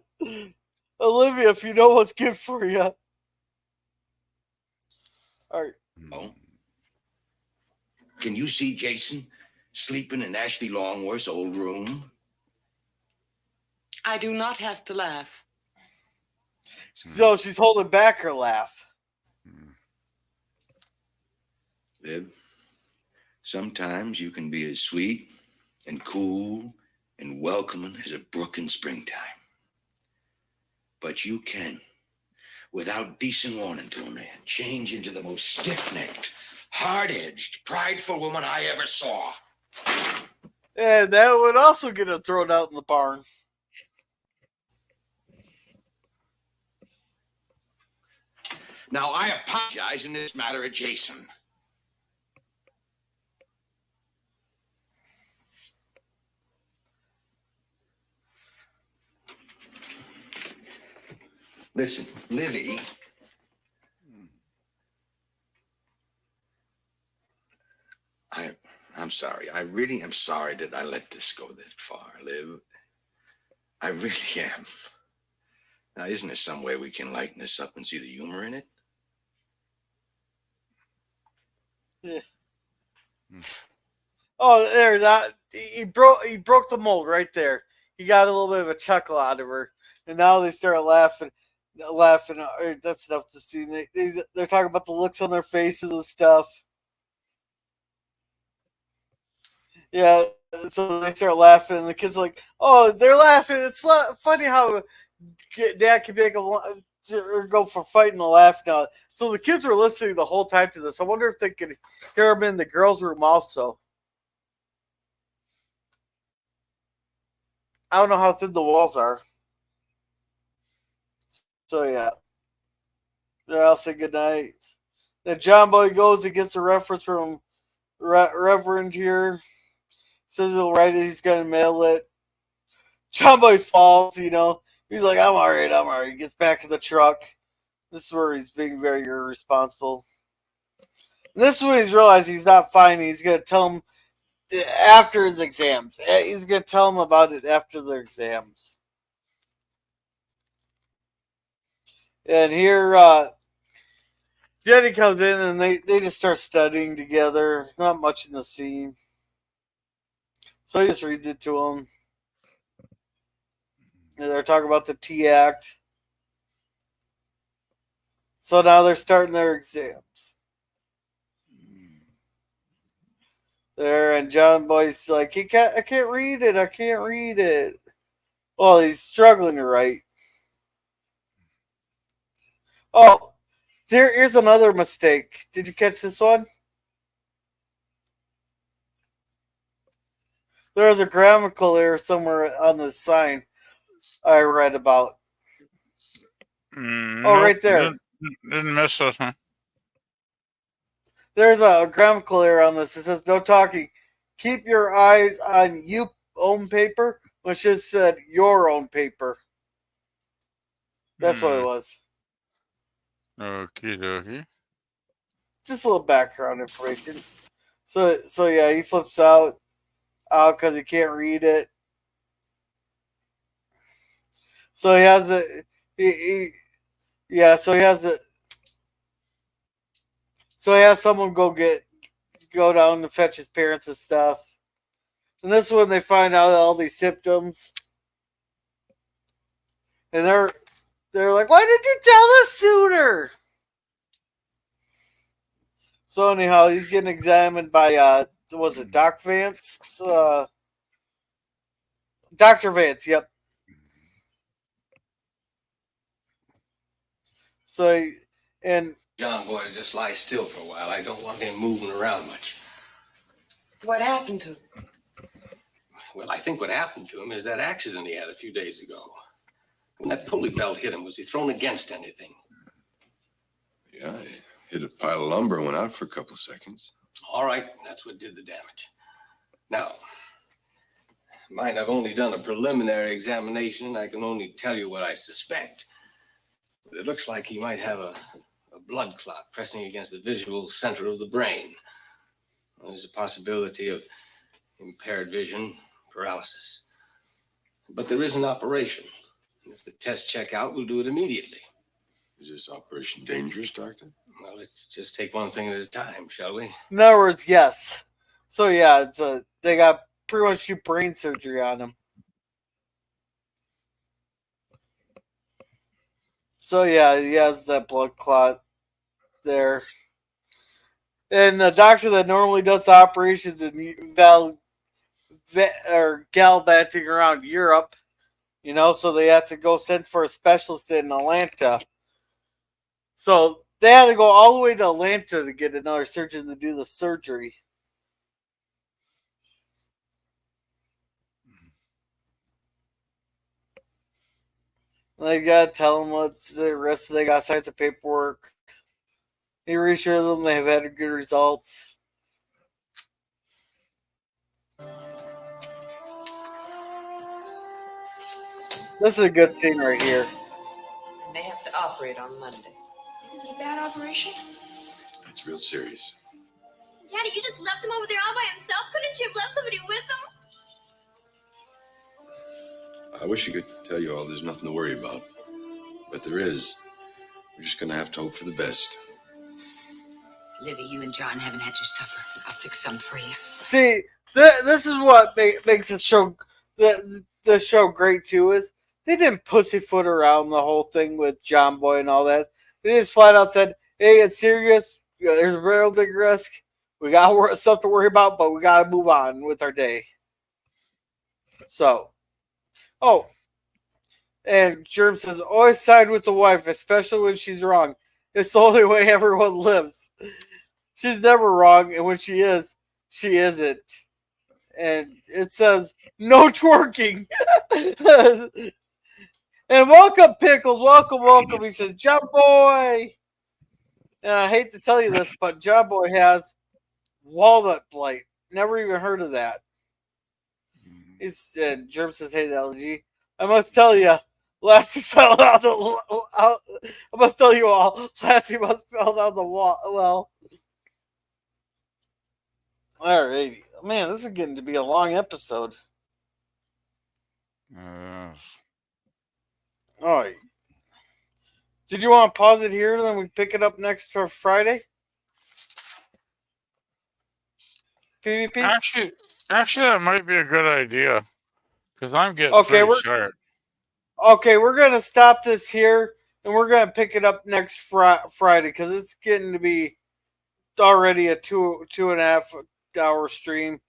Olivia, if you know what's good for you. All right. Oh. Can you see Jason sleeping in Ashley Longworth's old room? I do not have to laugh. So she's holding back her laugh. Liv, sometimes you can be as sweet and cool and welcoming as a brook in springtime. But you can, without decent warning to a man, change into the most stiff-necked, hard-edged, prideful woman I ever saw. And that would also get her thrown out in the barn. Now, I apologize in this matter of Jason. Listen, Livy. I'm sorry. I really am sorry that I let this go this far, Liv. I really am. Now, isn't there some way we can lighten this up and see the humor in it? Yeah. Oh, there, that he broke the mold right there. He got a little bit of a chuckle out of her, and now they start laughing. That's enough to see. They're talking about the looks on their faces and stuff. Yeah, so they start laughing, and the kids are like, "Oh, they're laughing. It's funny how Dad can make them go from fighting to laugh now." So the kids were listening the whole time to this. I wonder if they could hear them in the girls' room also. I don't know how thin the walls are. So yeah, they're all saying goodnight. Then John Boy goes and gets a reference from Reverend here. Says he'll write it. He's gonna mail it. John Boy falls. He's like, I'm all right. He gets back in the truck. This is where he's being very irresponsible. And this is when he's realized he's not fine. He's gonna tell him after his exams. He's gonna tell him about it after their exams. And here, Jenny comes in and they just start studying together. Not much in the scene. So he just reads it to him. And they're talking about the T Act. So now they're starting their exams. There, and John Boy's like, I can't read it. Well, he's struggling to write. Oh, here's another mistake. Did you catch this one? There was a grammatical error somewhere on the sign I read about. Nope, right there. Didn't miss it, huh? There's a grammatical error on this. It says, no talking. Keep your eyes on you own paper, which just said your own paper. That's what it was. Okie dokie. Just a little background information. So yeah, he flips out because he can't read it. So he has it. So he has someone go down to fetch his parents and stuff. And this is when they find out all these symptoms. And they're like, why did you tell us sooner? So anyhow, he's getting examined by was it Doc Vance? Dr. Vance, yep. So and John Boy, just lie still for a while. I don't want him moving around much. What happened to him? Well, I think what happened to him is that accident he had a few days ago. When that pulley belt hit him, was he thrown against anything? Yeah, I hit a pile of lumber and went out for a couple of seconds. All right, that's what did the damage. Now, mind, I've only done a preliminary examination. I can only tell you what I suspect. But it looks like he might have a blood clot pressing against the visual center of the brain. There's a possibility of impaired vision, paralysis. But there is an operation. If the tests check out, we'll do it immediately. Is this operation dangerous, Doctor? Well, let's just take one thing at a time, shall we? In other words, yes. So yeah, they got pretty much do brain surgery on him. So yeah, he has that blood clot there. And the doctor that normally does the operations in gallivanting around Europe, so they have to go send for a specialist in Atlanta. So they had to go all the way to Atlanta to get another surgeon to do the surgery. They gotta tell them what the rest of they got sides of paperwork. He reassured them they have had good results. This is a good scene right here. And they have to operate on Monday. Is it a bad operation? It's real serious. Daddy, you just left him over there all by himself. Couldn't you have left somebody with him? I wish I could tell you all there's nothing to worry about. But there is. We're just going to have to hope for the best. Livy, you and John haven't had your supper. I'll fix some for you. See, this is what makes the show great too. Is they didn't pussyfoot around the whole thing with John Boy and all that. They just flat out said, "Hey, it's serious. There's a real big risk. We got stuff to worry about, but we got to move on with our day." So, and Germ says, "Always side with the wife, especially when she's wrong. It's the only way everyone lives. She's never wrong, and when she is, she isn't." And it says, "No twerking." And welcome, Pickles. Welcome. He says, "John Boy." And I hate to tell you this, but John Boy has walnut blight. Never even heard of that. He said, Germ says, "Hey, the LG. I must tell you, Lassie fell out I must tell you all, Lassie must fell down the wall." Well, alrighty. Man, this is getting to be a long episode. Alright. Did you want to pause it here and then we pick it up next for Friday? PvP? Actually, that might be a good idea. Because I'm getting pretty tired. Okay, we're going to stop this here and we're going to pick it up next Friday because it's getting to be already a two and a half hour stream.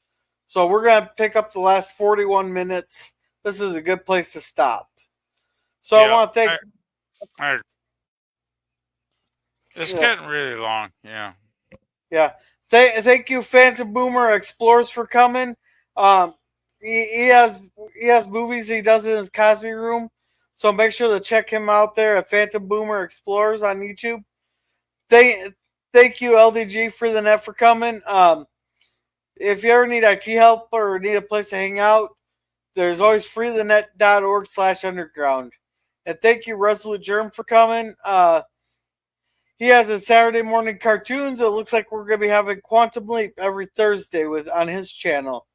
So we're going to pick up the last 41 minutes. This is a good place to stop. So I want to thank... It's getting really long, yeah. Yeah. Thank you, Phantom Boomer Explores, for coming. He has movies he does in his Cosby room. So make sure to check him out there at Phantom Boomer Explores on YouTube. Thank you, LDG, for the net for coming. If you ever need IT help or need a place to hang out, there's always freethenet.org/underground. And thank you, Resolute Germ, for coming. He has a Saturday morning cartoons. It looks like we're going to be having Quantum Leap every Thursday on his channel.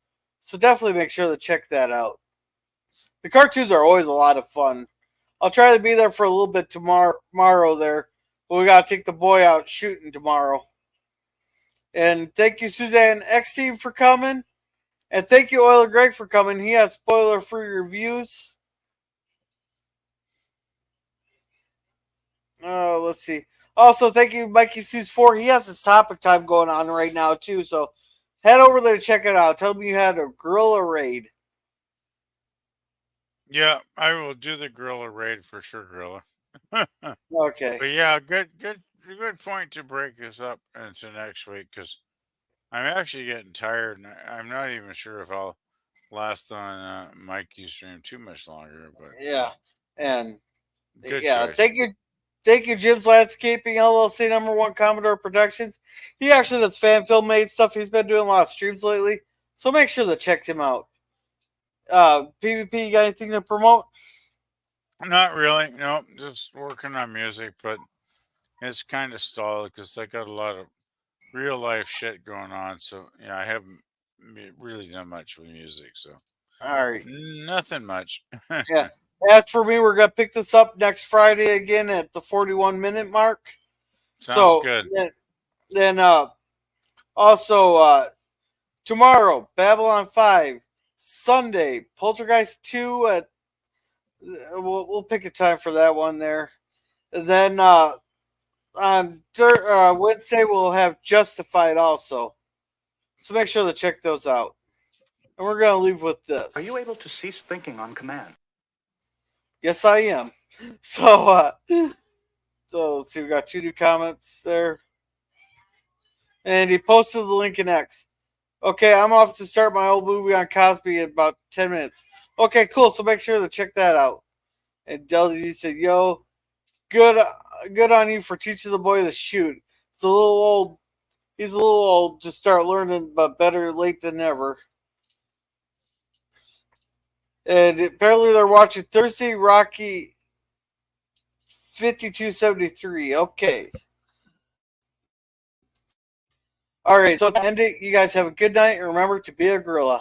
So definitely make sure to check that out. The cartoons are always a lot of fun. I'll try to be there for a little bit tomorrow there. But we got to take the boy out shooting tomorrow. And thank you, Suzanne X Team, for coming. And thank you, Oiler Greg, for coming. He has spoiler-free reviews. Let's see. Also, thank you, Mikey Sues 4. He has his topic time going on right now, too. So head over there to check it out. Tell me you had a gorilla raid. Yeah, I will do the gorilla raid for sure, gorilla. Okay. But yeah, good point to break this up into next week because I'm actually getting tired, and I'm not even sure if I'll last on Mikey's stream too much longer. But Yeah, and good yeah, choice. thank you, Jim's Landscaping LLC, #1 Commodore Productions. He actually does fan film made stuff. He's been doing a lot of streams lately, so make sure to check him out. PvP, you got anything to promote? Not really. No, just working on music, but it's kind of stalled because I got a lot of real life shit going on. So yeah, I haven't really done much with music. So All right, nothing much. yeah. As for me, we're gonna pick this up next Friday again at the 41-minute mark. Sounds good. Then also tomorrow, Babylon 5. Sunday, Poltergeist 2 at we'll pick a time for that one there. And then on Wednesday we'll have Justified also. So make sure to check those out. And we're gonna leave with this. Are you able to cease thinking on command? Yes, I am. So let's see, we got 2 new comments there. And he posted the link in X. Okay, I'm off to start my old movie on Cosby in about 10 minutes. Okay, cool. So make sure to check that out. And LDG said, yo, good on you for teaching the boy to shoot. He's a little old to start learning, but better late than never. And apparently they're watching Thursday Rocky 5273. Okay. All right, so to end it, you guys have a good night, and remember to be a gorilla.